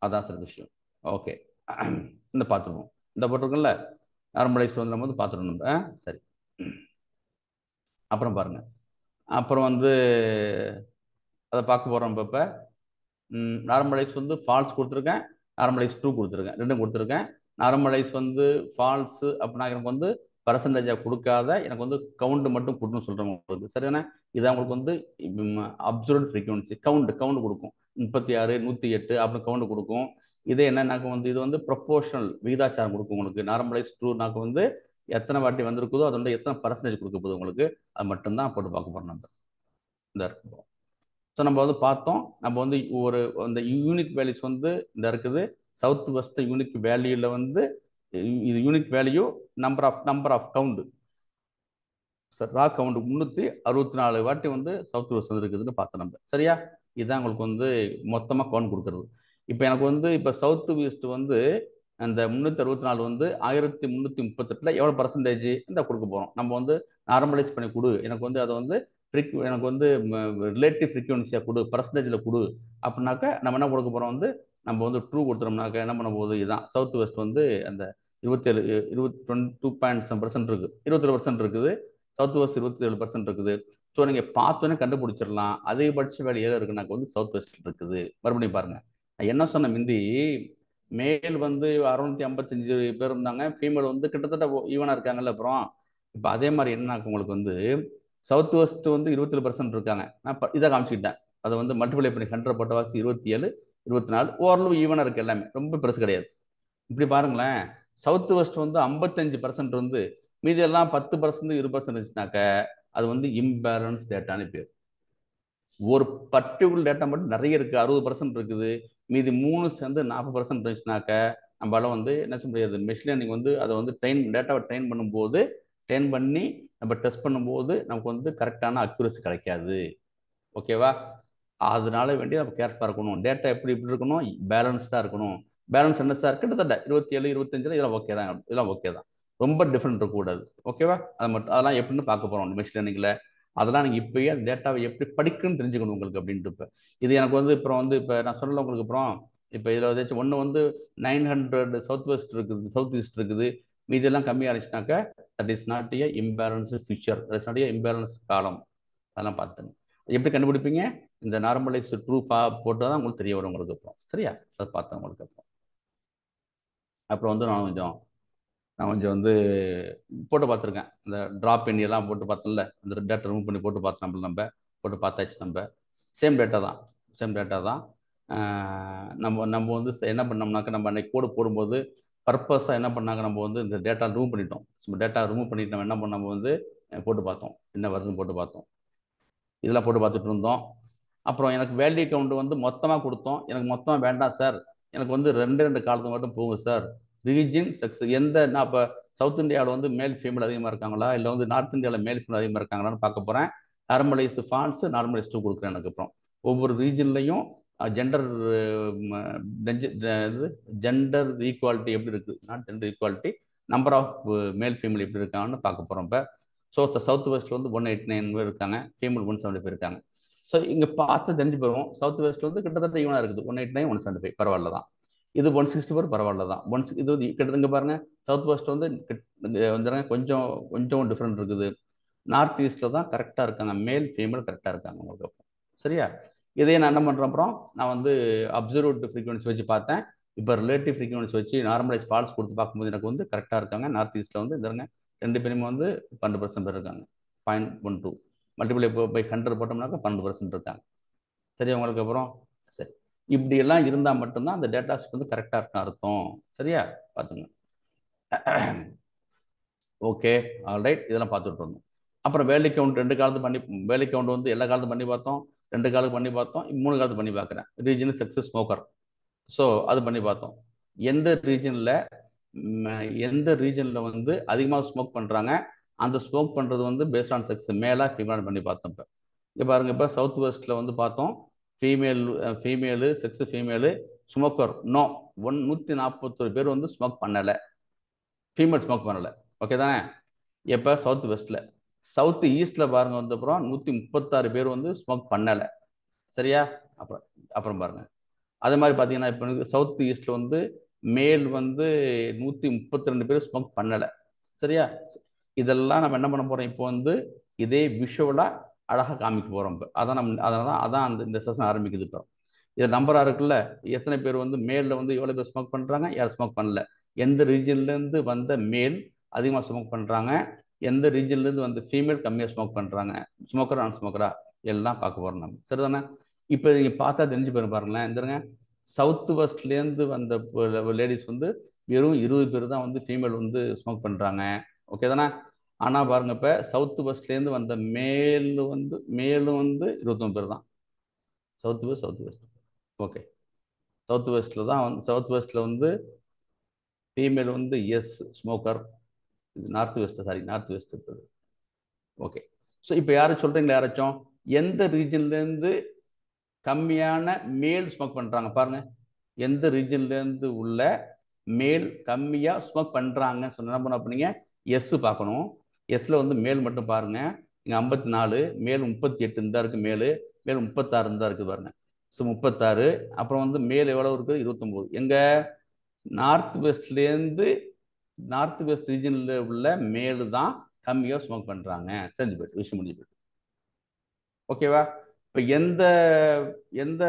அதான் சார் விஷயம். ஓகே, இந்த பார்த்துருவோம். இந்த போட்டிருக்கோம்ல நார்மலைஸ் வந்து நம்ம வந்து பார்த்துருவோம் நம்ம. சரி, அப்புறம் பாருங்க. அப்புறம் வந்து அதை பார்க்க போகிறோம். இப்போ நார்மலைஸ் வந்து ஃபால்ஸ் கொடுத்துருக்கேன், நார்மலைஸ் ட்ரூ கொடுத்துருக்கேன், ரெண்டும் கொடுத்துருக்கேன். நார்மலைஸ் வந்து ஃபால்ஸு அப்படின்னா எனக்கு வந்து பர்சன்டேஜாக கொடுக்காத, எனக்கு வந்து கவுண்ட் மட்டும் கொடுன்னு சொல்கிறேன் உங்களுக்கு. சரிதானே, இதான் உங்களுக்கு வந்து அப்சல்யூட் ஃப்ரீக்வன்சி. கவுண்ட் கொடுக்கும், 36, 108 அப்படின்னு கவுண்ட் கொடுக்கும். இதே என்னன்னாக்க வந்து இது வந்து ப்ரொபோர்ஷனல் விகிதாச்சாரம் கொடுக்கும் உங்களுக்கு. நார்மலைஸ் ட்ரூனாக்க வந்து எத்தனை வாட்டி வந்திருக்குதோ அதோட எத்தனை பர்சன்டேஜ் கொடுக்க போகுது உங்களுக்கு, அது மட்டும்தான் போட்டு பார்க்க போகிறோம் நம்ம. இந்த இருக்கும். ஸோ நம்ம வந்து பார்த்தோம், நம்ம வந்து ஒரு அந்த யூனிக் வேல்யூஸ் வந்து இந்த இருக்குது. சவுத் வெஸ்ட் யூனிக் வேல்யூல வந்து இது unique value number of count sir, raw count 364 வாட்டி வந்து சவுத் வெஸ்ட் வந்து இருக்குதுன்னு பார்த்தோம் நம்ம. சரியா, இதுதான் உங்களுக்கு வந்து மொத்தமாக கவுண்ட் கொடுக்குறது. இப்போ எனக்கு வந்து இப்போ சவுத் வெஸ்ட் வந்து அந்த 364 வந்து 1338ல் எவ்வளோ பர்சன்டேஜ் இந்த கொடுக்க போகிறோம். நம்ம வந்து நார்மலைஸ் பண்ணி கொடு, எனக்கு வந்து அதை வந்து எனக்கு வந்து ரிலேட்டிவ் ஃப்ரீக்வன்சியாக கொடு, பர்சன்டேஜில் கொடு அப்படின்னாக்க நம்ம என்ன கொடுக்க போகிறோம் வந்து நம்ம வந்து ட்ரூ கொடுத்துட்டோம்னாக்க என்ன பண்ண போகுது, இதுதான் சவுத் வெஸ்ட் வந்து அந்த 22.7% இருக்குது, 27% இருக்குது. சவுத் வெஸ்ட் 27% இருக்குது. ஸோ நீங்கள் பார்த்தோன்னே கண்டுபிடிச்சிடலாம் அதிகபட்ச வேலை ஏதோ இருக்குனாக்க வந்து சவுத் வெஸ்ட் இருக்குது. மறுபடியும் பாருங்க, நான் என்ன சொன்ன முந்தி, மேல் வந்து 655 பேர் இருந்தாங்க, ஃபீமேல் வந்து கிட்டத்தட்ட ஈவனாக இருக்காங்கல்ல. அப்புறம் இப்போ அதே மாதிரி என்னன்னாக்க உங்களுக்கு வந்து சவுத் வெஸ்ட் வந்து 27% இருக்காங்க. நான் இதை காமிச்சுக்கிட்டேன், அதை வந்து மல்டிப்ளை பண்ணி 100 போட்ட வாசி 27, 24 ஓரளவு ஈவனாக இருக்குது, எல்லாமே ரொம்ப பெருசு கிடையாது. இப்படி பாருங்களேன், சவுத் வெஸ்ட் வந்து 55% வந்து மீதி எல்லாம் 10%, 20% இருந்துச்சுனாக்க அது வந்து இம்பேலன்ஸ் டேட்டான்னு பேர். ஒரு பர்டிகுலர் டேட்டா மட்டும் நிறைய இருக்குது, 60% இருக்குது, மீதி 3 சேர்ந்து 40% இருந்துச்சுனாக்க நம்மளால வந்து என்ன செய்ய முடியாது. மெஷின் லேர்னிங் வந்து அதை வந்து டேட்டாவை ட்ரெயின் பண்ணும்போது, ட்ரெயின் பண்ணி நம்ம டெஸ்ட் பண்ணும்போது நமக்கு வந்து கரெக்டான அக்யூரசி கிடைக்காது. ஓகேவா, அதனால வேண்டி நம்ம கேர்ஃபுல்லாக இருக்கணும். டேட்டா எப்படி இருக்கணும், பேலன்ஸ்டாக இருக்கணும். பேலன்ஸ் என்ன சார், கிட்டத்தட்ட 27, 25 இதெல்லாம் ஓகே தான், இதெல்லாம் ஓகே தான், ரொம்ப டிஃப்ரெண்ட் இருக்கக்கூடாது. ஓகேவா, அதை மட்டும் அதெல்லாம் எப்படின்னு பார்க்க போகிறோம் மெஷின் லேர்னிங்கில். அதெல்லாம் நீங்கள் இப்போயே அந்த டேட்டாவை எப்படி படிக்கணும்னு தெரிஞ்சுக்கணும் உங்களுக்கு அப்படின்ட்டு. இப்போ இது எனக்கு வந்து இப்போ நான் சொல்லலை உங்களுக்கு. அப்புறம் இப்போ இதில் ஏதாச்சும் ஒன்று வந்து 900 சவுத் வெஸ்ட் இருக்குது, சவுத் ஈஸ்ட் இருக்குது, மீதெல்லாம் கம்மியாக இருந்துச்சுனாக்கா that is not a imbalanced future, that is not a imbalance column. அதெல்லாம் பார்த்துங்க. எப்படி கண்டுபிடிப்பீங்க? இந்த நார்மலைஸ் ட்ரூ போட்டு தான் உங்களுக்கு தெரிய வரும் உங்களுக்கு அப்புறம். சரியா? அதை பார்த்தேன் உங்களுக்கு அப்புறம். அப்புறம் வந்து நான் கொஞ்சம் வந்து போட்டு பார்த்துருக்கேன். இந்த ட்ராப் இன் எல்லாம் போட்டு பார்த்தல, அந்த டேட்டா ரிமூவ் பண்ணி போட்டு பார்த்தோம். நம்ம போட்டு பார்த்தாச்சு. நம்ம சேம் டேட்டா தான். நம்ம வந்து என்ன பண்ணோம்னாக்கா, நம்ம அன்னைக்கு கோடு போடும்போது பர்பஸாக என்ன பண்ணாங்க, நம்ம வந்து இந்த டேட்டா ரிமூவ் பண்ணிட்டோம். டேட்டா ரிமூவ் பண்ணிட்டு நம்ம என்ன பண்ணோம், நம்ம வந்து போட்டு பார்த்தோம், என்ன வருதுன்னு போட்டு பார்த்தோம். இதெல்லாம் போட்டு பார்த்துட்டு இருந்தோம். அப்புறம் எனக்கு வேல்யூ கவுண்ட் வந்து மொத்தமாக கொடுத்தோம். எனக்கு மொத்தமாக வேண்டாம் சார், எனக்கு வந்து 2 காலத்துக்கு மட்டும் போகுங்க சார். ரீஜன் செக்ஸ் நான் இப்போ சவுத் இந்தியாவில் வந்து மேல் ஃபீமேல் அதிகமாக இருக்காங்களா, இல்லை வந்து நார்த் இந்தியாவில் மேல் ஃபீமேல் அதிகமாக இருக்காங்களான்னு பார்க்க போகிறேன். நார்மலைஸ்டு ஃபாண்ட்ஸ், நார்மலைஸ் 2 கொடுக்குறேன். எனக்கு அப்புறம் ஒவ்வொரு ரீஜன்லையும் ஜெண்டர் ஈக்குவாலிட்டி எப்படி இருக்குது, not gender equality, number of male female எப்படி இருக்காங்கன்னு பார்க்க போகிறோம். இப்போ சவுத் வெஸ்ட்டில் வந்து 189 பேர் இருக்காங்க, ஃபீமேல் 170 பேர் இருக்காங்க. ஸோ இங்கே பார்த்து தெரிஞ்சு போயிடும். சவுத் வெஸ்ட்டில் வந்து கிட்டத்தட்ட ஈவனாக இருக்குது. 189, 175 பரவாயில்ல தான். இது 164 பரவாயில்ல தான். இது வந்து கிட்டத்தட்ட பாருங்க, சவுத் வெஸ்ட் வந்து கொஞ்சம் டிஃப்ரெண்ட் இருக்குது. நார்த் ஈஸ்டில் தான் கரெக்டாக இருக்காங்க, மேல் ஃபீமேல் கரெக்டாக இருக்காங்க உங்களுக்கு. சரியா? இதையே நான் என்ன பண்ணுறேன், அப்புறம் நான் வந்து அப்சர்வ்டு ஃப்ரீக்வன்சி வச்சு பார்த்தேன். இப்போ ரிலேட்டிவ் ஃப்ரீக்வன்சி வச்சு நார்மலைஸ் ஃபால்ஸ் கொடுத்து பார்க்கும்போது எனக்கு வந்து கரெக்டாக இருக்காங்க. நார்த் ஈஸ்ட்டில் வந்து இதுங்க 2 பேருமே வந்து 12% பேர் இருக்காங்க. 0.12 மல்டிப்ளை பை 100 போட்டோம்னாக்கா 12% இருக்காங்க. சரியா உங்களுக்கு? அப்புறம் சரி, இப்படி எல்லாம் இருந்தால் மட்டும்தான் அந்த டேட்டாஸ் வந்து கரெக்டாக இருக்கும் அர்த்தம். சரியா? பார்த்துங்க. Okay, alright. இதெல்லாம் பார்த்துட்டு இருந்தோம். அப்புறம் வேலை கவுண்ட் 2 காலத்து பண்ணி, வேலை கவுண்ட் வந்து எல்லா காலத்தும் பண்ணி பார்த்தோம், 2 காலத்துக்கு பண்ணி பார்த்தோம், 3 காலத்துக்கு பண்ணி பார்க்குறேன். Region success smoker. ஸோ அது பண்ணி பார்த்தோம். எந்த ரீஜனில் வந்து அதிகமாக ஸ்மோக் பண்ணுறாங்க, அந்த ஸ்மோக் பண்ணுறது வந்து based on sex, mela female பண்ணி பார்த்தோம். இப்போ இங்கே பாருங்கள், இப்போ சவுத் வெஸ்ட்டில் வந்து பார்த்தோம், female sex female smoker no 141 பேர் வந்து ஸ்மோக் பண்ணலை, ஃபீமேல் ஸ்மோக் பண்ணலை. ஓகே தானே? எப்போ சவுத் வெஸ்ட்டில். சவுத் ஈஸ்டில் பாருங்க, வந்து அப்புறம் 136 பேர் வந்து ஸ்மோக் பண்ணலை. சரியா? அப்புறம் பாருங்க, அதே மாதிரி பார்த்தீங்கன்னா இப்போ சவுத் ஈஸ்டில் வந்து மேல் வந்து 132 பேர் ஸ்மோக் பண்ணலை. சரியா? இதெல்லாம் நம்ம என்ன பண்ண போகிறோம், இப்போ வந்து இதே விஷுவலாக அழகாக காமிக்க போகிறோம். இப்போ அதான் இந்த செஷன் ஆரம்பிக்குது. இப்போ இது நம்பராக இருக்குல்ல, எத்தனை பேர் வந்து மேலில் வந்து எவ்வளோ பேர் ஸ்மோக் பண்ணுறாங்க, யார் ஸ்மோக் பண்ணல, எந்த ரீஜன்லேருந்து வந்த மேல் அதிகமாக ஸ்மோக் பண்ணுறாங்க, எந்த ரீஜன்லேருந்து வந்து ஃபீமேல் கம்மியாக ஸ்மோக் பண்ணுறாங்க, ஸ்மோக்கரா நான் ஸ்மோக்கரா, எல்லாம் பார்க்க போகிறோம் நம்ம. சரிதானே? இப்போ நீங்கள் பார்த்தா தெரிஞ்சு போயிடும். பாருங்களேன், இருந்துருங்க, சவுத் வெஸ்ட்லேருந்து வந்த லேடிஸ் வந்து வெறும் 20 பேர் தான் வந்து ஃபீமேல் வந்து ஸ்மோக் பண்ணுறாங்க. ஓகே தானே? ஆனால் பாருங்க, இப்போ சவுத் வெஸ்ட்லேருந்து வந்த மேலும் வந்து 21 பேர் தான். South west. ஓகே, சவுத் வெஸ்ட்டில் வந்து ஃபீமேல் வந்து எஸ் ஸ்மோக்கர். இது நார்த் வெஸ்ட் இருக்குது. ஓகே, ஸோ இப்போ யாரும் சொல்கிறீங்களா, யாராச்சும் எந்த ரீஜன்லேருந்து கம்மியான மேல் ஸ்மோக் பண்ணுறாங்க பாருங்க, எந்த ரீஜன்லேருந்து உள்ள மேல் கம்மியாக ஸ்மோக் பண்ணுறாங்க சொன்ன என்ன பண்ண பண்ணீங்க, எஸ் பார்க்கணும். எஸ்ல வந்து மேல் மட்டும் பாருங்க, இங்கே 54, மேல் 38 இருந்தா இருக்கு, மேல் 36 இருந்தா இருக்குது பாருங்க. ஸோ 36. அப்புறம் வந்து மேல் எவ்வளோ இருக்குது, 29. எங்க நார்த் வெஸ்ட் ரீஜனில் உள்ள மேலு தான் கம்மியாக ஸ்மோக் பண்ணுறாங்க. தெரிஞ்சு போயிட்டு விஷயம் முடிஞ்சு போயிட்டு. ஓகேவா? இப்போ எந்த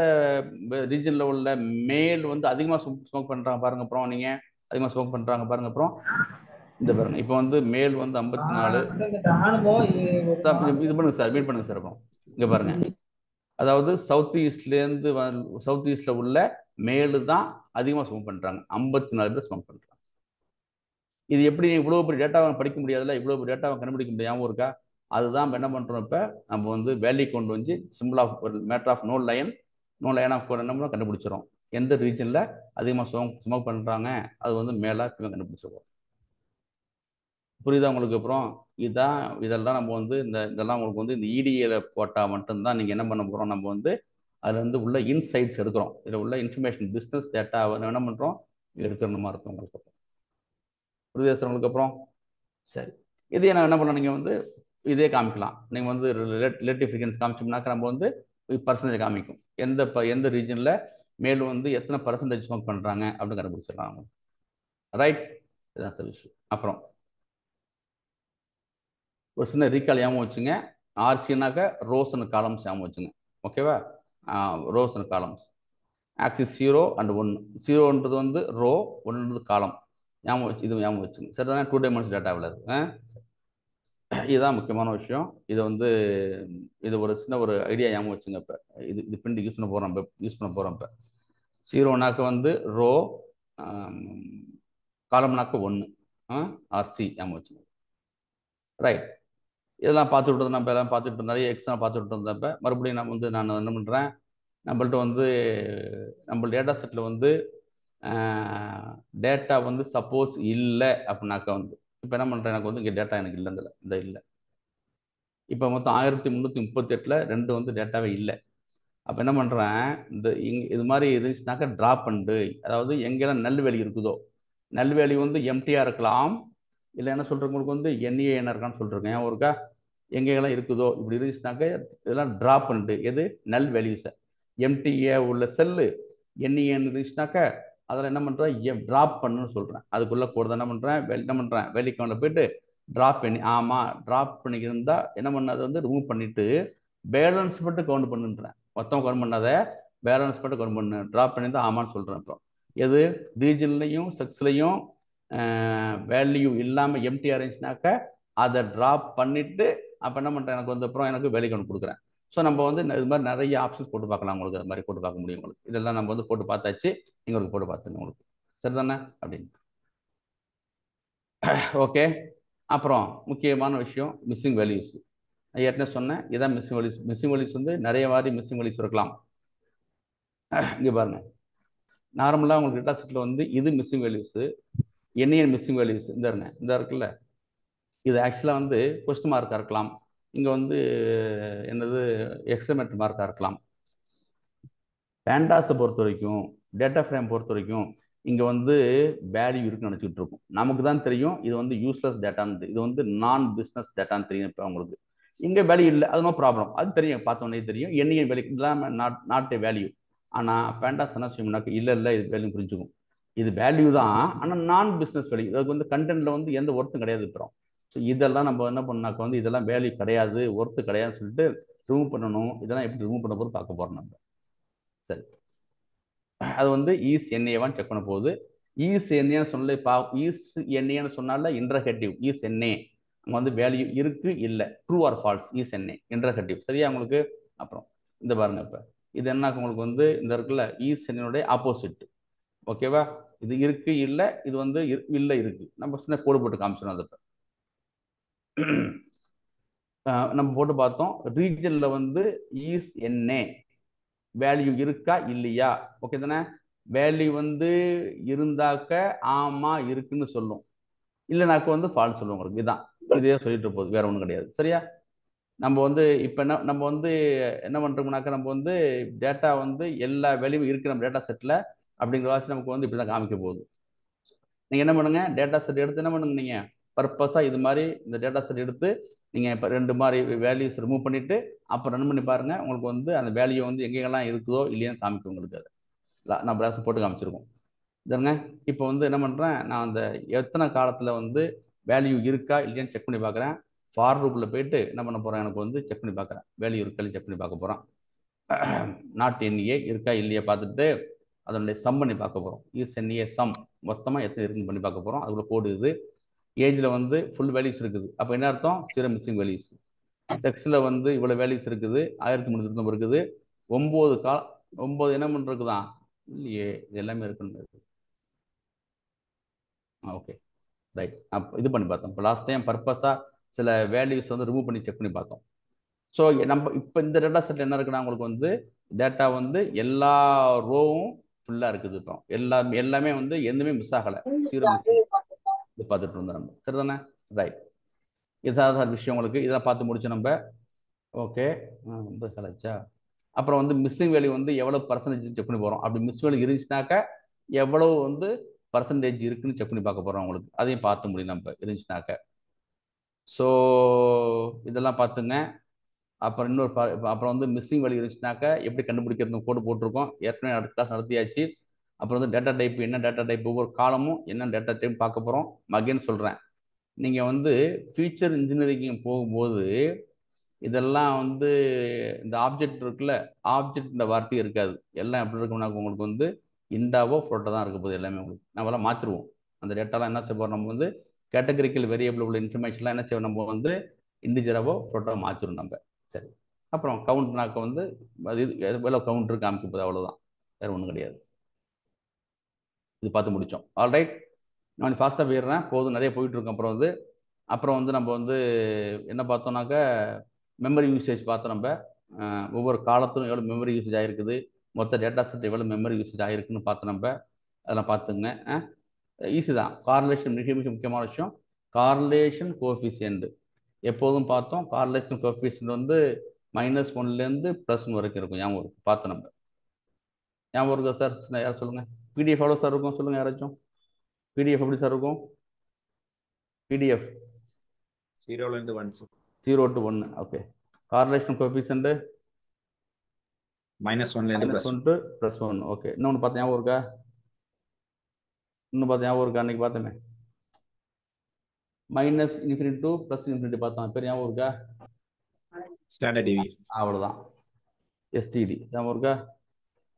ரீஜனில் உள்ள மேல் வந்து அதிகமாக ஸ்மோக் பண்ணுறாங்க பாருங்க. அப்புறம் நீங்கள் அதிகமாக ஸ்மோக் பண்ணுறாங்க பாருங்க. அப்புறம் இந்த பாருங்க, இப்போ வந்து மேல் வந்து 54. இது பண்ணுங்க சார், மீட் பண்ணுங்க சார். அப்புறம் இங்கே பாருங்க, அதாவது சவுத் ஈஸ்ட்ல உள்ள மேலு தான் அதிகமாக ஸ்மோக் பண்ணுறாங்க, 54 பேர் ஸ்மோக் பண்ணுறாங்க. இது எப்படி இவ்வளோ பெரிய டேட்டாவை படிக்க முடியாதுல்ல, இவ்வளோ பெரிய டேட்டாவை கண்டுபிடிக்க முடியாமல் இருக்கா? அதுதான் என்ன பண்ணுறோம், இப்போ நம்ம வந்து வேல்யூ கொண்டு வந்து சிம்பிள் ஆஃப் ஒரு matter of no line of code என்ன கண்டுபிடிச்சிடும். எந்த ரீஜனில் அதிகமாக ஸ்மோக் பண்ணுறாங்க அது வந்து மேலே கண்டுபிடிச்சிருவோம். புரியுதா உங்களுக்கு? அப்புறம் இதெல்லாம் நம்ம வந்து இதெல்லாம் உங்களுக்கு வந்து இந்த இடிஏல போட்டால் மட்டும்தான் நீங்கள் என்ன பண்ண போகிறோம், நம்ம வந்து அதில் வந்து உள்ள இன்சைட்ஸ் எடுக்கிறோம். இதில் உள்ள இன்ஃபர்மேஷன் பிஸ்னஸ் டேட்டா என்ன பண்ணுறோம், எடுக்கிற மாதிரி இருக்கும் உங்களுக்கு. புரியுதா சார் உங்களுக்கு? அப்புறம் சரி, இதே நான் என்ன பண்ணலாம், நீங்கள் வந்து இதே காமிக்கலாம். நீங்கள் வந்து ரிலேட்டிவ் ஃப்ரீக்வன்சி காமிச்சோம்னாக்க நம்ம வந்து பர்சன்டேஜ் காமிக்கும், எந்த ரீஜனில் மேலும் வந்து எத்தனை பர்சன்டேஜ் ஸ்மோக் பண்ணுறாங்க அப்படின்னு கண்டுபிடிச்சிடலாம். ரைட், இதுதான் சார் விஷயம். அப்புறம் ஒரு சின்ன ரீகால் ஞாபகம் வச்சுங்க. ஆர்சினாக்க ரோஸ் அண்ட் காலம்ஸ் ஞாபகம் வச்சுங்க. ஓகேவா? Rose and columns. Axis 0 and 1. 0ன்றது வந்து ரோ, 1ன்றது காலம். ஞாபகம் வச்சு இது ஞாபகம் வச்சுங்க. சரிதானே? 2 டைமென்ஷன் டேட்டாவில் இதுதான் முக்கியமான விஷயம். இதை வந்து இது ஒரு சின்ன ஒரு ஐடியா ஞாபகம் வச்சுங்க. இப்போ இது பின்னாடி யூஸ் பண்ண போகிறோம். இப்போ 0னாக்க வந்து ரோ, காலம்னாக்க 1, ஆர்சி ஞாபகம் வச்சுங்க. ரைட். இதெல்லாம் பார்த்துட்டு இருந்தோம். நம்ம எல்லாம் பார்த்துட்டு நிறைய எக்ஸாம் பார்த்துட்டு இருந்தப்ப மறுபடியும் நான் என்ன பண்ணுறேன், நம்மள்ட்ட வந்து நம்ம டேட்டா செட்டில் வந்து டேட்டா வந்து சப்போஸ் இல்லை அப்படின்னாக்கா வந்து இப்போ என்ன பண்ணுறேன், எனக்கு வந்து இங்கே டேட்டா எனக்கு இல்லைந்தில்ல, இந்த இல்லை. இப்போ மொத்தம் 1338 2 வந்து டேட்டாவே இல்லை. அப்போ என்ன பண்ணுறேன், இது மாதிரி இருந்துச்சுனாக்கா ட்ராப் பண்ணிட்டு, அதாவது எங்கெல்லாம் நல் வேல்யூ இருக்குதோ, நல் வேல்யூ வந்து எம்டிஆர் இருக்கலாம், இல்லை என்ன சொல்கிறவங்களுக்கு வந்து என்ஏ என்ன இருக்கான்னு சொல்லிருக்கேன். ஏன் ஒருக்கா எங்கெல்லாம் இருக்குதோ இப்படி இருந்துச்சுனாக்கா இதெல்லாம் ட்ராப் பண்ணிட்டு, எது நல் வேல்யூஸை எம்டிஏ உள்ள செல்லு என்ஏன்னு இருந்துச்சுனாக்கா அதில் என்ன பண்ணுறேன், ட்ராப் பண்ணுன்னு சொல்கிறேன். அதுக்குள்ளே கூட என்ன பண்ணுறேன் வேலைக்கான போயிட்டு ட்ராப் பண்ணி, ஆமாம் ட்ராப் பண்ணிக்கிருந்தா என்ன பண்ண, அதை வந்து ரிமூவ் பண்ணிவிட்டு பேலன்ஸ் மட்டும் கவுண்ட் பண்ணுன்றேன். மொத்தம் கவுண்ட் பண்ணாத, பேலன்ஸ் மட்டும் கவுண்ட் பண்ணு. ட்ராப் பண்ணியிருந்தா ஆமான்னு சொல்கிறேன். இப்போ எது ரீஜன்லையும் செக்ஸ்லையும் வேல்யூ இல்லாமல் எம்டிஆர் இருந்துச்சுனாக்க அதை ட்ராப் பண்ணிவிட்டு அப்போ என்ன பண்ணுறேன், எனக்கு வந்து அப்புறம் எனக்கு வேலை கவுண்ட் கொடுக்குறேன். ஸோ நம்ம வந்து இது மாதிரி நிறைய ஆப்ஷன்ஸ் போட்டு பார்க்கலாம். உங்களுக்கு அது மாதிரி போட்டு பார்க்க முடியும். உங்களுக்கு இதெல்லாம் நம்ம வந்து போட்டு பார்த்தாச்சு. நீங்கள் உங்களுக்கு போட்டு பார்த்துங்க உங்களுக்கு. சரிதானே? அப்படின்னு ஓகே. அப்புறம் முக்கியமான விஷயம் மிஸ்ஸிங் வேல்யூஸ். ஏற்கனவே சொன்னேன், இதான் மிஸ்ஸிங் வேல்யூஸ். மிஸ்ஸிங் வேல்யூஸ் வந்து நிறைய மாதிரி மிஸ்ஸிங் வேல்யூஸ் இருக்கலாம். இங்கே பாருங்க, நார்மலாக உங்களுக்கு டேட்டா செட்டில் வந்து இது missing values, NAN missing values இந்த இருக்குல்ல, இது ஆக்சுவலாக வந்து கொஸ்டின் மார்க்காக இருக்கலாம், இங்கே வந்து என்னது எக்ஸ்பிரிமெண்ட் மார்க்காக இருக்கலாம். பேண்டாஸை பொறுத்த வரைக்கும், டேட்டா ஃப்ரேம் பொறுத்த வரைக்கும் இங்கே வந்து வேல்யூ இருக்குன்னு நினச்சிக்கிட்டு இருக்கும். நமக்கு தான் தெரியும் இது வந்து யூஸ்லெஸ் டேட்டான்னு, இது வந்து நான் பிஸ்னஸ் டேட்டான்னு தெரியும். இப்போ உங்களுக்கு இங்கே வேல்யூ இல்லை, அது நோ ப்ராப்ளம், அது தெரியும், பார்த்தோன்னே தெரியும். என்ஏ வேல்யூ இல்லாமல் நாட் ஏ வேல்யூ. ஆனால் பேண்டாஸ் என்ன செய்யணும்னாக்க இல்லை இது வேல்யூ புரிஞ்சுக்கும். இது வேல்யூ தான், ஆனால் நான் பிஸ்னஸ் வேல்யூ. அதுக்கு வந்து கண்டென்ட்டில் வந்து எந்த ஒர்த்தும் கிடையாது. இப்போ ஸோ இதெல்லாம் நம்ம என்ன பண்ணாக்க வந்து இதெல்லாம் வேல்யூ கிடையாது, ஒர்த்து கிடையாதுன்னு சொல்லிட்டு ரிமூவ் பண்ணணும். இதெல்லாம் எப்படி ரிமூவ் பண்ண போது பார்க்க போகிறோம் நம்ம. சரி, அது வந்து ஈஸ் என்ஏவான்னு செக் பண்ண போகுது. ஈஸ் என்ஏன்னு சொன்னாலே ஈஸ் என்ஏன்னு சொன்னால இன்டர்கேட்டிவ் ஈஸ் என்ஏ அங்கே வந்து வேல்யூ இருக்கு இல்லை, true or false is NA interrogative. சரியா உங்களுக்கு? அப்புறம் இந்த பாருங்க, இப்போ இது என்ன உங்களுக்கு வந்து இந்த இருக்குல்ல ஈஸ் என்ஏனுடைய ஆப்போசிட். ஓகேவா? இது இருக்கு இல்லை, இது வந்து இல்லை இருக்கு. நம்ம சின்ன கோடு போட்டு காமிச்சிடும். அது நம்ம போட்டு பார்த்தோம். ரீஜன்ல வந்து ஈஸ் என்ஏ வேல்யூ இருக்கா இல்லையா? ஓகே தானே? வேல்யூ வந்து இருந்தாக்க ஆமா இருக்குன்னு சொல்லும், இல்லைனாக்க வந்து ஃபால்ஸ் சொல்லுவோம். உங்களுக்கு இதுதான், இதே சொல்லிட்டு போகுது, வேற ஒன்றும் கிடையாது. சரியா? நம்ம வந்து இப்போ நம்ம வந்து என்ன பண்ணுறோம்னாக்கா, நம்ம வந்து டேட்டா வந்து எல்லா வேல்யூவும் இருக்கு நம்ம டேட்டா செட்டில் அப்படிங்கிற வாசி நமக்கு வந்து இப்படி தான் காமிக்க போகுது. நீங்கள் என்ன பண்ணுங்க, டேட்டா செட் எடுத்து என்ன பண்ணுங்க, நீங்கள் பர்பஸாக இது மாதிரி இந்த டேட்டா செட் எடுத்து நீங்கள் இப்போ 2 மாதிரி வேல்யூஸ் ரிமூவ் பண்ணிவிட்டு அப்புறம் ரன் பண்ணி பாருங்கள். உங்களுக்கு வந்து அந்த வேல்யூ வந்து எங்கெங்கெல்லாம் இருக்குதோ இல்லையான்னு காமிக்கும் உங்களுக்கு. அது நான் பிராஸ் போட்டு காமிச்சிருக்கோம். இதுங்க இப்போ வந்து என்ன பண்ணுறேன், நான் அந்த எத்தனை காலத்தில் வந்து வேல்யூ இருக்கா இல்லையான்னு செக் பண்ணி பார்க்குறேன். ஃபார் லூப்பில் போயிட்டு என்ன பண்ண போகிறேன், எனக்கு வந்து செக் பண்ணி பார்க்குறேன், வேல்யூ இருக்கா செக் பண்ணி பார்க்க போகிறோம். நாட் என்ஏ இருக்கா இல்லையா பார்த்துட்டு அதனுடைய சம் பண்ணி பார்க்க போகிறோம். ஈஸ் என்ஏ சம் மொத்தமாக எத்தனை இருக்குன்னு பண்ணி பார்க்க போகிறோம். அதுக்குள்ள கோடு இது. ஏஜில் வந்து ஃபுல் வேல்யூஸ் இருக்குது, அப்போ என்ன அர்த்தம், 0 மிஸ்ஸிங் வேல்யூஸ். செக்ஸில் வந்து இவ்வளோ வேல்யூஸ் இருக்குது, 1399 இருக்குது. 9 என்ன பண்ணுறதுதான் இல்லையே, இது எல்லாமே இருக்குன்னு. Okay right. அப்போ இது பண்ணி பார்த்தோம். இப்போ லாஸ்ட் டைம் பர்பஸாக சில வேல்யூஸ் வந்து ரிமூவ் பண்ணி செக் பண்ணி பார்த்தோம். ஸோ நம்ம இப்போ இந்த டேட்டா செட்டில் என்ன இருக்குன்னா, உங்களுக்கு வந்து டேட்டா வந்து எல்லா ரோவும் ஃபுல்லாக இருக்குது. இப்போ எல்லாமே வந்து எதுவுமே மிஸ் ஆகலை, 0 மிஸ்ஸிங். இது பார்த்துட்டு இருந்தோம் நம்ம. சரிதானே? ரைட். இதாவது விஷயம் உங்களுக்கு இதெல்லாம் பார்த்து முடிச்சு நம்ம. ஓகே, ரொம்ப கலைச்சா. அப்புறம் வந்து மிஸ்ஸிங் வேல்யூ வந்து எவ்வளோ பர்சன்டேஜ் செக் பண்ணி போகிறோம். அப்படி மிஸ் வேல்யூ இருந்துச்சுனாக்கா எவ்வளோ வந்து பர்சன்டேஜ் இருக்குன்னு செக் பண்ணி பார்க்க போகிறோம். உங்களுக்கு அதையும் பார்த்து முடியும் நம்ம இருந்துச்சுனாக்க. ஸோ இதெல்லாம் பார்த்துங்க. அப்புறம் அப்புறம் வந்து மிஸ்ஸிங் வேல்யூ இருந்துச்சுனாக்கா எப்படி கண்டுபிடிக்கிறது கோடு போட்டிருக்கோம். ஏற்கனவே அடுத்த கிளாஸ் நடத்தியாச்சு. அப்புறம் வந்து டேட்டா டைப், என்ன டேட்டா டைப், ஒவ்வொரு காலமும் என்ன டேட்டா டைப் பார்க்க போகிறோம். மகேன்னு சொல்கிறேன், நீங்கள் வந்து ஃபியூச்சர் இன்ஜினியரிங் போகும்போது இதெல்லாம் வந்து இந்த ஆப்ஜெக்ட் இருக்குல்ல, ஆப்ஜெக்ட் இந்த வார்த்தை இருக்காது. எல்லாம் எப்படி இருக்கும்னா உங்களுக்கு வந்து இண்டாவோ ஃப்ளோட்டோ தான் இருக்க போகுது எல்லாமே. உங்களுக்கு நம்மளாம் மாற்றிடுவோம் அந்த டேட்டாலாம். என்ன செய்ய போகிறோம் நம்ம வந்து கேட்டகரிக்கல் வேரியபிள் உள்ள இன்ஃபர்மேஷன்லாம் என்ன செய்வோம் நம்ம வந்து இண்டிஜராவோ ஃப்ளோட்டோ மாற்றிடும் நம்ம. சரி, அப்புறம் கவுண்ட்னாக்க வந்து அது எவ்வளோ கவுண்டர் காமிக்க போகுது, அவ்வளோதான், வேறு ஒன்றும் கிடையாது. இது பார்த்து முடித்தோம். ஆல்ரைட், நான் ஃபாஸ்ட்டாக போயிடுறேன், போதும் நிறைய போயிட்டுருக்கோம். அப்புறம் வந்து நம்ம வந்து என்ன பார்த்தோம்னாக்க மெமரி யூசேஜ் பார்த்தோம். நம்ம ஒவ்வொரு காலத்திலும் எவ்வளோ மெமரி யூசேஜ் ஆகிருக்குது, மொத்த டேட்டா செட் எவ்வளோ மெமரி யூசேஜ் ஆகிருக்குன்னு பார்த்தோம். நம்ம அதெல்லாம் பார்த்துங்க. ஈஸி தான். கார்லேஷன் மிக மிக முக்கியமான விஷயம். கார்லேஷன் கோஎஃபிஷியன்ட் எப்போதும் பார்த்தோம். கார்லேஷன் கோஎஃபிஷியன்ட் வந்து -1லேருந்து +1 வரைக்கும் இருக்கும். ஞாபகம் இருக்கு, பார்த்தோம் நம்ம. ஞாபகம் இருக்கா சார்? யார் சொல்லுங்கள். பிடிஎஃப் எவ்வளோ சார் இருக்கும் சொல்லுங்கள் யாராச்சும். பிடிஎஃப் எப்படி சார் இருக்கும்? PDF 0 to 1 0 to 1. Okay. Correlation coefficient -1 to +1. Okay. இன்னொன்று பார்த்து ஞாபகம் இருக்கா? அன்னைக்கு பார்த்தோமே, -∞ to +∞ பார்த்தோம். பேர் ஞாபகம் இருக்கா? Standard deviation. அவ்வளோதான். எஸ்டிடி ஞாபகம் இருக்கா?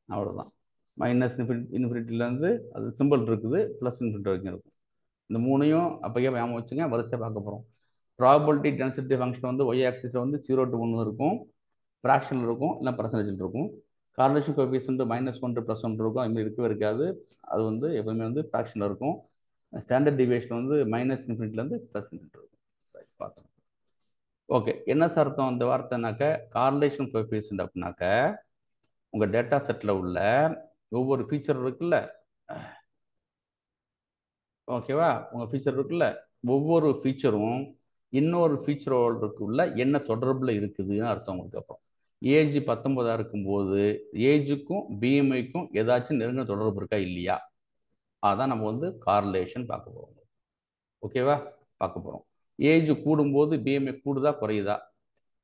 அவ்வளோதான். -∞ அது சிம்பிள் இருக்குது, +∞ வரைக்கும் இருக்கும். இந்த மூணையும் அப்போயே ஞாபகம் வச்சுங்க. வரிசையாக பார்க்க போகிறோம். ப்ராபபிலிட்டி டென்சிட்டி ஃபங்க்ஷன் வந்து ஒய் ஆக்சிஸ் வந்து 0 to 1 இருக்கும், ஃப்ராக்ஷனில் இருக்கும், இல்லை பர்சன்டேஜில் இருக்கும். கார்லேஷன் கோஎஃபிஷியன்ட் -1 to +1 இருக்கும். அதுமாதிரி இருக்கவே இருக்காது. அது வந்து எப்பவுமே வந்து ஃப்ராக்ஷனில் இருக்கும். ஸ்டாண்டர்ட் டிவியேஷன் வந்து -∞ +∞ இருக்கும். பார்த்தோம். ஓகே. என்ன சார் அர்த்தம் இந்த வார்த்தைனாக்க? கார்லேஷன் கோஎஃபிஷியன்ட் அப்படின்னாக்க உங்கள் டேட்டா செட்டில் உள்ள ஒவ்வொரு ஃபீச்சர் இருக்குல்ல, ஓகேவா? உங்கள் ஃபீச்சர் இருக்குல்ல, ஒவ்வொரு ஃபீச்சரும் இன்னொரு ஃபீச்சரோடுக்குள்ள என்ன தொடர்பில் இருக்குதுன்னு அர்த்தம் உங்களுக்கு. அப்புறம் ஏஜ் 19 இருக்கும்போது ஏஜுக்கும் பிஎம்ஐக்கும் ஏதாச்சும் நெருங்கின தொடர்பு இருக்கா இல்லையா, அதான் நம்ம வந்து கார்லேஷன் பார்க்க போகிறோம். ஓகேவா? பார்க்க போகிறோம். ஏஜ் கூடும்போது பிஎம்ஐ கூடுதா குறையுதா,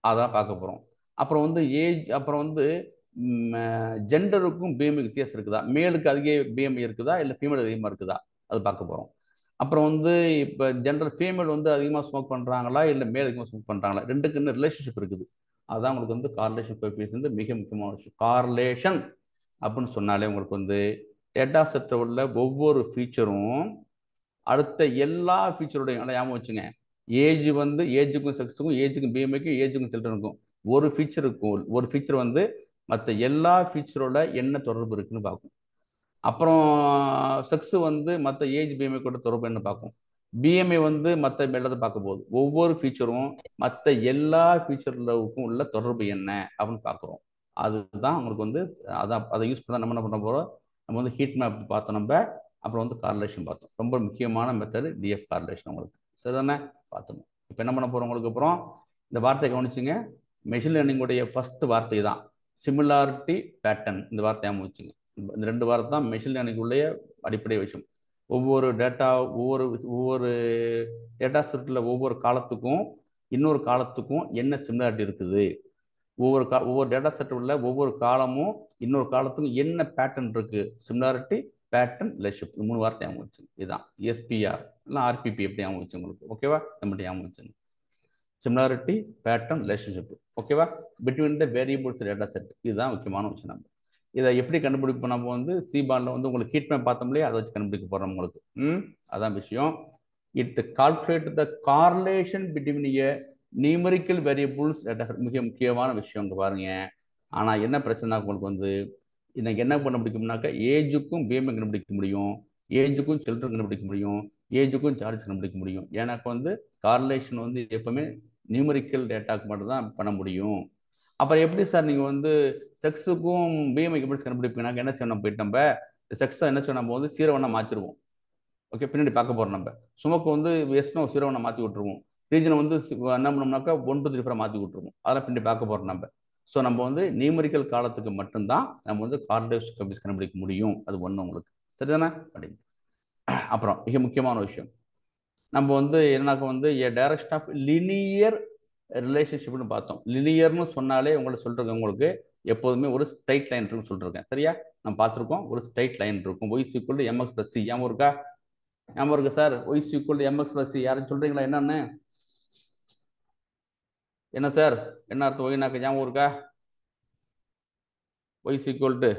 அதான் பார்க்க போகிறோம். அப்புறம் வந்து அப்புறம் வந்து ஜெண்டருக்கும் பிஎம்ஐ வித்தியாசம் இருக்குதா, மேலுக்கு அதிக பிஎம்ஐ இருக்குதா இல்லை ஃபீமேல் அதிகமாக இருக்குதா, அது பார்க்க போகிறோம். அப்புறம் வந்து இப்போ ஜென்ரல் ஃபீமேல் வந்து அதிகமாக ஸ்மோக் பண்ணுறாங்களா இல்லை மேல் அதிகமாக ஸ்மோக் பண்ணுறாங்களா, ரெண்டுக்கு இன்னும் ரிலேஷன்ஷிப் இருக்குது. அதுதான் உங்களுக்கு வந்து கார்லேஷன் கோஎஃபிஷியன்ட் மிக முக்கியமான விஷயம். கார்லேஷன் அப்படின்னு சொன்னாலே உங்களுக்கு வந்து டேட்டா செட்டில் உள்ள ஒவ்வொரு ஃபீச்சரும் அடுத்த எல்லா ஃபீச்சரோடையும் நல்லா ஞாபகம் வச்சுங்க. ஏஜ் வந்து ஏஜுக்கும் செக்ஸுக்கும், ஏஜுக்கும் பிஎம்ஐக்கும், ஏஜுக்கும் சில்ட்ரனுக்கும் ஒரு ஃபீச்சர் வந்து மற்ற எல்லா ஃபீச்சரோட என்ன தொடர்பு இருக்குன்னு பார்க்கும். அப்புறம் செக்ஸ் வந்து மற்ற ஏஜ் பிஎம்ஐ கூட தொடர்பு என்ன பார்க்கும். பிஎம்ஐ வந்து மற்ற எல்லாத்தை பார்க்க போகுது. ஒவ்வொரு ஃபீச்சரும் மற்ற எல்லா ஃபீச்சர்களுக்கும் உள்ள தொடர்பு என்ன அப்படின்னு பார்க்குறோம். அதுதான் உங்களுக்கு வந்து அதை யூஸ் பண்ண நம்ம என்ன பண்ண போகிறோம். நம்ம வந்து ஹீட் மேப் பார்த்தோம் நம்ம. அப்புறம் வந்து கார்லேஷன் பார்த்தோம். ரொம்ப முக்கியமான மெத்தடு டிஎஃப் கார்லேஷன் உங்களுக்கு. சரிதானே? பார்த்துக்கணும். இப்போ என்ன பண்ண போகிறோம் உங்களுக்கு. அப்புறம் இந்த வார்த்தையை கவனிச்சுங்க. மெஷின் லேர்னிங்குடைய ஃபர்ஸ்ட் வார்த்தை தான் சிமிலாரிட்டி பேட்டர்ன். இந்த வார்த்தை ஞாபகம் வச்சுங்க. இந்த 2 வார்த்தை தான் மெஷின் லேர்னிங்குடைய அடிப்படை விஷயம். ஒவ்வொரு டேட்டா செட்டில் ஒவ்வொரு காலத்துக்கும் இன்னொரு காலத்துக்கும் என்ன சிமிலாரிட்டி இருக்குது, ஒவ்வொரு டேட்டா செட் உள்ள ஒவ்வொரு காலமும் இன்னொரு காலத்துக்கும் என்ன பேட்டர்ன் இருக்கு, சிமிலாரிட்டி பேட்டர்ன் ரிலேஷன்ஷிப். 3 வார்த்தை ஞாபகம் வச்சுங்க. இதுதான் எஸ்பிஆர் இல்லை ஆர்பிபி எப்படி ஞாபகம் வச்சு உங்களுக்கு. ஓகேவா? நம்ம ஞாபகம் வச்சுங்க. Similarity pattern relationship. ஓகேவா? Between the variables data set. இதுதான் முக்கியமான விஷயம். நம்ம இதை எப்படி கண்டுபிடிப்போம். நம்ம வந்து சிபானில் வந்து உங்களுக்கு ஹீட் மேப் பார்த்தோம்லையே, அதை வச்சு கண்டுபிடிக்க போகிறோம் உங்களுக்கு. அதான் விஷயம். It calculate the correlation between a numerical variables data set. மிக முக்கியமான விஷயம் இங்கே பாருங்க. ஆனால் என்ன பிரச்சனை உங்களுக்கு வந்து இன்னைக்கு என்ன பண்ண முடியும்னாக்கா ஏஜுக்கும் பிஎம்ஐ கண்டுபிடிக்க முடியும், ஏஜுக்கும் சில்ட்ரன் கண்டுபிடிக்க முடியும், ஏஜுக்கும் சார்ஜ் கண்டுபிடிக்க முடியும். எனக்கு வந்து கார்லேஷன் வந்து எப்பவுமே நியூமரிக்கல் டேட்டாக்கு மட்டும் தான் பண்ண முடியும். அப்புறம் எப்படி சார் நீங்கள் வந்து செக்ஸுக்கும் பிஎம்ஐக்கு எப்படி கண்டுபிடிப்பீங்க? என்ன செய்யணும், போயிட்டு நம்ம செக்ஸை என்ன செய்யணும், நம்ம வந்து 0 மாற்றிடுவோம். ஓகே, பின்னாடி பார்க்க போகிறோம். நம்ம சுமக்கு வந்து எஸ்னோ 0 மாற்றி விட்டுருவோம். ரீஜனை வந்து என்ன பண்ணோம்னாக்கா 1 2 3 மாற்றி விட்டுருவோம். அதெல்லாம் பின்னாடி பார்க்க போகிறோம் நம்ம. ஸோ நம்ம வந்து நியூமரிக்கல் காலத்துக்கு மட்டும்தான் நம்ம வந்து கார்லேஷன் கோஎஃபிஷியன்ட் கண்டுபிடிக்க முடியும். அது ஒன்று உங்களுக்கு. சரிதானே? அப்படின்னு அப்புறம் மிக முக்கியமான விஷயம் நம்ம வந்து என்னன்னாக்க வந்து டைரக்ஷன் ஆஃப் லினியர் ரிலேஷன்ஷிப்னு பார்த்தோம். லினியர்னு சொன்னாலே உங்களுக்கு சொல்லிருக்கேன், உங்களுக்கு எப்போதுமே ஒரு ஸ்ட்ரைட் லைன் இருக்குன்னு சொல்லிருக்கேன். சரியா? நம்ம பார்த்துருக்கோம். ஒரு ஸ்ட்ரைட் லைன் இருக்கும். y = mx + c. ஏன் இருக்கா? ஞாபகம் இருக்கு sir? Y is equal to mx plus c. யாரும் சொல்றீங்களா என்னன்னு? என்ன சார், என்ன அர்த்தம் ஒய்னாக்க ஞாபகம் இருக்கா? ஒய் இஸ் ஈக்குவல் டு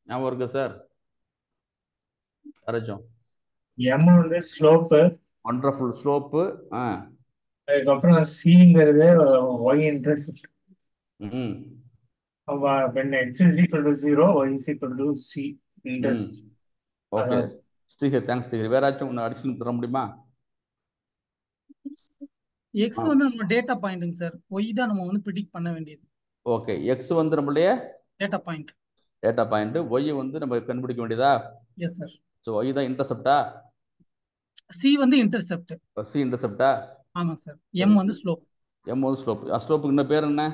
ஞாபகம் இருக்கு சார்? யாராச்சும்? எம் வந்து ஸ்லோப்பு, ஒண்டர்ஃபுல் ஸ்லோப்பு. அதுக்கப்புறம் சிங்கிறது ஒய் இன்டர்செப்ட். ம் when x is equal to 0, y is equal to c intercept. Okay Srihar, thanks Srihar. வேறாச்சும் ஒன்று அடிஷன் தர முடியுமா? எக்ஸ் வந்து நம்ம டேட்டா பாயிண்ட்டுங்க சார். ஒய் தான் நம்ம வந்து ப்ரிடிக்ட் பண்ண வேண்டியது. ஓகே, எக்ஸ் வந்து நம்மளுடைய data point. Data point, y வந்து நம்ம கண்டுபிடிக்க வேண்டியதா? Yes sir. ஸோ ஒய் தான் இன்டர்செப்டா, சி வந்து இன்டர்செப்ட். சி இன்டர்செப்டா? ஆமாங்க சார். எம் வந்து ஸ்லோப். எம் வந்து ஸ்லோப். ஸ்லோப்புக்கு இன்னும் பேர் என்ன?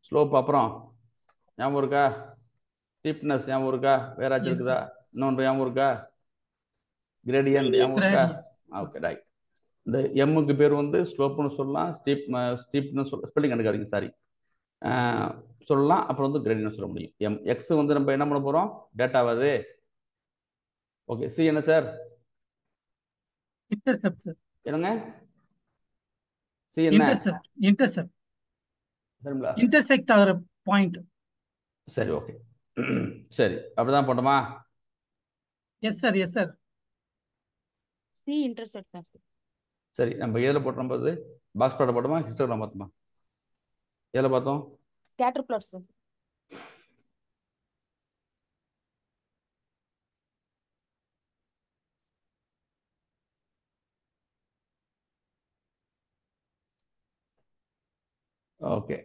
ஸ்லோப் அப்புறம் ஞாபகம் இருக்கா? ஸ்டீப்னஸ் ஞாபகம் இருக்கா? வேறாச்சும் இருக்குதா? இன்னொன்று ஞாபகம் இருக்கா? கிரேடியன்ட் ஞாபகம் இருக்கா? Okay right. இந்த எம்முக்கு பேர் வந்து ஸ்லோப்னு சொல்லலாம், ஸ்டீப்னு ஸ்பெல்லிங் கண்டுக்காதீங்க, சாரி, சொல்லலாம். அப்புறம் வந்து கிரேடியன்ட் சொல்ல முடியும். எம் எக்ஸ் வந்து நம்ம என்ன பண்ண போகிறோம்? டேட்டாவாது. ஓகே, சி என்ன சார்? Intercept sir. என்னங்க? சி என்ன? இன்டர்செப்ட். இன்டர்செப்ட். சரிங்களா? இன்டர்செக்ட் ஆகிற பாயிண்ட். சரி, ஓகே. சரி, அப்படிதான் போட்டோமா? Yes sir. Yes sir. C intersect தான் சார். சரி, நம்ம எதில் போட்டோம்? போது பாக்ஸ் ப்ளாட் போட்டோமா, ஹிஸ்டோகிராம் பார்த்தோமா? எதில் பார்த்தோம்? Scatter plot sir. Okay.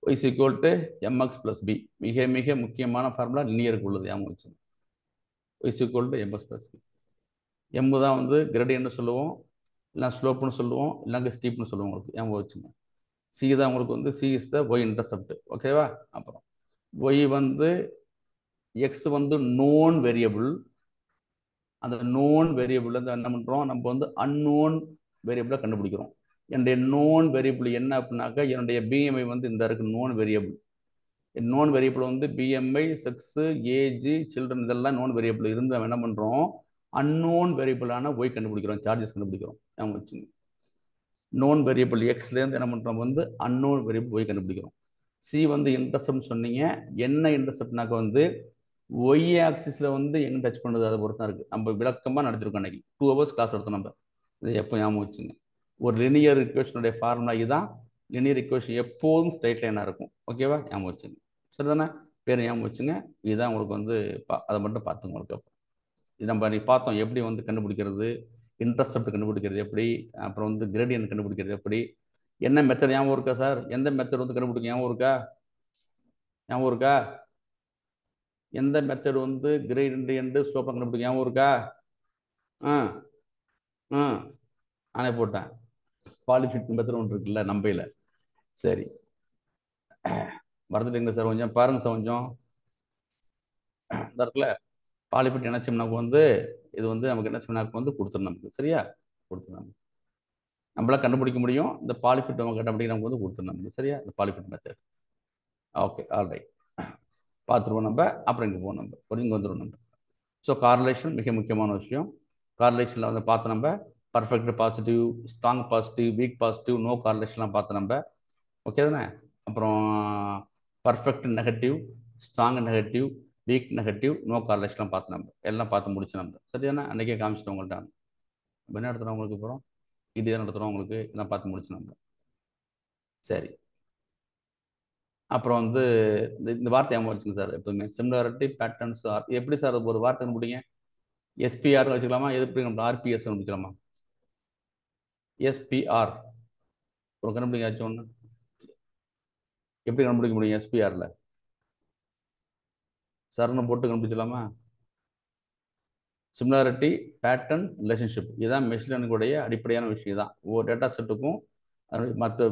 y is equal to mx plus b. மிக மிக முக்கியமான ஃபார்முலா லினியருக்கு உள்ளது, ஞாபகம் வச்சுங்க. y is equal to mx plus b. m தான் வந்து கிரேடியன்ட்னு சொல்லுவோம், இல்லை ஸ்லோப்னு சொல்லுவோம், இல்லைங்க ஸ்டீப்னு சொல்லுவோம். உங்களுக்கு ஞாபகம் வச்சுங்க. c தான் உங்களுக்கு வந்து c is the y intercept. ஓகேவா? அப்புறம் y வந்து x வந்து நோன் வேரியபிள். அந்த நோன் வேரியபிள் வந்து என்ன பண்ணுறோம்? நம்ம வந்து அன்னோன் வேரியபிளை கண்டுபிடிக்கிறோம். என்னுடைய நோன் வேரியபிள் என்ன அப்படின்னாக்கா, என்னுடைய பிஎம்ஐ வந்து இந்த இருக்கு நோன் வேரியபிள். நோன் வேரியபிள் வந்து பிஎம்ஐ, செக்ஸு, ஏஜ், சில்ட்ரன், இதெல்லாம் நோன் வேரியபிள் இருந்து நம்ம என்ன பண்ணுறோம்? அன்னோன் வேரியபிளான ஒய் கண்டுபிடிக்கிறோம், சார்ஜஸ் கண்டுபிடிக்கிறோம். ஞாபகம் வச்சுங்க. நோன் வேரியபிள் எக்ஸ்லேருந்து என்ன பண்ணுறோம்? வந்து அன்னோன் வேரியபிள் ஒய் கண்டுபிடிக்கிறோம். சி வந்து இன்டர்செப்ட் சொன்னீங்க. என்ன இன்டர்செப்ட்னாக்க வந்து ஒய் ஆக்சிஸில் வந்து எங்கே டச் பண்ணுது அதை பொறுத்து தான் இருக்குது. நம்ம விளக்கமாக நடத்திருக்கோம் அன்னைக்கு 2 hours கிளாஸ் எடுத்தோம் நம்ம. இதை எப்போ ஞாபகம் வச்சுங்க. ஒரு லினியர் இக்குவேஷனுடைய ஃபார்முலா இதுதான். லினியர் இக்குவேஷன் எப்போதும் ஸ்ட்ரைட் லைனாக இருக்கும். ஓகேவா? ஞாபகம் வச்சுங்க. சரிதானே? பேர் ஞாபகம் வச்சுங்க. இதுதான் உங்களுக்கு வந்து அதை மட்டும் பார்த்துங்க. உங்களுக்கு இது நம்ம நீ பார்த்தோம் எப்படி வந்து கண்டுபிடிக்கிறது, இன்டர்செப்ட் கண்டுபிடிக்கிறது எப்படி, அப்புறம் வந்து கிரேடியன்ட் கண்டுபிடிக்கிறது எப்படி, என்ன மெத்தட் ஞாபகம் இருக்கா சார்? எந்த மெத்தட் வந்து கண்டுபிடிக்க ஞாபகம் இருக்கா? ஞாபகம் இருக்கா? எந்த மெத்தட் வந்து கிரேடியன்ட் ஸ்லோப்பை கண்டுபிடிக்க ஞாபகம் இருக்கா? நானே போட்டேன். பாலிஃபிட் மெத்தட் ஒன்று இருக்குல்ல நம்பையில். சரி, மறந்துட்டீங்க சார்? கொஞ்சம் பாருங்க சார். கொஞ்சம் இருக்குல்ல பாலிஃபிட் என்ன செய்யணும் வந்து, இது வந்து நமக்கு என்ன செய்யணும் வந்து கொடுத்துரும் நமக்கு. சரியா? கொடுத்துரும். நம்மளால கண்டுபிடிக்க முடியும். இந்த பாலிஃபிட் நம்ம கண்டுபிடிக்க நமக்கு வந்து கொடுத்துரும் நமக்கு. சரியா? இந்த பாலிஃபிட் மெத்தட். Okay, alright. பார்த்துருவோம் நம்ம. அப்புறம் இங்கே போவோம் நம்ம. ஒரு இங்கே வந்துடும் நம்ம. ஸோ கார்லேஷன் மிக முக்கியமான விஷயம். கார்லேஷனில் வந்து பார்த்து நம்ம perfect positive, strong positive, weak positive, no கார்லேஷன்லாம் பார்த்து நம்ம. ஓகே தானே? அப்புறம் perfect negative, strong negative, weak negative, no கார்லேஷன்லாம் பார்த்து நம்ம எல்லாம் பார்த்து முடிச்சு நம்ம. சரிதானே? அன்றைக்கே காமிச்சிட்டோம் உங்கள்கிட்ட. நம்ம என்ன நடத்துகிறோம் உங்களுக்கு? அப்புறம் இது தான் நடத்துகிறோம் உங்களுக்கு. எல்லாம் பார்த்து முடிச்சு நம்ம. சரி, அப்புறம் வந்து இந்த வார்த்தை ஞாபகம் வச்சுங்க சார் எப்பவுமே. சிமிலாரிட்டி, பேட்டர்ன்ஸ், எப்படி சார் ஒரு வார்த்தை கண்டுபிடிங்க? எஸ்பிஆர் வச்சுக்கலாமா? எப்படி நம்ம ஆர்பிஎஸ் கண்டுபிடிக்கலாமா? எஸ்பிஆர் ஒரு கண்டுபிடிங்க ஆச்சு ஒன்று. எப்படி கண்டுபிடிக்க முடியும் எஸ்பிஆரில்? சரணம் போட்டு கண்டுபிடிச்சலாமா? சிமிலாரிட்டி, பேட்டர்ன், ரிலேஷன்ஷிப், இதுதான் மெஷின் லேர்னிங்குடைய அடிப்படையான விஷயம் தான். ஒவ்வொரு டேட்டா செட்டுக்கும் மற்ற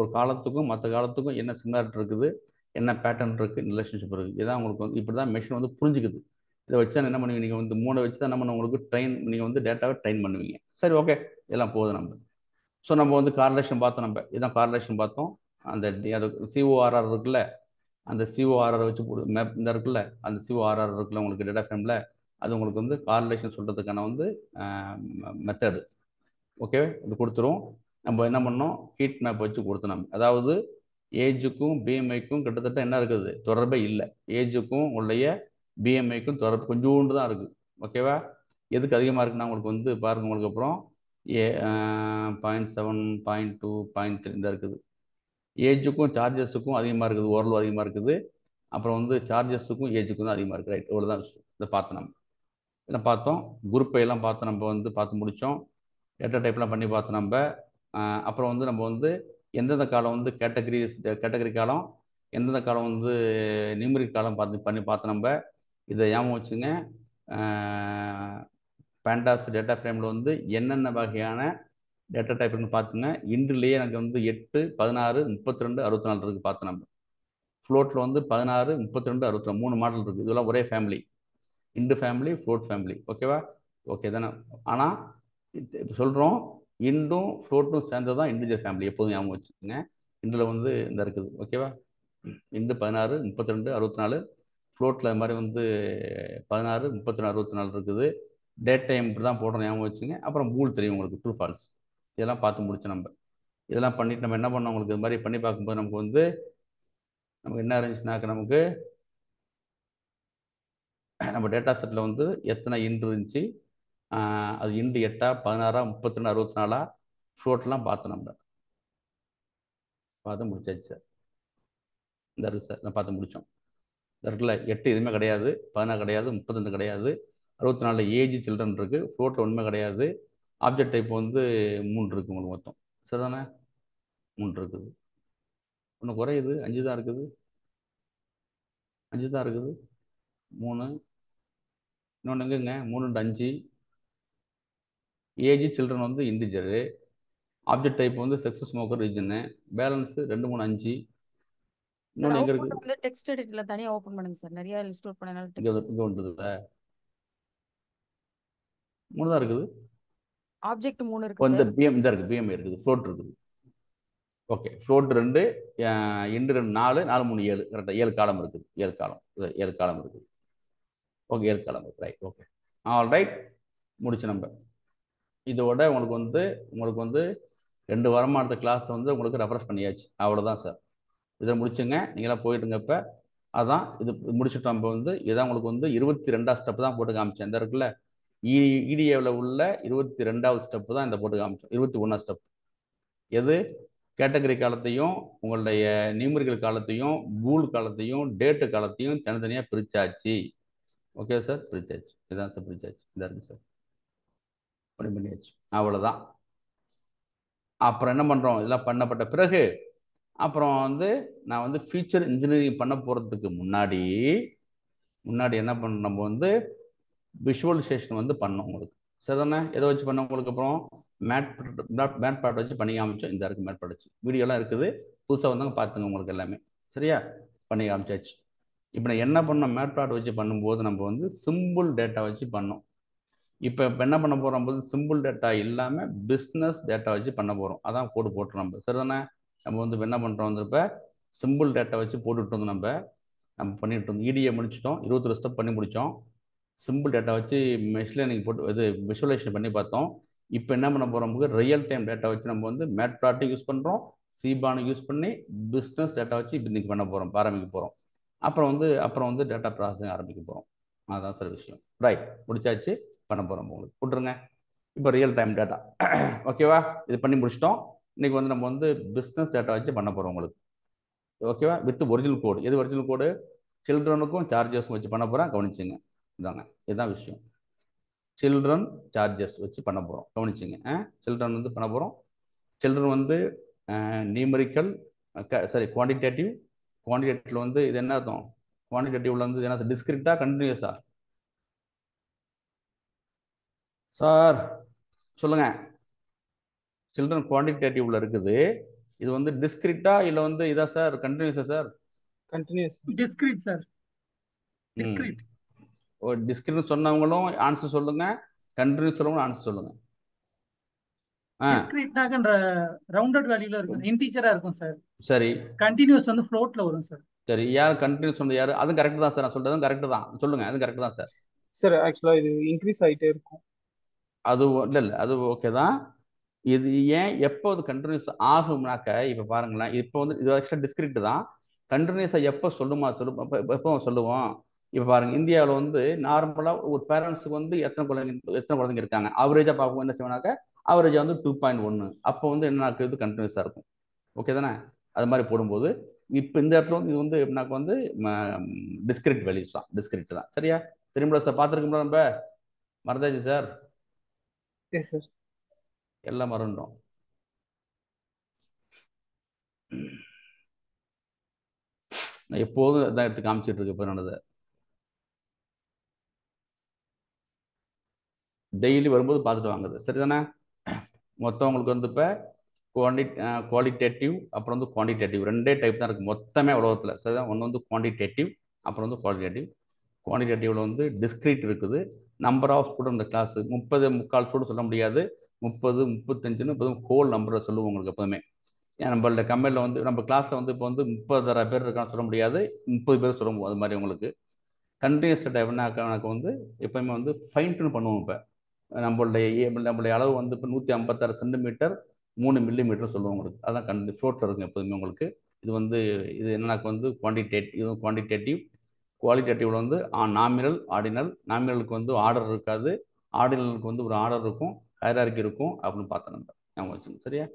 ஒரு காலத்துக்கும் மற்ற காலத்துக்கும் என்ன சிமிலாரிட்டி இருக்குது, என்ன பேட்டர்ன் இருக்குது, ரிலேஷன்ஷிப் இருக்குது. இதுதான் உங்களுக்கு வந்து இப்படி தான் மெஷின் வந்து புரிஞ்சுக்குது. இதை வச்சு தான் என்ன பண்ணுவீங்க? நீங்கள் வந்து 3 வச்சு தான் நம்ம உங்களுக்கு நீங்கள் வந்து டேட்டாவை ட்ரெயின் பண்ணுவீங்க. சரி, ஓகே, இதெல்லாம் போகுது நம்ம. ஸோ நம்ம வந்து கார்லேஷன் பார்த்தோம். நம்ம இதான் கார்லேஷன் பார்த்தோம். அந்த அது சிஓஆர்ஆர் இருக்குல்ல, அந்த சிஓஆர்ஆர் வச்சு மேப் இந்த இருக்குல்ல, அந்த சிஓஆர்ஆர் இருக்குல்ல உங்களுக்கு டேட்டா ஃப்ரேமில், அது உங்களுக்கு வந்து கார்லேஷன் சொல்கிறதுக்கான வந்து மெத்தடு. ஓகே, இது கொடுத்துரும். நம்ம என்ன பண்ணோம், ஹீட் மேப் வச்சு கொடுத்தோம் நம்ம. அதாவது ஏஜுக்கும் பிஎம்ஐக்கும் கிட்டத்தட்ட என்ன இருக்குது, தொடர்பே இல்லை. ஏஜுக்கும் உங்களுடைய பிஎம்ஐக்கும் தொடர்பு கொஞ்சோண்டு தான் இருக்குது. ஓகேவா? எதுக்கு அதிகமாக இருக்குன்னா உங்களுக்கு வந்து பாருங்க, உங்களுக்கு அப்புறம் 0.7, 0.2, 0.3 இந்த இருக்குது. ஏஜுக்கும் சார்ஜஸுக்கும் அதிகமாக இருக்குது, ஓரளவு அதிகமாக இருக்குது. அப்புறம் வந்து சார்ஜஸுக்கும் ஏஜுக்கும் தான் அதிகமாக இருக்குது. ரைட், இவ்வளோதான் விஷயம். இதை பார்த்தோம் நம்ம. இதை பார்த்தோம், குரூப்பையெல்லாம் பார்த்தோம், நம்ம வந்து பார்த்து முடித்தோம். டேட்டா டைப்லாம் பண்ணி பார்த்தோம் நம்ம. அப்புறம் வந்து நம்ம வந்து எந்தெந்த காலம் வந்து கேட்டகரி காலம், எந்தெந்த காலம் வந்து நியூமரிக் காலம் பண்ணி பார்த்தோம் நம்ம. இதை ஞாபகம் வச்சுங்க. பேண்டாஸ் டேட்டா ஃப்ரேமில் வந்து என்னென்ன வகையான டேட்டா டைப்னு பார்த்துங்க. இன்றுலேயே எனக்கு வந்து 8, 16, 32, 64 இருக்குது பார்த்தோம் நம்ம. ஃப்ளோட்டில் வந்து 16, 32, 64 3 மாடல் இருக்குது. இதெல்லாம் ஒரே family, into family, float family. ஓகேவா? ஓகே தானே? ஆனால் இப்போ சொல்கிறோம், இண்டும் ஃப்ளோட்டும் சேர்ந்தது தான் இண்டிஜர் ஃபேமிலி. எப்போதும் ஞாபகம் வச்சுக்கோங்க. இண்டில் வந்து இந்த இருக்குது. ஓகேவா? இண்டு 16, 32, 64. ஃப்ளோட்டில் அது மாதிரி வந்து 16, 32, 64 இருக்குது. டேட் டைம் இப்படி தான் போடுறோம், ஞாபகம் வச்சுங்க. அப்புறம் பூல் தெரியும் உங்களுக்கு, ட்ரூ ஃபால்ஸ். இதெல்லாம் பார்த்து முடிச்சு நம்ம. இதெல்லாம் பண்ணிட்டு நம்ம என்ன பண்ணோம், உங்களுக்கு இது மாதிரி பண்ணி பார்க்கும்போது நமக்கு வந்து நமக்கு என்ன இருந்துச்சுனாக்க, நமக்கு நம்ம டேட்டா செட்டில் வந்து எத்தனை இண்டு இருந்துச்சு, அது இண்டு 8, 16, 32, 64 ஃப்ளோட்லாம் பார்த்தோம் நம்ம. பார்த்து முடிச்சாச்சு சார். இந்த இருக்குது சார், நான் பார்த்து முடித்தோம். இந்த இருக்குல்ல, 8 எதுவுமே கிடையாது, 16 கிடையாது, 32 கிடையாது, 64 ஏஜ் சில்ட்ரன் இருக்குது. ஃப்ளோட்டில் ஒன்றுமே கிடையாது. ஆப்ஜெக்ட் டைப் வந்து 3 இருக்குது உங்களுக்கு மொத்தம். சரிதானே? 3 இருக்குது. ஒன்று குறையுது, 5 தான் இருக்குது. 5 தான் இருக்குது. 3 இன்னொன்று எங்கேங்க, 3 × 5. ஏஜ் சில்ட்ரன் வந்து இண்டிஜரு. ஆப்ஜெக்ட் டைப் வந்து செக்ஸ் ஸ்மோக்கர் ரீஜனு. பேலன்ஸ் 2, 3, 5. இன்னொன்று எங்கே இருக்குது, வந்து டெக்ஸ்ட் எடிட்டர்ல தனியா ஓபன் பண்ணுங்க சார். நிறைய ஸ்டோர் பண்ணனால இங்கே இங்கே ஒன்று 3 தான் இருக்குது. ஆப்ஜெக்ட் 3 இருக்கு இந்த சார். பிஎம் தான் இருக்குது, பிஎம் இருக்குது, ஃப்ளோட் இருக்குது. Okay, float 2, into 2, 4, 4, 3, 7. கரெக்டாக 7 காலம் இருக்குது. 7 காலம், 7 காலம் இருக்குது. ஓகே, 7 காலம் இருக்குது. ரைட், ஓகே, ஆல் ரைட், முடிச்சு நம்ம. இதோட உங்களுக்கு வந்து 2 வாரமாக அடுத்த கிளாஸ் வந்து உங்களுக்கு ரெஃபரன்ஸ் பண்ணியாச்சு. அவ்வளோதான் சார். இதை முடிச்சுங்க, நீங்களாம் போயிட்டுங்க. இப்போ அதான் இது முடிச்சுட்டோம். நம்ம வந்து இதான் உங்களுக்கு வந்து 22ஆவது ஸ்டெப் தான் போட்டு காமிச்சேன். இந்த இருக்குல்ல, இடிஏவில் உள்ள 22ஆவது ஸ்டெப்பு தான் இந்த போட்டு காமிச்சோம். 21ஆவது ஸ்டெப் எது, கேட்டகரி காலத்தையும் உங்களுடைய நியூமரிக்கல் காலத்தையும் பூல் காலத்தையும் டேட்டு காலத்தையும் தனித்தனியாக பிரிச்சாச்சு. Okay sir, பிரிச்சாச்சு. இதுதான் சார், பிரிச்சாச்சு. இதாக இருக்கு சார், பண்ணியாச்சு. அவ்வளோதான். அப்புறம் என்ன பண்ணுறோம், இதெல்லாம் பண்ணப்பட்ட பிறகு அப்புறம் வந்து நான் வந்து ஃபியூச்சர் இன்ஜினியரிங் பண்ண போகிறதுக்கு முன்னாடி என்ன பண்ணோம், நம்ம வந்து விஷுவலைசேஷன் வந்து பண்ணோம் உங்களுக்கு. சரிதானே? எதை வச்சு பண்ணோம் உங்களுக்கு, அப்புறம் மேட் ப்ளாட் வச்சு பண்ணி காமிச்சோம். இந்த இருக்குது மேட் ப்ளாட் வச்சு, வீடியோலாம் இருக்குது, புதுசாக வந்தாங்க பார்த்துங்க உங்களுக்கு எல்லாமே. சரியா? பண்ணி காமிச்சாச்சு. இப்போ நான் என்ன பண்ணோம், மேட் ப்ளாட் வச்சு பண்ணும்போது நம்ம வந்து சிம்பிள் டேட்டா வச்சு பண்ணோம். இப்போ என்ன பண்ண போகிறோம் போது, சிம்பிள் டேட்டா இல்லாமல் பிஸ்னஸ் டேட்டா வச்சு பண்ண போகிறோம். அதான் கோடு போட்டுறோம் நம்ம. சரிதானே? நம்ம வந்து என்ன பண்ணுறோம் வந்து, இப்போ சிம்பிள் டேட்டா வச்சு போட்டுட்டு வந்து நம்ம பண்ணிட்டு இருந்தோம். இடியை முடிச்சிட்டோம், 22 ஸ்டெப் பண்ணி முடித்தோம். சிம்பிள் டேட்டா வச்சு மெஷின் லேர்னிங் போட்டு இது விஷுவலைசேஷன் பண்ணி பார்த்தோம். இப்போ என்ன பண்ண போகிறோம், ரியல் டைம் டேட்டா வச்சு நம்ம வந்து மேட் ப்ளாட்டும் யூஸ் பண்ணுறோம், சீபானை யூஸ் பண்ணி பிஸ்னஸ் டேட்டா வச்சு இப்போ இன்றைக்கி பண்ண போகிறோம், ஆரம்பிக்க போகிறோம். அப்புறம் வந்து டேட்டா ப்ராசஸிங் ஆரம்பிக்க போகிறோம். அதுதான் சார் விஷயம். ரைட், முடிச்சாச்சு, பண்ண போகிறோம் உங்களுக்கு. விட்டுருங்க. இப்போ ரியல் டைம் டேட்டா ஓகேவா, இது பண்ணி முடிச்சிட்டோம். இன்றைக்கி வந்து நம்ம வந்து பிஸ்னஸ் டேட்டா வச்சு பண்ண போகிறோம் உங்களுக்கு. ஓகேவா, வித் ஒரிஜினல் கோடு. எது ஒரிஜினல் கோடு, சில்ட்ரனுக்கும் சார்ஜஸும் வச்சு பண்ண போகிறேன். கவனிச்சுங்க, இதாங்க, இதுதான் விஷயம். சில்ட்ரன் சார்ஜஸ் வச்சு பண்ண போகிறோம். கவனிச்சுங்க, சில்ட்ரன் வந்து பண்ண போகிறோம். சில்ட்ரன் வந்து நியூமரிக்கல் குவான்டிடேட்டிவ்ல வந்து இது என்ன அர்த்தம், குவான்டிடேட்டிவ்ல வந்து என்ன, டிஸ்கிரிப்டா கண்டினியூஸா சார் சொல்லுங்க. சில்ட்ரன் குவான்டிடேட்டிவ்ல இருக்குது, இது வந்து டிஸ்கிரிப்டா இல்லை வந்து இதா சார், கண்டினியூஸா sir? Continuous. Discrete sir, discrete. Discrete சொன்னவங்களும் ஆன்சர் சொல்லுங்க, கண்டினியூஸ் சொல்லவங்களும் ஆன்சர் சொல்லுங்க. ஆ டிஸ்கிரீட்னாக்கன்ற ரவுண்டட் வேல்யூல இருக்கும், இன்டீஜரா இருக்கும் சார். சரி கண்டினியூஸ் வந்து ஃப்ளோட்ல வரும் சார். சரி, யார் கண்டினியூஸ் சொன்னது யாரு? அதுவும் கரெக்ட் தான் சார், நான் சொல்றதும் கரெக்ட் தான், சொல்லுங்க. அது கரெக்ட் தான் சார். சார் ஆக்சுவலா இது இன்க்ரீஸ் ஆயிட்டே இருக்கும். அது இல்லை அது ஓகே தான். இது ஏன் எப்போ அது கண்டினியூஸ் ஆகும்னாக்க, இப்போ பாருங்களேன், இப்போ வந்து இது ஆக்சுவலாக டிஸ்கிரிக்ட் தான். கண்டினியூஸாக எப்போ எப்போ சொல்லுவோம்? இப்போ பாருங்க, இந்தியாவில் வந்து நார்மலாக ஒரு பேரண்ட்ஸுக்கு வந்து எத்தனை குழந்தைங்க இருக்காங்க, ஆவரேஜாக பார்ப்போம். என்ன செய்வோம்னாக்க ஆவரேஜாக வந்து 2.1. அப்போ வந்து என்ன இது கண்டினியூஸாக இருக்கும். ஓகே தானே? அது மாதிரி போடும்போது இப்போ இந்த இடத்துல வந்து இது வந்து எப்படின்னாக்க வந்து டிஸ்கிரிக்ட் வேல்யூஸ் தான், டிஸ்கிரிக்ட் தான். சரியா? திரும்ப சார் பார்த்துருக்கோம்ல நம்ம, மறந்தாச்சு சார், எஸ் சார். எல்லாம் மறந்துட்டோம். நான் எப்போதும் இதான் எடுத்து காமிச்சிட்டு இருக்கு. இப்போ என்னது டெய்லி வரும்போது பார்த்துட்டு வாங்குது. சரிதானே? மொத்தம் உங்களுக்கு வந்து இப்போ குவாலிட்டேட்டிவ் அப்புறம் வந்து குவான்டிடேட்டிவ் ரெண்டே டைப் தான் இருக்குது மொத்தமே உலகத்தில். சரிதான்? ஒன்று வந்து குவான்டிடேட்டிவ், அப்புறம் வந்து குவாலிட்டேட்டிவ். குவான்டிடேட்டிவ்ல வந்து டிஸ்கிரீட் இருக்குது. நம்பர் ஆஃப் ஸ்டூடெண்ட் இந்த கிளாஸ் 30 முக்கால் ஸ்டூடெண்ட் சொல்ல முடியாது, 30 35ன்னு இப்போ ஹோல் நம்பரை சொல்லுவோம் உங்களுக்கு எப்போதுமே. ஏன் நம்மளோட கம்பெனியில் வந்து நம்ம கிளாஸில் வந்து இப்போ வந்து 30,000 பேர் இருக்கான்னு சொல்ல முடியாது, 30 பேர் சொல்லுவோம். அது மாதிரி உங்களுக்கு கண்டினியூஸ் டேட்டா எனக்கு வந்து எப்போயுமே வந்து ஃபைன் டியூன் பண்ணுவோம். இப்போ நம்மளுடைய அளவு வந்து இப்போ 156 சென்டிமீட்டர் 3 மில்லிமீட்டர் சொல்லுவோம் உங்களுக்கு. அதான் ஃப்ளோட்டில் இருக்கும் எப்போதுமே உங்களுக்கு. இது வந்து இது என்னன்னாக்க வந்து குவான்டிடேட்டிவ். குவாலிட்டேட்டிவ்ல வந்து நாமினல், ஆர்டினல். நாமினலுக்கு வந்து ஆர்டர் இருக்காது, ஆர்டினலுக்கு வந்து ஒரு ஆர்டர் இருக்கும், ஹைரார்கி இருக்கும் அப்படின்னு பார்த்தோம் நம்ம. ஞாபகம் வச்சுங்க. சரியா?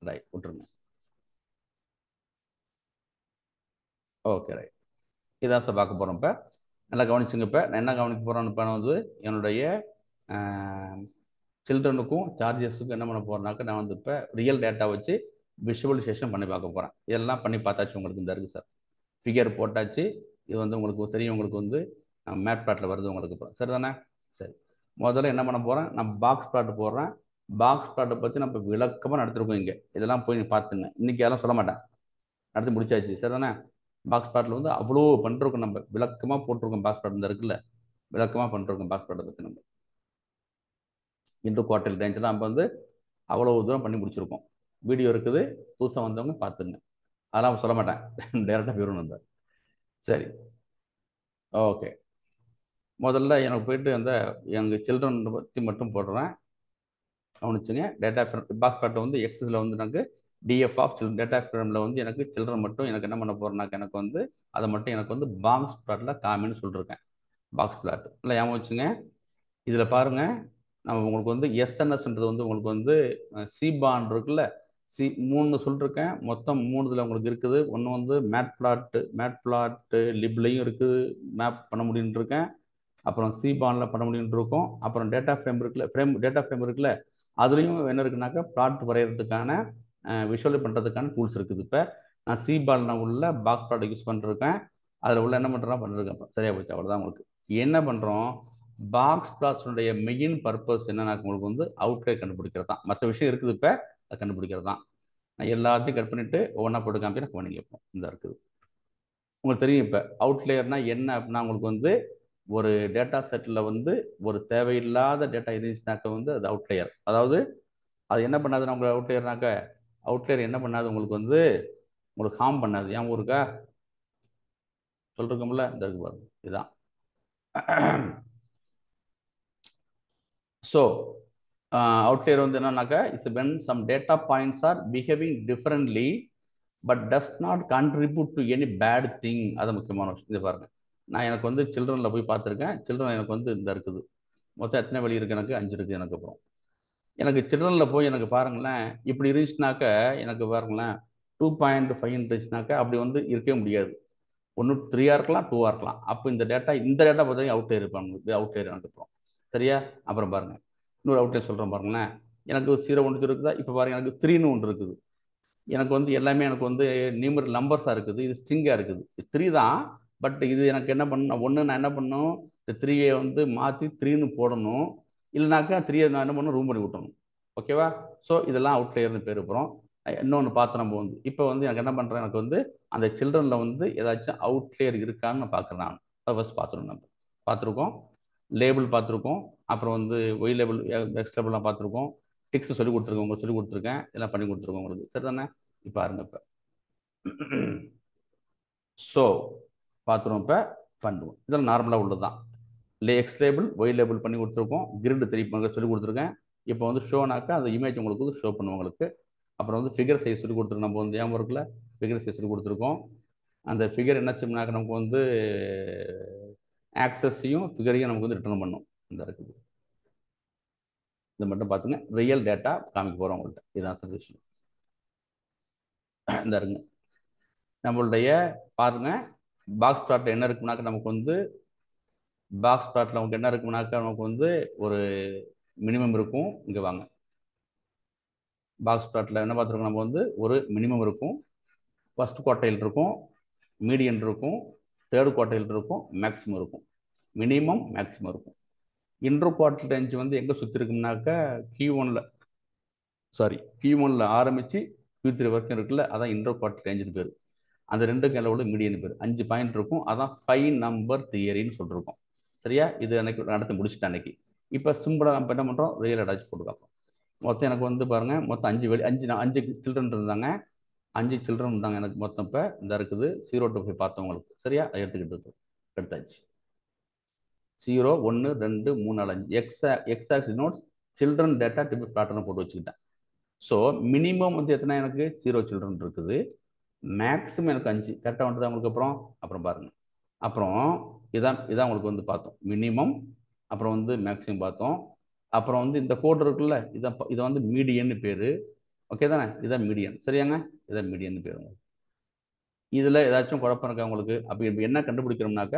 ரைட், விட்டுருங்க. ஓகே ரைட், இதான் சார் பார்க்க போகிறோம். இப்போ நல்லா கவனிச்சுங்க. இப்போ நான் என்ன கவனிக்க போகிறேன்னு இப்போ நான் வந்து என்னுடைய சில்ட்ரனுக்கும் சார்ஜஸுக்கும் என்ன பண்ண போகிறேன்னாக்க, நான் வந்து இப்போ ரியல் டேட்டா வச்சு விஷுவலைசேஷன் பண்ணி பார்க்க போகிறேன். இதெல்லாம் பண்ணி பார்த்தாச்சு உங்களுக்கு. இந்த இருக்குது சார், ஃபிகர் போட்டாச்சு. இது வந்து உங்களுக்கு தெரியும், உங்களுக்கு வந்து மேட் பிளாட்டில் வருது உங்களுக்கு. இப்போ சரிதானே? சரி, முதல்ல என்ன பண்ண போகிறேன், நான் பாக்ஸ் பிளாட் போடுறேன். பாக்ஸ் பிளாட்டை பற்றி நம்ம விளக்கமாக நடத்திருக்கோம் இங்கே. இதெல்லாம் போய் பார்த்துங்க. இன்றைக்கி அதெல்லாம் சொல்ல மாட்டேன், நடத்தி முடிச்சாச்சு. சரிதானே? பாக்ஸ் பிளாட்டில் வந்து அவ்வளோ பண்ணிருக்கோம், நம்ம விளக்கமாக போட்டிருக்கோம். பாக்ஸ் பிளாட் இந்த இருக்குல்ல, விளக்கமாக பண்ணிருக்கோம் பாக்ஸ் பிளாட்டை பற்றி. நம்ம இன்டர் குவார்டர் ரேஞ்செலாம் நம்ம வந்து அவ்வளோ தூரம் பண்ணி முடிச்சிருக்கோம். வீடியோ இருக்குது, புதுசாக வந்தவங்க பார்த்துங்க. அதெல்லாம் சொல்ல மாட்டேன், டேரெக்டாக போயிடும் நம்ம. சரி, ஓகே. முதல்ல எனக்கு போயிட்டு அந்த எங்கள் சில்ட்ரன் பற்றி மட்டும் போடுறேன், கவனிச்சுங்க. டேட்டா பாக்ஸ் பிளாட்டை வந்து எக்ஸஸில் வந்து எனக்கு டிஎஃப் ஆஃப் சில்ட்ரன் டேட்டா ஃப்ரேமில் வந்து எனக்கு சில்ட்ரன் மட்டும் எனக்கு என்ன பண்ண போகிறேன்னாக்க, எனக்கு வந்து அதை மட்டும் எனக்கு வந்து பாக்ஸ் பிளாட்டில் காமின்னு சொல்லியிருக்கேன். பாக்ஸ் பிளாட் இல்லை, ஞாபகம் வச்சுங்க. இதில் பாருங்கள், நம்ம உங்களுக்கு வந்து எஸ்என்எஸ்ன்றது வந்து உங்களுக்கு வந்து சிபான் இருக்குல்ல, 3 சொல்லியிருக்கேன். மொத்தம் 3 இதில் உங்களுக்கு இருக்குது. ஒன்று வந்து மேட் பிளாட்டு லிப்லையும் இருக்குது, மேப் பண்ண முடியும்னு இருக்கேன். அப்புறம் சிபானில் பண்ண முடியும்னு இருக்கும். அப்புறம் டேட்டா ஃப்ரேம் இருக்குல்ல, அதுலேயும் என்ன இருக்குனாக்கா பிளாட் வரைகிறதுக்கான விஷுவல் பண்ணுறதுக்கான டூல்ஸ் இருக்குது. இப்போ நான் சிபானில் உள்ள பாக்ஸ் பிளாட்டை யூஸ் பண்ணிருக்கேன். அதில் உள்ள என்ன பண்ணுறேன்னா பண்ணிருக்கேன். சரியாக போச்சு, அவ்வளோதான். உங்களுக்கு என்ன பண்ணுறோம், பாக்ஸ் பிளாட்ஸுடைய மெயின் பர்பஸ் என்னன்னா உங்களுக்கு வந்து அவுட்லைன் கண்டுபிடிக்கிறது தான். மற்ற விஷயம் இருக்குது, இப்போ அதை கண்டுபிடிக்கிறது தான். நான் எல்லாத்தையும் கட் பண்ணிவிட்டு ஒவ்வொன்றா போட்டு காமிக்கிறேன், கவனிங்க. இப்போ இந்த இருக்குது உங்களுக்கு தெரியும். இப்போ அவுட்லேயர்னா என்ன அப்படின்னா, உங்களுக்கு வந்து ஒரு டேட்டா செட்டில் வந்து ஒரு தேவையில்லாத டேட்டா இருந்துச்சுனாக்க வந்து அது அவுட்லேயர். அதாவது அது என்ன பண்ணாதுன்னா, உங்களுக்கு அவுட்லேயர் என்ன பண்ணாது, உங்களுக்கு வந்து உங்களுக்கு ஹார்ம் பண்ணாது. ஏன் ஊருக்கா சொல்லிருக்கோம்ல, இந்த இருக்கு பாருங்க, இதுதான். ஸோ அவுட்லேயர் வந்து என்னன்னாக்கா, it's when some data points are behaving differently but does not contribute to any bad thing. அது முக்கியமான விஷயம். இது பாருங்க, நான் எனக்கு வந்து சில்ட்ரனில் போய் பார்த்துருக்கேன். சில்ட்ரன் எனக்கு வந்து இந்த இருக்குது. மொத்தம் எத்தனை வழி இருக்குது எனக்கு? 5 இருக்குது எனக்கு. அப்புறம் எனக்கு சில்ட்ரனில் போய் எனக்கு பாருங்களேன், இப்படி இருந்துச்சுனாக்க எனக்கு பாருங்களேன் 2.5 இருந்துச்சுனாக்கா அப்படி வந்து இருக்கவே முடியாது. ஒன்று 3 இருக்கலாம், 2 இருக்கலாம். அப்போ இந்த டேட்டா பார்த்தீங்கன்னா அவுட்லேயர் இருப்பாங்க. இது அவுட்லேயர் எனக்கு அப்புறம். சரியா? அப்புறம் பாருங்கள், இன்னொரு அவுட்லேயர் சொல்கிறேன் பாருங்களேன். எனக்கு 0 1 இருக்குதா? இப்போ பாருங்கள், எனக்கு 3ன்னு ஒன்று இருக்குது. எனக்கு வந்து எல்லாமே எனக்கு வந்து நியூமரல் நம்பர்ஸாக இருக்குது. இது ஸ்ட்ரிங்காக இருக்குது. 3 தான். பட் இது எனக்கு என்ன பண்ணணும், ஒன்று நான் என்ன பண்ணணும், இந்த 3யை வந்து மாற்றி 3ன்னு போடணும். இல்லைனாக்கா 3யை நான் என்ன பண்ணணும், ரூம் பண்ணி விட்டணும். ஓகேவா? ஸோ இதெல்லாம் அவுட்லேயர்னு பேர். அப்புறம் இன்னொன்று பார்த்து நம்ம வந்து இப்போ வந்து எனக்கு என்ன பண்ணுறேன், எனக்கு வந்து அந்த சில்ட்ரனில் வந்து ஏதாச்சும் அவுட்லேயர் இருக்கான்னு நான் பார்க்குறேன். நான் அதை ஃபஸ்ட் பார்த்துருவோம். நம்ம பார்த்துருக்கோம். லேபிள் பார்த்துருக்கோம், அப்புறம் வந்து ஒய் லேபிள் எக்ஸ் லேபிள்லாம் பார்த்துருக்கோம், டிக்ஸ் சொல்லி கொடுத்துருக்கோம், உங்களுக்கு சொல்லி கொடுத்துருக்கேன், எல்லாம் பண்ணி கொடுத்துருக்கோம் உங்களுக்கு. சரி தானே? இப்போ பாருங்க. இப்போ ஸோ பார்த்துருவோம். இப்போ பண்ணுவோம். இதெல்லாம் நார்மலாக உள்ளது தான். எக்ஸ் லேபிள் ஒய் லேபிள் பண்ணி கொடுத்துருக்கோம், கிரிட் திருப்பி சொல்லி கொடுத்துருக்கேன். இப்போ வந்து ஷோனாக்கா அந்த இமேஜ் உங்களுக்கு வந்து ஷோ பண்ணுவோம் உங்களுக்கு. அப்புறம் வந்து ஃபிகர் சைஸ் சொல்லி கொடுத்துருக்கோம். நம்ம வந்து ஏன் ஒர்க்கில் ஃபிகர் சைஸ் சொல்லி கொடுத்துருக்கோம். அந்த ஃபிகர் என்ன செய்யணும்னாக்க நமக்கு வந்து ஆக்சஸையும் ஃபிகரையும் நமக்கு வந்து ரிட்டர்ன் பண்ணும். இந்த இருக்குது. இதை மட்டும் பார்த்துங்க. ரியல் டேட்டா காமிக்க போகிறோம் உங்கள்கிட்ட. இதுதான் சார் விஷயம். இந்த இருங்க நம்மளுடைய பாருங்க. பாக்ஸ் பிளாட்டில் என்ன இருக்குனாக்க நமக்கு வந்து பாக்ஸ் பிளாட்டில் நமக்கு என்ன இருக்குனாக்கா நமக்கு வந்து ஒரு மினிமம் இருக்கும். இங்கே வாங்க. பாக்ஸ் பிளாட்டில் என்ன பார்த்துருக்கோம், நம்ம வந்து ஒரு மினிமம் இருக்கும், ஃபர்ஸ்ட் குவார்டைல் இருக்கும், மீடியன் இருக்கும், தேர்ட் குவார்டைல் இருக்கும், மேக்ஸிமம் இருக்கும். மினிமம் மேக்ஸிமம் இருக்கும். இன்டர் குவார்டர் ரேஞ்ச் வந்து எங்கே சுற்றி இருக்குனாக்கா Q1 ஆரம்பித்து Q3 வரைக்கும் இருக்குல்ல, அதான் இன்டர் குவார்டர் ரேஞ்சுன்னு பேர். அந்த ரெண்டுக்கு அளவோட மீடியன் பேர். 5 பாயிண்ட் இருக்கும். அதான் 5 நம்பர் தியரின்னு சொல்லியிருக்கோம். சரியா? இது எனக்கு நடத்தி முடிச்சுட்டேன் அன்னைக்கு. இப்போ சிம்பிளாக நம்ம என்ன பண்ணுறோம், ரியல் அட்டாச் போட்டுக்கலாம். மொத்தம் எனக்கு வந்து பாருங்கள், மொத்தம் 5 சில்ட்ரன் இருந்தாங்க. 5 சில்ட்ரன் இருந்தாங்க எனக்கு மொத்தம். இப்போ இந்த இருக்குது 0 to 5 பார்த்தவங்களுக்கு. சரியா? அதை எடுத்தாச்சு. 0 1 2 3 4 5 exact notes children data DB பேட்டர்னை போட்டு வச்சுக்கிட்டேன். ஸோ மினிமம் வந்து எத்தனை எனக்கு 0 சில்ட்ரன் இருக்குது, மேக்ஸிமம் எனக்கு 5 கரெக்டாக வந்துட்டு உங்களுக்கு. அப்புறம் பாருங்கள். அப்புறம் இதான் உங்களுக்கு வந்து பார்த்தோம் மினிமம், அப்புறம் வந்து மேக்ஸிமம் பார்த்தோம். அப்புறம் வந்து இந்த கோடு இருக்குல்ல, இதை வந்து மீடியன்னு பேர். ஓகே தானே? இதான் மீடியன். சரியாங்க? இதான் மீடியன்னு பேர். இதில் ஏதாச்சும் குழப்பம் இருக்கா உங்களுக்கு? அப்போ இப்போ என்ன கண்டுபிடிக்கிறோம்னாக்க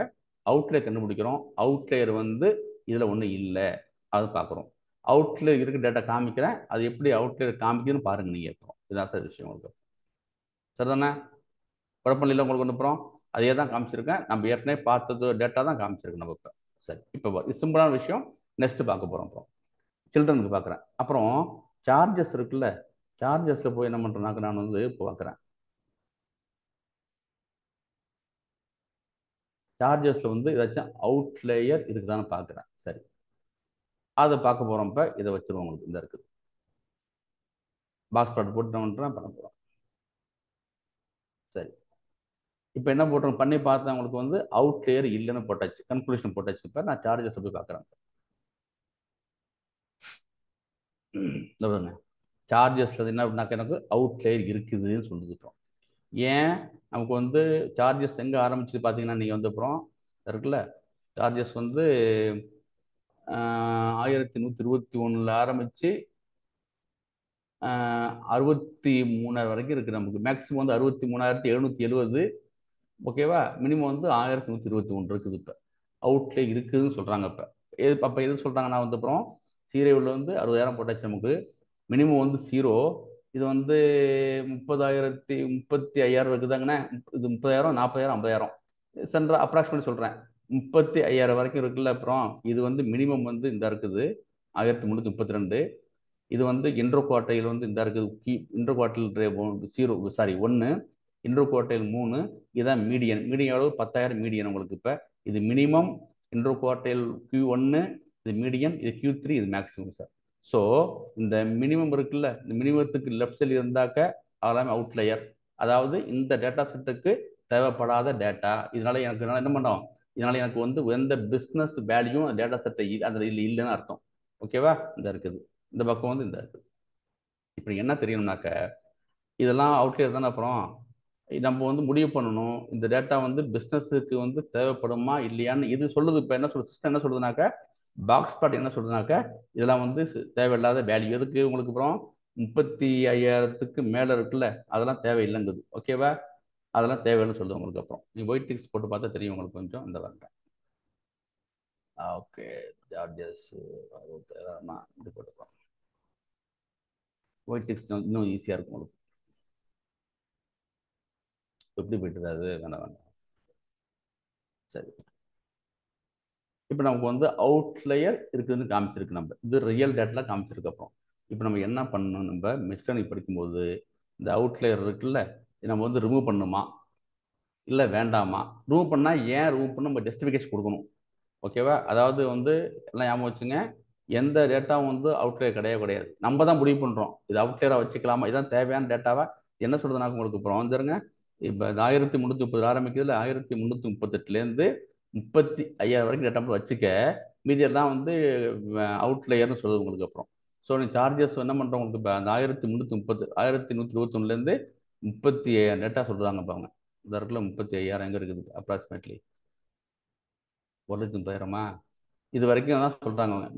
அவுட்லேயர் கண்டுபிடிக்கிறோம். அவுட்லேயர் வந்து இதில் ஒன்றும் இல்லை, அது பார்க்குறோம். அவுட்லேயர் இருக்க டேட்டா காமிக்கிறேன், அது எப்படி அவுட்லேயர் காமிக்குதுன்னு பாருங்க நீங்கள். அப்புறம் இதுதான் சார் விஷயம் உங்களுக்கு. சரிதானே? குழப்பம் இல்லை உங்களுக்கு ஒன்று. அப்புறம் அதே தான் காமிச்சிருக்கேன். நம்ம ஏற்கனவே பார்த்தது டேட்டா தான் காமிச்சிருக்கேன் நம்ம இப்போ. சரி, இப்போ இது சிம்பிளான விஷயம். நெக்ஸ்ட் பார்க்க போகிறோம். அப்புறம் சில்ட்ரனுக்கு பார்க்குறேன். அப்புறம் சார்ஜஸ் இருக்குல்ல, சார்ஜஸில் போய் என்ன பண்ணுறேன்னாக்க நான் வந்து இப்போ பார்க்குறேன். சார்ஜஸில் வந்து ஏதாச்சும் அவுட்லேயர் இருக்குதான்னு பார்க்குறேன். சரி, அதை பார்க்க போகிறோம். இப்போ இதை வச்சுருவோம் உங்களுக்கு. இந்த இருக்குது பாக்ஸ் பிளாட் போட்டு நான் பண்ண போகிறோம். சரி, இப்போ என்ன போட்டோம் பண்ணி பார்த்தா உங்களுக்கு வந்து அவுட்லேயர் இல்லைன்னு போட்டாச்சு, கன்க்ளூஷன் போட்டாச்சு. இப்போ நான் சார்ஜஸ் போய் பார்க்குறேன். சார்ஜஸில் என்ன அப்படின்னாக்க எனக்கு அவுட்லேயர் இருக்குதுன்னு சொல்லிக்கிட்டோம். ஏன் நமக்கு வந்து சார்ஜஸ் எங்கே ஆரம்பிச்சு பார்த்தீங்கன்னா நீங்கள் வந்து அப்புறம் இருக்குல்ல, சார்ஜஸ் வந்து 1121 ஆரம்பித்து 63 வரைக்கும் இருக்குது நமக்கு. மேக்ஸிமம் வந்து 63,770. ஓகேவா? மினிமம் வந்து 1121 இருக்குது. இப்போ அவுட்லேயர் இருக்குதுன்னு சொல்கிறாங்க. அப்போ எது சொல்கிறாங்கன்னா வந்து அப்புறம் சீரைவில் வந்து 60,000 போட்டாச்சு நமக்கு. மினிமம் வந்து 0. இது வந்து 35,000 இருக்குதாங்கண்ணே. இது 30,000 40,000 50,000 சென்ற அப்ராக்சிமேட் சொல்கிறேன். 35,000 வரைக்கும் இருக்குல்ல. அப்புறம் இது வந்து மினிமம் வந்து இந்த இருக்குது 1332. இது வந்து இன்டர் குவார்டைல் வந்து இந்த இருக்குது. Inter quartile 1, inter quartile 3. இதுதான் மீடியன். மீடியன் அளவு 10,000 மீடியன் உங்களுக்கு. இப்போ இது மினிமம், இன்டர் குவார்டைல் Q1, இது மீடியன், இது Q3, இது மேக்ஸிமம் சார். ஸோ இந்த மினிமம் இருக்குல்ல, இந்த மினிமத்துக்கு லெஃப்ட் சைடு இருந்தாக்க அதெல்லாமே அவுட்லேயர், அதாவது இந்த டேட்டா செட்டுக்கு தேவைப்படாத டேட்டா. இதனால எனக்கு என்ன பண்ணோம், இதனால எனக்கு வந்து எந்த பிஸ்னஸ் வேல்யூவும் டேட்டா செட்டை அதில் இல்லைன்னு அர்த்தம். ஓகேவா? இந்த இருக்குது, இந்த பக்கம் வந்து இந்த இருக்குது. இப்படி என்ன தெரியணும்னாக்க இதெல்லாம் அவுட்லேயர் தானே. அப்புறம் நம்ம வந்து முடிவு பண்ணணும், இந்த டேட்டா வந்து பிஸ்னஸுக்கு வந்து தேவைப்படுமா இல்லையான்னு இது சொல்லுது. இப்போ என்ன சொல்லுது சிஸ்டம், என்ன சொல்லுதுனாக்க பாக்ஸ் பிளாட் என்ன சொல்லுதுனாக்க இதெல்லாம் வந்து தேவையில்லாத வேல்யூ. எதுக்கு உங்களுக்கு அப்புறம் 35,000க்கு மேலே இருக்குல்ல, அதெல்லாம் தேவையில்லைங்குது. ஓகேவா? அதெல்லாம் தேவையில்லைன்னு சொல்லுது உங்களுக்கு. அப்புறம் நீங்கள் ஒயிட் டிக்ஸ் போட்டு பார்த்தா தெரியும் உங்களுக்கு கொஞ்சம். இந்த வரேன். ஓகே, சார்ஜஸ் 60,000 இது போட்டுக்கலாம். ஒயிட் டிக்ஸ் இன்னும் ஈஸியாக இருக்கும் உங்களுக்கு. எப்படி போயிட்டு அது வேண்டாம். சரி, இப்போ நமக்கு வந்து அவுட்லேயர் இருக்குதுன்னு காமிச்சிருக்கு. நம்ம இது ரியல் டேட்டில் காமிச்சிருக்கு. அப்புறம் இப்போ நம்ம என்ன பண்ணணும், நம்ம மெஷினிங் படிக்கும்போது இந்த அவுட்லேயர் இருக்குல்ல, நம்ம வந்து ரிமூவ் பண்ணணுமா இல்லை வேண்டாமா? ரிமூவ் பண்ணால் ஏன் ரிமூவ் பண்ண நம்ம ஜஸ்டிஃபிகேஷன் கொடுக்கணும். ஓகேவா? அதாவது வந்து எல்லாம் ஞாபகம் வச்சுங்க, எந்த டேட்டாவும் வந்து அவுட்லேயர் கிடையவே கிடையாது. நம்ம தான் முடிவு பண்ணுறோம் இது அவுட்லேயராக வச்சுக்கலாமா, இதான் தேவையான டேட்டாவா என்ன சொல்றதுனா உங்களுக்கு அப்புறம் வந்துருங்க. இப்போ 1330 ஆரம்பிக்கிறதுல 1338லேருந்து 35,000 வரைக்கும் டேட்டா மட்டும் வச்சுக்க, மீதியெல்லாம் வந்து அவுட்லேயர்னு சொல்லுது உங்களுக்கு அப்புறம். ஸோ நீ சார்ஜஸ் என்ன பண்ணுறோம் உங்களுக்கு இப்போ அந்த 1330 1121லேருந்து 35,000 டேட்டா சொல்கிறாங்க பாருங்க. இந்த இடத்துல 35,000 எங்கே இருக்குது அப்ராக்சிமேட்லி 1,30,000 இது வரைக்கும் தான் சொல்கிறாங்க அவங்க.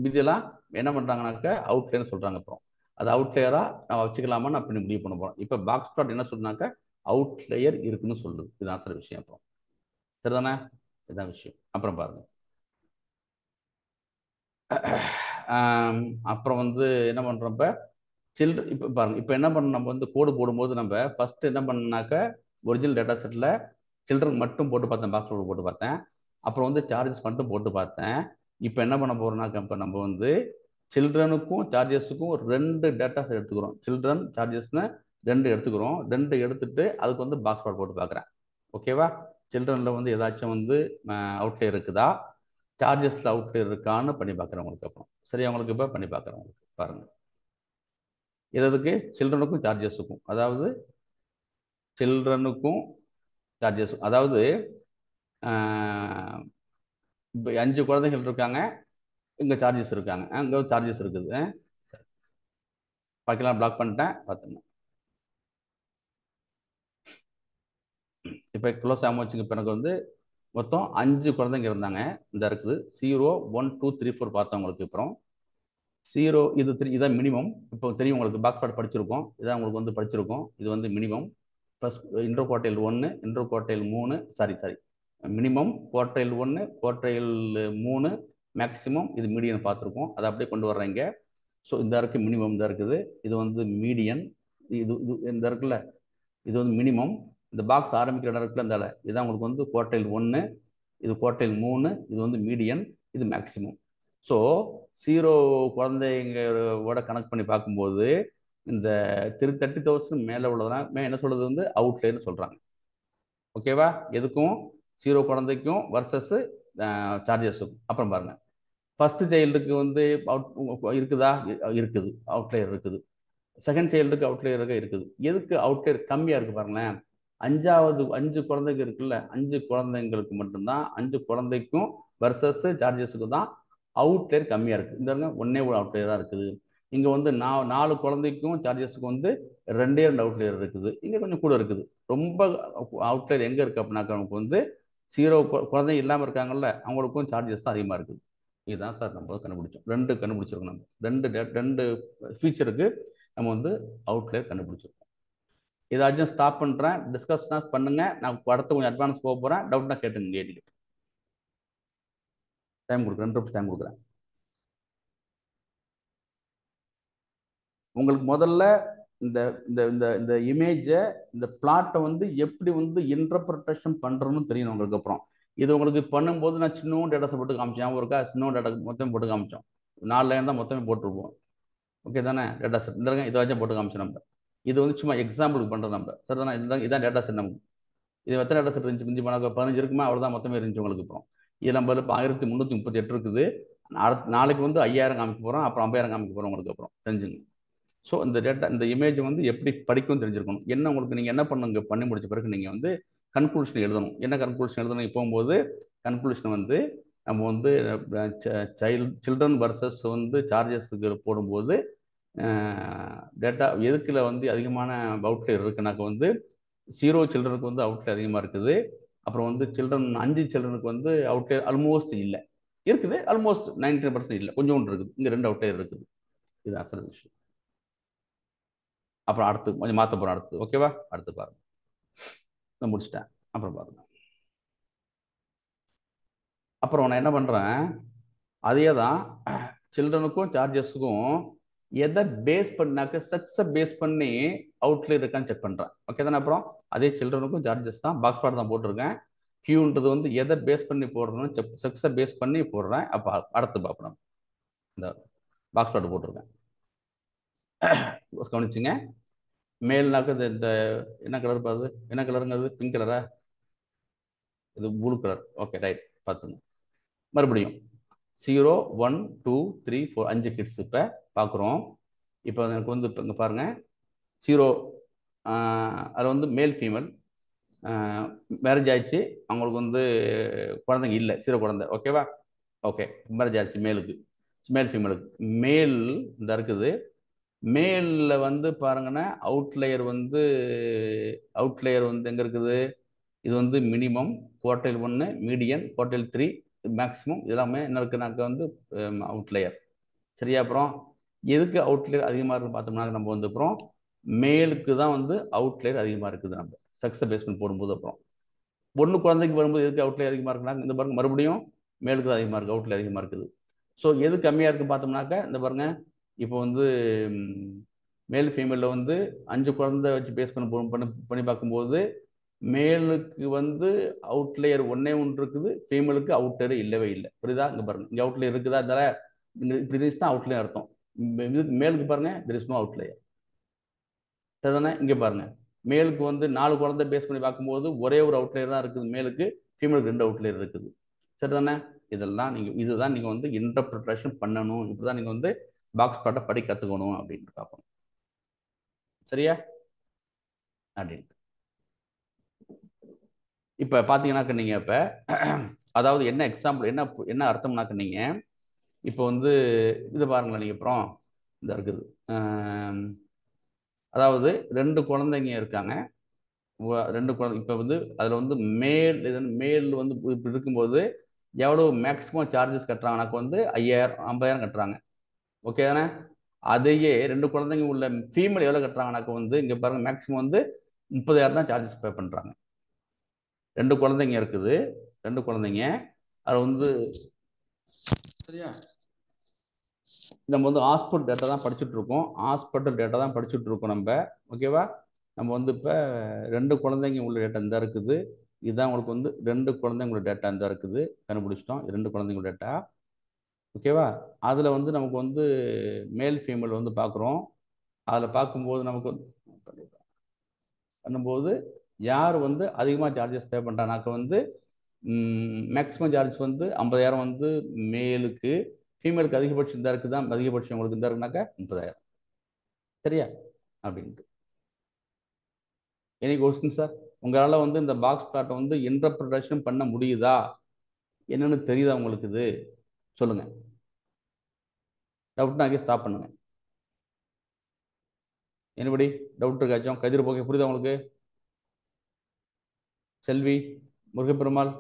மீதியெல்லாம் என்ன பண்ணுறாங்கனாக்க அவுட்லேயர்னு சொல்கிறாங்க அப்புறம். அது அவுட்லேயராக நான் வச்சுக்கலாமா நான் அப்படி முடிவு பண்ண போகிறோம். இப்போ பாக்ஸ் பிளாட் என்ன சொல்றாக்க அவுட்லேயர் இருக்குன்னு சொல்லுது. இதுதான் சார் விஷயம். அப்புறம் சரிதானே? இதுதான் விஷயம். அப்புறம் பாருங்க. அப்புறம் வந்து என்ன பண்ணுறோம் இப்போ இப்போ பாருங்க. இப்போ என்ன பண்ண நம்ம வந்து கோடு போடும்போது நம்ம ஃபர்ஸ்ட் என்ன பண்ணாக்க ஒரிஜினல் டேட்டா செட்டில் சில்ட்ரன் மட்டும் போட்டு பார்த்தேன், பாக்ஸ் கோடு போட்டு பார்த்தேன். அப்புறம் வந்து சார்ஜஸ் மட்டும் போட்டு பார்த்தேன். இப்போ என்ன பண்ண போறோம்னாக்க இப்போ நம்ம வந்து சில்ட்ரனுக்கும் சார்ஜஸுக்கும் 2 டேட்டா செட் எடுத்துக்கிறோம். சில்ட்ரன் சார்ஜஸ்னு 2 எடுத்துக்கிறோம். 2 எடுத்துட்டு அதுக்கு வந்து பாக்ஸ் பிளாட் போட்டு பார்க்குறேன். ஓகேவா? சில்ட்ரனில் வந்து ஏதாச்சும் வந்து அவுட்லேயர் இருக்குதா, சார்ஜஸில் அவுட்லேயர் இருக்கான்னு பண்ணி பார்க்குறேன் உங்களுக்கு. அப்புறம் சரி, அவங்களுக்கு இப்போ பண்ணி பார்க்குறேன் உங்களுக்கு. பாருங்கள், எதுக்கு சில்ட்ரனுக்கும் சார்ஜஸுக்கும், அதாவது சில்ட்ரனுக்கும் சார்ஜஸும், அதாவது இப்போ 5 குழந்தைகள் இருக்காங்க, இங்கே சார்ஜஸ் இருக்காங்க, அங்கே சார்ஜஸ் இருக்குது. பார்க்கலாம், பிளாக் பண்ணிட்டேன், பார்த்துங்க. இப்போ க்ளோஸ் ஆகாம வச்சுங்க. இப்போ எனக்கு வந்து மொத்தம் 5 குழந்தைங்க இருந்தாங்க. இந்த இருக்குது 0 1 2 3 4 பார்த்தவங்களுக்கு. அப்புறம் 0 இது 3 இதான் மினிமம். இப்போ தெரியும் உங்களுக்கு, பாக்ஸ் பாட் படிச்சிருக்கோம், இதான் உங்களுக்கு வந்து படிச்சிருக்கோம். இது வந்து minimum. First intro quartile 1, intro quartile 3, sorry minimum quartile 1, quartile 3, maximum. இது மீடியன் பார்த்துருக்கோம், அதை அப்படியே கொண்டு வர்றீங்க. ஸோ இந்த இருக்குது மினிமம், இந்த இருக்குது. இது வந்து மீடியன், இது இது இந்த இருக்குல்ல, இது வந்து மினிமம். இந்த பாக்ஸ் ஆரம்பிக்கிற இடம் இருக்குல்ல, இந்த இதான் உங்களுக்கு வந்து குவார்டைல் 1, இது குவார்டைல் 3, இது வந்து மீடியன், இது மேக்ஸிமம். ஸோ 0 குழந்தைங்களோட கனெக்ட் பண்ணி பார்க்கும்போது இந்த 30,000 மேலே உள்ளதெல்லாம் என்ன சொல்றது வந்து அவுட்லேயர்னு சொல்கிறாங்க. ஓகேவா? எதுக்கும் 0 குழந்தைக்கும் வர்சஸ் சார்ஜஸுக்கும். அப்புறம் பாருங்க, ஃபர்ஸ்ட் சைல்டுக்கு வந்து இருக்குதா, இருக்குது, அவுட்லேயர் இருக்குது. செகண்ட் சைல்டுக்கு அவுட்லேயர் இருக்குது. எதுக்கு அவுட்லேயர் கம்மியாக இருக்குது பாருங்களேன். 5 குழந்தைங்க இருக்குல்ல, 5 குழந்தைங்களுக்கு மட்டும்தான், 5 குழந்தைக்கும் வர்சஸ் சார்ஜஸுக்கு தான் அவுட்லேயர் கம்மியாக இருக்குது. இந்த ஒன்னே ஒரு அவுட்லேயர் தான் இருக்குது. இங்கே வந்து 4 குழந்தைக்கும் சார்ஜஸுக்கு வந்து 2 அவுட்லேயர் இருக்குது. இங்கே கொஞ்சம் கூட இருக்குது. ரொம்ப அவுட்லேயர் எங்கே இருக்குது அப்படின்னாக்க நமக்கு வந்து 0 குழந்தைங்க இல்லாமல் இருக்காங்கல்ல, அவங்களுக்கும் சார்ஜஸ் தான் அதிகமாக இருக்குது. இதுதான் சார் நம்ம கண்டுபிடிச்சோம். 2 கண்டுபிடிச்சிருக்கோம். நம்ம 2 ஃபீச்சருக்கு நம்ம வந்து அவுட்லேயர் கண்டுபிடிச்சிருக்கோம். ஏதாச்சும் ஸ்டாப் பண்ணுறேன், டிஸ்கஸ் பண்ணுங்க. நான் அடுத்து கொஞ்சம் அட்வான்ஸ் போக போகிறேன். டவுட்னா கேட்டுங்க, கேட்டு டைம் கொடுக்குறேன், 2 நிமிஷம் டைம் கொடுக்குறேன். உங்களுக்கு முதல்ல இந்த இந்த இந்த இந்த இமேஜை, இந்த பிளாட்டை வந்து எப்படி வந்து இன்டர்பிரேஷன் பண்ணுறோன்னு தெரியணும் உங்களுக்கு. அப்புறம் இது உங்களுக்கு பண்ணும்போது நான் சின்ன டேட்டாஸை போட்டு காமிச்சேன், ஒருக்கா சின்ன டேட்டா மொத்தம் போட்டு காமிச்சோம். 4 லைன் தான் மொத்தமே போட்டிருப்போம். ஓகே தானே? டேட்டா செட் இந்த இதை வச்சும் போட்டு காமிச்சோம் நம்ம. இது வந்து சும்மா எக்ஸாம்பிளுக்கு பண்ணுறோம் நம்ம. சரி தானே? இதான் டேட்டா செட் நமக்கு. இது எத்தனை டேட்டா செட் இருந்துச்சு? மிஞ்சி போனாக்க 15 இருக்குமா, அவ்வளோதான் மொத்தமே இருந்துச்சு உங்களுக்கு. அப்புறம் இது நம்ம இப்போ 1338 இருக்குது. நாளைக்கு வந்து 5,000 காமிக்க போகிறோம், அப்புறம் 50,000 காமிக்க போகிறோம் உங்களுக்கு. அப்புறம் தெரிஞ்சுங்க. ஸோ இந்த டேட்டா, இந்த இமேஜ் வந்து எப்படி படிக்கும் தெரிஞ்சிருக்கணும். என்ன உங்களுக்கு நீங்கள் என்ன பண்ணுங்க, பண்ணி முடிச்ச பிறகு நீங்கள் வந்து கன்க்ளூஷன் எழுதணும். என்ன கன்க்ளூஷன் எழுதணும்? போகும்போது கன்க்ளூஷன் வந்து நம்ம வந்து சில்ட்ரன் வர்சஸ் வந்து சார்ஜஸுக்கு போடும்போது டேட்டா எதுக்குல வந்து அதிகமான அவுட்லேயர் இருக்குனாக்க வந்து 0 சில்ட்ரனுக்கு வந்து அவுட்லேயர் அதிகமாக இருக்குது. அப்புறம் வந்து 5 சில்ட்ரனுக்கு வந்து அவுட்லேயர் ஆல்மோஸ்ட் இல்லை, இருக்குது ஆல்மோஸ்ட் 99% இல்லை, கொஞ்சோண்டு இருக்குது. இங்கே 2 அவுட்லேயர் இருக்குது. இது அசல் விஷயம். அப்புறம் அடுத்து கொஞ்சம் மாற்ற போகிறோம். அடுத்து ஓகேவா? அடுத்து பாருங்க, நான் முடிச்சிட்டேன். அப்புறம் பாருங்க. அப்புறம் நான் என்ன பண்ணுறேன், அதே தான் சில்ட்ரனுக்கும் சார்ஜஸுக்கும் எதை பேஸ் பண்ணாக்க செக்ஸை பேஸ் பண்ணி அவுட்லேயர் இருக்கான்னு செக் பண்ணுறேன். ஓகே தானே? அப்புறம் அதே சில்ட்ரனுக்கும் சார்ஜஸ் தான், பாக்ஸ் பாட் தான் போட்டிருக்கேன். கியூன்றது வந்து எதை பேஸ் பண்ணி போடுறோன்னு செக்ஸை பேஸ் பண்ணி போடுறேன். அப்போ அடுத்து பார்ப்போம். இந்த பாக்ஸ் பாட் போட்டிருக்கேன், கவனிச்சுங்க. மேல்னாக்க இந்த என்ன கலர் பாருது, என்ன கலருங்க அது? பிங்க் கலரா? இது ப்ளூ கலர். ஓகே ரைட், பார்த்துங்க. மறுபடியும் 0 1 2 3 4 5 கிட்ஸ் இப்போ பார்க்குறோம். இப்போ எனக்கு வந்து இப்போ இங்கே பாருங்கள் 0 அதில் வந்து மேல் ஃபீமேல் மேரேஜ் ஆயிடுச்சு, அவங்களுக்கு வந்து குழந்தைங்க இல்லை, 0 குழந்தை. ஓகேவா? ஓகே, மேரேஜ் ஆயிடுச்சு மேலுக்கு, மேல் ஃபீமேலுக்கு. மேல் இந்த இருக்குது. மேலில் வந்து பாருங்கன்னா அவுட்லேயர் வந்து எங்கே இருக்குது? இது வந்து minimum, quartile 1, median, quartile 3, maximum. இதெல்லாமே என்ன இருக்குனாக்க வந்து அவுட்லேயர். சரியா? அப்புறம் எதுக்கு அவுட்லேயர் அதிகமாக இருக்குன்னு பார்த்தோம்னா நம்ம வந்து அப்புறம் மேலுக்கு தான் வந்து அவுட்லேயர் அதிகமாக இருக்குது. நம்ம செக்ஸை பேஸ் பண்ணி போடும்போது அப்புறம் 1 குழந்தைக்கு வரும்போது எதுக்கு அவுட்லேயர் அதிகமாக இருக்குன்னா இந்த பாருங்க மறுபடியும் மேலுக்கு தான் அதிகமாக இருக்குது, அவுட்லேயர் அதிகமாக இருக்குது. ஸோ எது கம்மியாக இருக்குன்னு பார்த்தோம்னாக்க இந்த பாருங்க இப்போ வந்து மேல் ஃபீமேலில் வந்து 5 குழந்தை வச்சு பேஸ் பண்ணி பார்க்கும்போது மேலுக்கு வந்து அவுட்லேயர் 1 இருக்குது, ஃபீமேலுக்கு அவுட்லேயர் இல்லவே இல்லை. புரியுதா? இங்கே பாருங்க, இங்கே அவுட்லேயர் இருக்குதா? இதெல்லாம் இப்படி இருந்துச்சுன்னா அவுட்லேயர் அர்த்தம். இதுக்கு மேலுக்கு பாருங்க தெர் இஸ் நோ அவுட்லேயர். சரிதானே? இங்கே பாருங்க மேலுக்கு வந்து 4 குழந்தை பேஸ் பண்ணி பார்க்கும்போது ஒரே ஒரு அவுட்லேயர் தான் இருக்குது மேலுக்கு, ஃபீமேலுக்கு 2 அவுட்லேயர் இருக்குது. சரிதானே? இதுதான் நீங்கள் வந்து இன்டர்பிரிட்டேஷன் பண்ணணும். இப்படி தான் நீங்கள் வந்து பாக்ஸ் பிளாட்டை படி கற்றுக்கணும் அப்படின்ட்டு பார்க்கணும். சரியா? அப்படின்ட்டு இப்போ பார்த்தீங்கன்னாக்க நீங்கள் இப்போ அதாவது என்ன எக்ஸாம்பிள் என்ன அர்த்தம்னாக்க நீங்கள் இப்போ வந்து இது பாருங்களேன். நீங்கள் அப்புறம் இந்த இருக்குது, அதாவது 2 குழந்தைங்க இருக்காங்க. 2 குழந்தை இப்போ வந்து அதில் வந்து மேல் வந்து இப்படி இருக்கும்போது எவ்வளோ மேக்ஸிமம் சார்ஜஸ் கட்டுறாங்கனாக்க வந்து 50,000 கட்டுறாங்க. ஓகே தானே? அதையே 2 குழந்தைங்க உள்ள ஃபீமேல் எவ்வளோ கட்டுறாங்கனாக்க வந்து இங்கே பாருங்க மேக்ஸிமம் வந்து 30,000 தான் சார்ஜஸ் பே பண்ணுறாங்க. 2 குழந்தைங்க இருக்குது, 2 குழந்தைங்க. அது வந்து சரியா? நம்ம வந்து ஹாஸ்பிட்டல் டேட்டா தான் படிச்சுட்டு இருக்கோம். நம்ம ஓகேவா? நம்ம வந்து இப்போ 2 குழந்தைங்க உள்ள டேட்டா இந்த இருக்குது. இதுதான் உங்களுக்கு வந்து 2 குழந்தைங்களோட டேட்டா இந்த இருக்குது, கண்டுபிடிச்சிட்டோம். 2 குழந்தைங்களோட டேட்டா. ஓகேவா? அதில் வந்து நமக்கு வந்து மேல் ஃபீமேல் வந்து பார்க்குறோம். அதில் பார்க்கும்போது நமக்கு பண்ணும்போது யார் வந்து அதிகமாக சார்ஜஸ் பே பண்ணுறானாக்க வந்து மேக்ஸிமம் சார்ஜஸ் வந்து 50,000 வந்து மேலுக்கு, ஃபீமேலுக்கு அதிகபட்சம் இந்த இருக்குது தான், அதிகபட்சம் உங்களுக்கு இந்த இருக்குனாக்கா 30,000. சரியா? அப்படின்ட்டு எனி கொஸ்டின் சார்? உங்களால் வந்து இந்த பாக்ஸ் பிளாட்டை வந்து இன்டர்பிரிட்டேஷன் பண்ண முடியுதா? என்னன்னு தெரியுதா உங்களுக்கு? இது சொல்லுங்க. டவுட்னா அங்கே ஸ்டாப் பண்ணுங்க. Anybody doubt இருக்காச்சும்? கதிர் போக புரியுதா உங்களுக்கு? செல்வி, முருகப்பெருமாள்,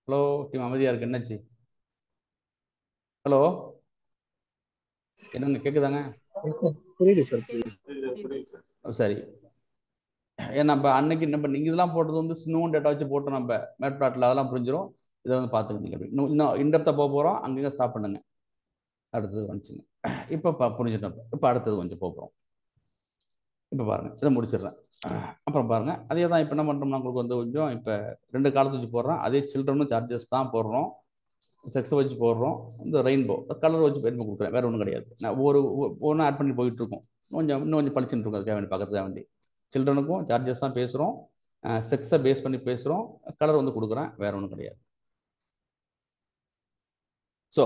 ஹலோ, டீம் அமைதியா இருக்கு, என்னாச்சு? ஹலோ, என்னங்க கேக்குதாங்க? புரியுது சார். சரி, ஏன்னா நம்ம அன்னைக்கு நம்ம நீங்க இதெல்லாம் போட்டது வந்து ஸ்னூன் டேட்டா வச்சு போட்டோம். நம்ம மேட் பிளாட்ல அதெல்லாம் புரிஞ்சிடும். இதை வந்து பார்த்துக்கிட்டீங்க. இன்னும் இன்டெப்தா போக போகிறோம். அங்கங்கே ஸ்டாப் பண்ணுங்க. அடுத்தது வந்துச்சுங்க. இப்போ புரிஞ்சுட்டோம். இப்போ அடுத்தது கொஞ்சம் போகிறோம். இப்போ பாருங்க, இதை முடிச்சிடுறேன். அப்புறம் பாருங்க, அதே தான் இப்போ என்ன பண்ணுறோம்னா உங்களுக்கு வந்து கொஞ்சம் இப்போ 2 காலத்தை வச்சு போடுறோம். அதே சில்ட்ரனும் சார்ஜஸ் தான் போடுறோம், செக்ஸை வச்சு போடுறோம். இந்த ரெயின்போ கலர் வச்சு பெருமை கொடுக்குறேன், வேற ஒன்றும் கிடையாது. நான் ஒன்று ஆட் பண்ணி போயிட்டு இருக்கோம். இன்னும் கொஞ்சம் பளிச்சுட்டு இருக்கும். அதுக்காக வேண்டி பார்க்கறதுக்காக வேண்டி சில்ட்ரனுக்கும் சார்ஜஸ் தான் பேசுகிறோம், செக்ஸை பேஸ் பண்ணி பேசுகிறோம், கலர் வந்து கொடுக்குறேன், வேற ஒன்றும் கிடையாது. ஸோ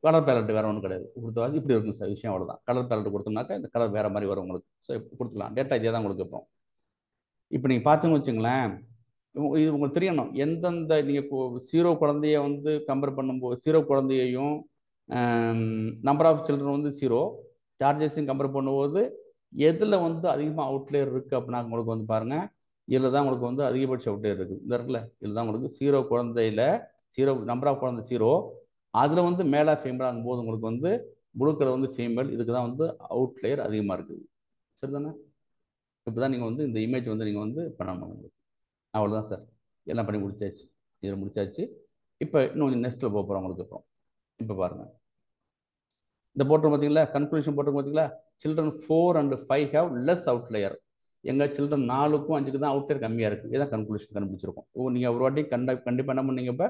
கலர் பேலட் வேற ஒன்றும் கிடையாது. கொடுத்தா இப்படி இருக்கும் சார் விஷயம், அவ்வளோதான். கலர் பேலட் கொடுத்தோம்னாக்கா இந்த கலர் வேற மாதிரி வரும் உங்களுக்கு. ஸோ கொடுத்துக்கலாம். டேட்டா இதே தான் உங்களுக்கு. இப்போ நீங்கள் பார்த்துன்னு வச்சுங்களேன், இது உங்களுக்கு தெரியணும். எந்தெந்த நீங்கள் 0 குழந்தைய வந்து கம்பேர் பண்ணும்போது 0 குழந்தையையும் நம்பர் ஆஃப் சில்ட்ரன் வந்து 0 சார்ஜஸையும் கம்பேர் பண்ணும்போது எதில் வந்து அதிகமாக அவுட்லேயர் இருக்குது அப்படின்னா உங்களுக்கு வந்து பாருங்கள், இதில் தான் உங்களுக்கு வந்து அதிகபட்ச அவுட்லேயர் இருக்குது. இந்த இருக்குல்ல, இதில் தான் உங்களுக்கு 0 குழந்தையில் 0 நம்பர் ஆஃப் குழந்தை 0, அதில் வந்து மேலே ஃபீமேல் ஆகும்போது உங்களுக்கு வந்து ப்ளூ கலர் வந்து ஃபீமேல், இதுக்கு தான் வந்து அவுட்லேயர் அதிகமாக இருக்குது. சரிதானே? இப்போ தான் நீங்கள் வந்து இந்த இமேஜ் வந்து நீங்கள் வந்து பண்ணணும். உங்களுக்கு அவ்வளோதான் சார், எல்லாம் பண்ணி முடிச்சாச்சு. இதில் முடிச்சாச்சு. இப்போ இன்னும் கொஞ்சம் நெக்ஸ்ட்டில் போக போகிறோம் உங்களுக்கு. இப்போ பாருங்கள், இந்த போட்டு பார்த்தீங்களா, கன்க்ளூஷன் போட்டு பார்த்தீங்களா, children 4 and 5 have less outlier. எங்கள் சில்ட்ரன் 4க்கும் 5க்கு தான் அவுட்லேயர் கம்மியாக இருக்குது. இதான் கன்க்ளூஷன் கண்டுபிடிச்சிருக்கோம். நீங்கள் ஒரு வாட்டி கண்டிப்பாக என்ன பண்ணீங்க, இப்போ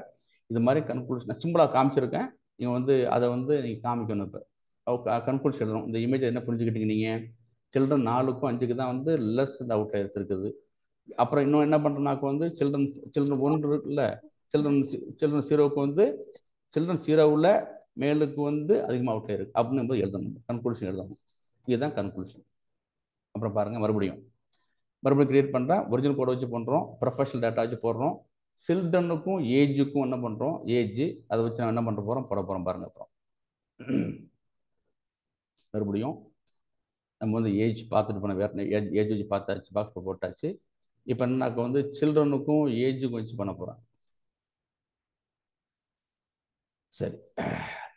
இது மாதிரி கன்க்ளூஷன் சிம்பிளாக காமிச்சிருக்கேன். நீங்கள் வந்து அதை வந்து நீங்கள் காமிக்கணும். இப்போ கன்க்ளூஷன் எழுதணும். இந்த இமேஜ் என்ன புரிஞ்சுக்கிட்டீங்க நீங்கள்? சில்ட்ரன் 4க்கும் 5க்கு தான் வந்து லெஸ் இந்த அவுட்லேயர்ஸ் இருக்குது. அப்புறம் இன்னும் என்ன பண்ணுறோம்னாக்க வந்து சில்ட்ரன் 1 இருக்குல்ல, சில்ட்ரன் ஜீரோவுக்கு வந்து சில்ட்ரன் ஜீரோவில் மேலுக்கு வந்து அதிகமாக அவுட்லே இருக்குது அப்படின்னு எழுதணும், கன்க்ளூஷன் எழுதணும். இதுதான் கன்க்ளூஷன். அப்புறம் பாருங்கள் மறுபடியும் கிரியேட் பண்ணுறேன். ஒரிஜினல் கோடை வச்சு பண்ணுறோம், ப்ரொஃபஷனல் டேட்டா வச்சு போடுறோம். சில்ட்ரனுக்கும் ஏஜுக்கும் என்ன பண்ணுறோம், ஏஜ் அதை வச்சு நான் என்ன பண்ணுற போகிறோம், போட போகிறோம் பாருங்கள். அப்புறம் மறுபடியும் நம்ம வந்து ஏஜ் பார்த்துட்டு போன வேறு ஏஜ் வச்சு பார்த்தாச்சு, பாக்ஸ் போட்டாச்சு. இப்போ என்னன்னாக்க வந்து சில்ட்ரனுக்கும் ஏஜுக்கும் வச்சு பண்ண போகிறேன். சரி,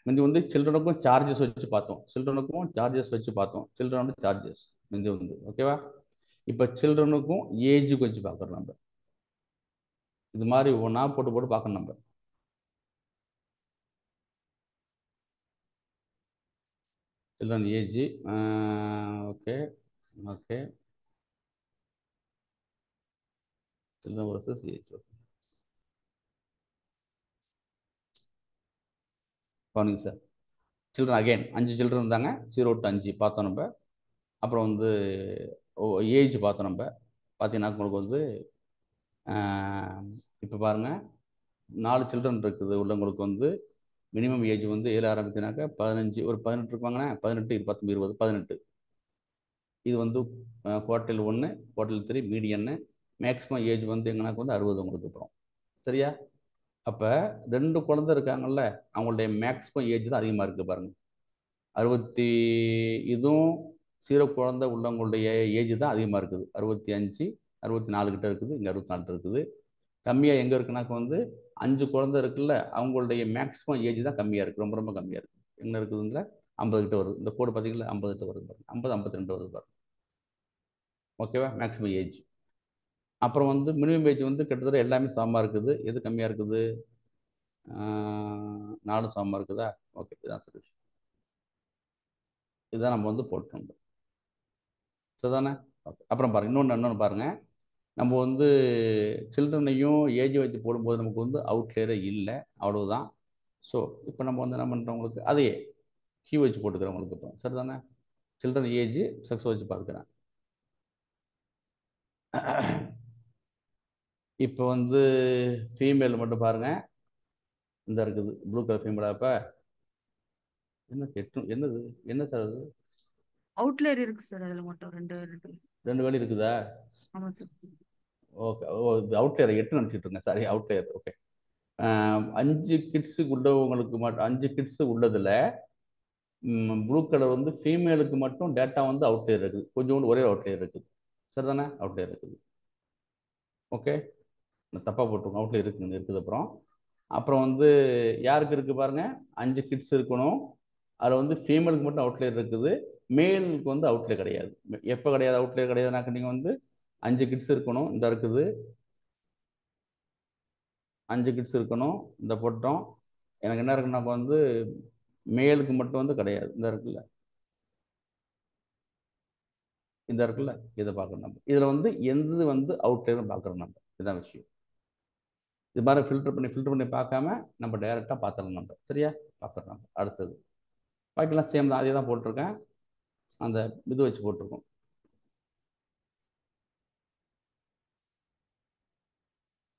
முந்தி வந்து சில்ட்ரனுக்கும் சார்ஜஸ் வச்சு பார்த்தோம், சில்ட்ரனோட சார்ஜஸ் முந்தி வந்து ஓகேவா. இப்போ சில்ட்ரனுக்கும் ஏஜுக்கு வச்சு பார்க்குறோம் நம்ம. இது மாதிரி ஒன்றா போட்டு பார்க்கணும் நம்ம. Children age okay children versus age. பாருங்க சார், சில்ட்ரன் அகைன் 5 சில்ட்ரன் இருந்தாங்க, 0 to 5 பார்த்தோம் நம்ம. அப்புறம் வந்து ஏஜ் பார்த்தோம் நம்ம. பார்த்தீங்கன்னா உங்களுக்கு வந்து இப்போ பாருங்கள் 4 சில்ட்ரன் இருக்குது உள்ளவங்களுக்கு வந்து மினிமம் ஏஜ் வந்து 7 ஆரம்பிச்சுனாக்கா 15, ஒரு 18 இருப்பாங்கன்னா 18, 19, 20, 18. இது வந்து குவார்டல் 1, குவார்டல் 3 மீடியன்னு. மேக்ஸிமம் ஏஜ் வந்து எங்கனாக்கு வந்து 60 உங்களுக்கு அப்புறம். சரியா? அப்போ 2 குழந்தை இருக்காங்கல்ல, அவங்களுடைய மேக்ஸிமம் ஏஜ் தான் அதிகமாக இருக்குது பாருங்கள். 60 இதுவும் 0 குழந்தை உள்ளவங்களுடைய ஏஜ் தான் அதிகமாக இருக்குது. 65, 64 கிட்ட இருக்குது, இங்கே 64 இருக்குது. கம்மியாக எங்கே இருக்குனாக்க வந்து 5 குழந்தை இருக்குல்ல, அவங்களுடைய மேக்ஸிமம் ஏஜ் தான் கம்மியாக இருக்குது, ரொம்ப ரொம்ப கம்மியாக இருக்குது. எங்கே இருக்குதுங்களா 50 கிட்ட வருது. இந்த கோடு பார்த்தீங்களா 50 கிட்ட வருது பாருங்க, 50, 52 வருது பாருங்க. ஓகேவா, மேக்ஸிமம் ஏஜ். அப்புறம் வந்து மினிமம் ஏஜ் வந்து கிட்டத்தட்ட எல்லாமே சமமாக இருக்குது. எது கம்மியாக இருக்குது, 4 சமமாக இருக்குதா? ஓகே, இதுதான் சொல்யூஷன். இதுதான் நம்ம வந்து போட்டோம், சரிதானே? ஓகே. அப்புறம் பாருங்கள் இன்னொன்று பாருங்கள், நம்ம வந்து சில்ட்ரனையும் ஏஜ் வச்சு போடும்போது நமக்கு வந்து அவுட்லேயரே இல்லை, அவ்வளவுதான். ஸோ இப்போ நம்ம வந்து என்ன பண்ணுறவங்களுக்கு அதே கியூ வச்சு போட்டுக்கிறவங்களுக்கு இப்போ சரிதானே. சில்ட்ரன் ஏஜ் செக்ஸ் வச்சு பார்க்குறேன். இப்போ வந்து ஃபீமேல் மட்டும் பாருங்கள், இந்த இருக்குது ப்ளூ கலர் ஃபீமேலா. இப்போ என்னது என்ன சார் அது? அவுட்லேயர் இருக்கு சார், அதுல மட்டும் ரெண்டு வேலி இருக்குதா? ஆமா சார். ஓகே, அவுட்லேயர் 8 நினச்சிட்டு இருங்க, சாரி அவுட்லேயர். ஓகே, 5 கிட்ஸுக்கு உள்ளவங்களுக்கு மட்டும் 5 கிட்ஸு உள்ளதில் ப்ளூ கலர் வந்து ஃபீமேலுக்கு மட்டும் டேட்டா வந்து அவுட்லேயர் இருக்குது, கொஞ்சோண்டு ஒரே அவுட்லேயர் இருக்குது, சரிதானே? அவுட்லேயர் இருக்குது. ஓகே, நான் தப்பாக போட்டிருக்கோம், அவுட்லேயர் இருக்குது. அப்புறம் வந்து யாருக்கு இருக்குது பாருங்கள், 5 கிட்ஸ் இருக்கணும், அதில் வந்து ஃபீமேலுக்கு மட்டும் அவுட்லேயர் இருக்குது, மேலுக்கு வந்து அவுட்லேயர் கிடையாது. எப்போ கிடையாது அவுட்லேயர் கிடையாதுனாக்க நீங்கள் வந்து 5 கிட்ஸ் இருக்கணும், இந்த இருக்குது 5 கிட்ஸ் இருக்கணும், இந்த போட்டோம். எனக்கு என்ன இருக்குன்னாக்க வந்து மேலுக்கு மட்டும் வந்து கிடையாது, இந்த இருக்குல்ல இதை பார்க்கணும் நம்ம. இதில் வந்து எந்த வந்து அவுட்லேயர்னு பார்க்குறோம் நம்ம, இதுதான் விஷயம். இது மாதிரி ஃபில்டர் பண்ணி பார்க்காம நம்ம டைரெக்டாக பார்த்துடலாம் நம்ம, சரியா? பார்க்குறோம் நம்ம. அடுத்தது பாக்கெல்லாம் சேம் தான், அதே தான் போட்டிருக்கேன், அந்த இது வச்சு போட்டிருக்கோம்.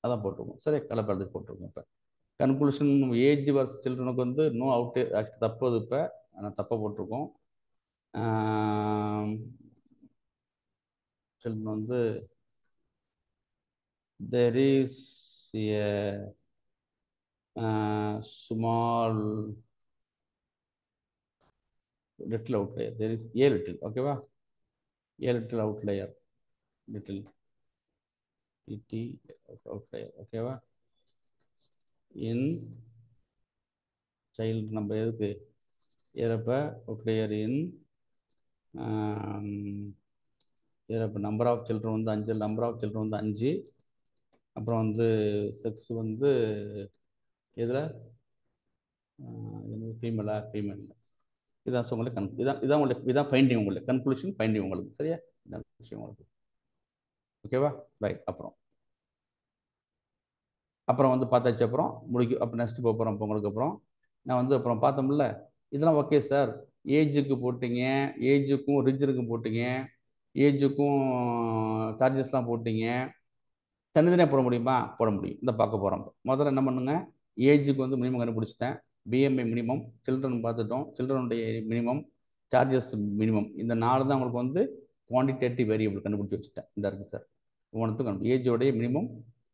அதான் போட்டிருக்கோம், சரி, கலப்படத்துக்கு போட்டிருக்கோம். இப்போ கன்க்ளூஷன் ஏஜ் வர்ஸ் சில்ட்ரனுக்கு வந்து நோ அவுட், ஆக்சுவலி தப்பு. அது இப்போ நான் தப்பாக போட்டிருக்கோம். சில்ட்ரன் வந்து there is a small little outlier, there is a little, ஓகேவா, a little outlier, little outlier, ஓகேவா, in child number எதுக்கு ஏறப்ப outlier in ஏறப்ப நம்பர் ஆஃப் சில்ட்ரன் வந்து 5, நம்பர் ஆஃப் சில்ட்ரன் வந்து 5. அப்புறம் வந்து செக்ஸ் வந்து இதில் ஃபீமேல். இதான் உங்களுக்கு இதான் உங்களுக்கு இதான் ஃபைண்டிங், உங்களுக்கு கன்க்ளூஷன் ஃபைண்டிங் உங்களுக்கு, சரியா? இதான் விஷயம் உங்களுக்கு, ஓகேவா? ரைட். அப்புறம் வந்து பார்த்தாச்சு, அப்புறம் முடிக்கும். அப்போ நெக்ஸ்ட் போகிறோம். இப்போ உங்களுக்கு அப்புறம் நான் வந்து அப்புறம் பார்த்தோம்ல, இதெல்லாம் ஓகே சார். ஏஜுக்கு போட்டிங்க, ஏஜுக்கும் ரீஜனுக்கும் போட்டிங்க, ஏஜுக்கும் சார்ஜஸ்லாம் போட்டிங்க, தனித்தனியாக போட முடியுமா? போட முடியும். இந்த பார்க்க போகிறோம். முதல்ல என்ன பண்ணுங்க, ஏஜுக்கு வந்து மினிமம் கண்டுபிடிச்சிட்டேன், பிஎம்ஐ மினிமம், சில்ட்ரன் பார்த்துட்டோம், சில்ட்ரனுடைய மினிமம், சார்ஜஸ் மினிமம். இந்த 4 தான் உங்களுக்கு வந்து குவான்டிடேட்டிவ் வேரியபிள் கண்டுபிடிச்சி வச்சுட்டேன். இந்த இருக்குது சார் ஒவ்வொன்றுத்துக்கும் ஏஜோடைய minimum,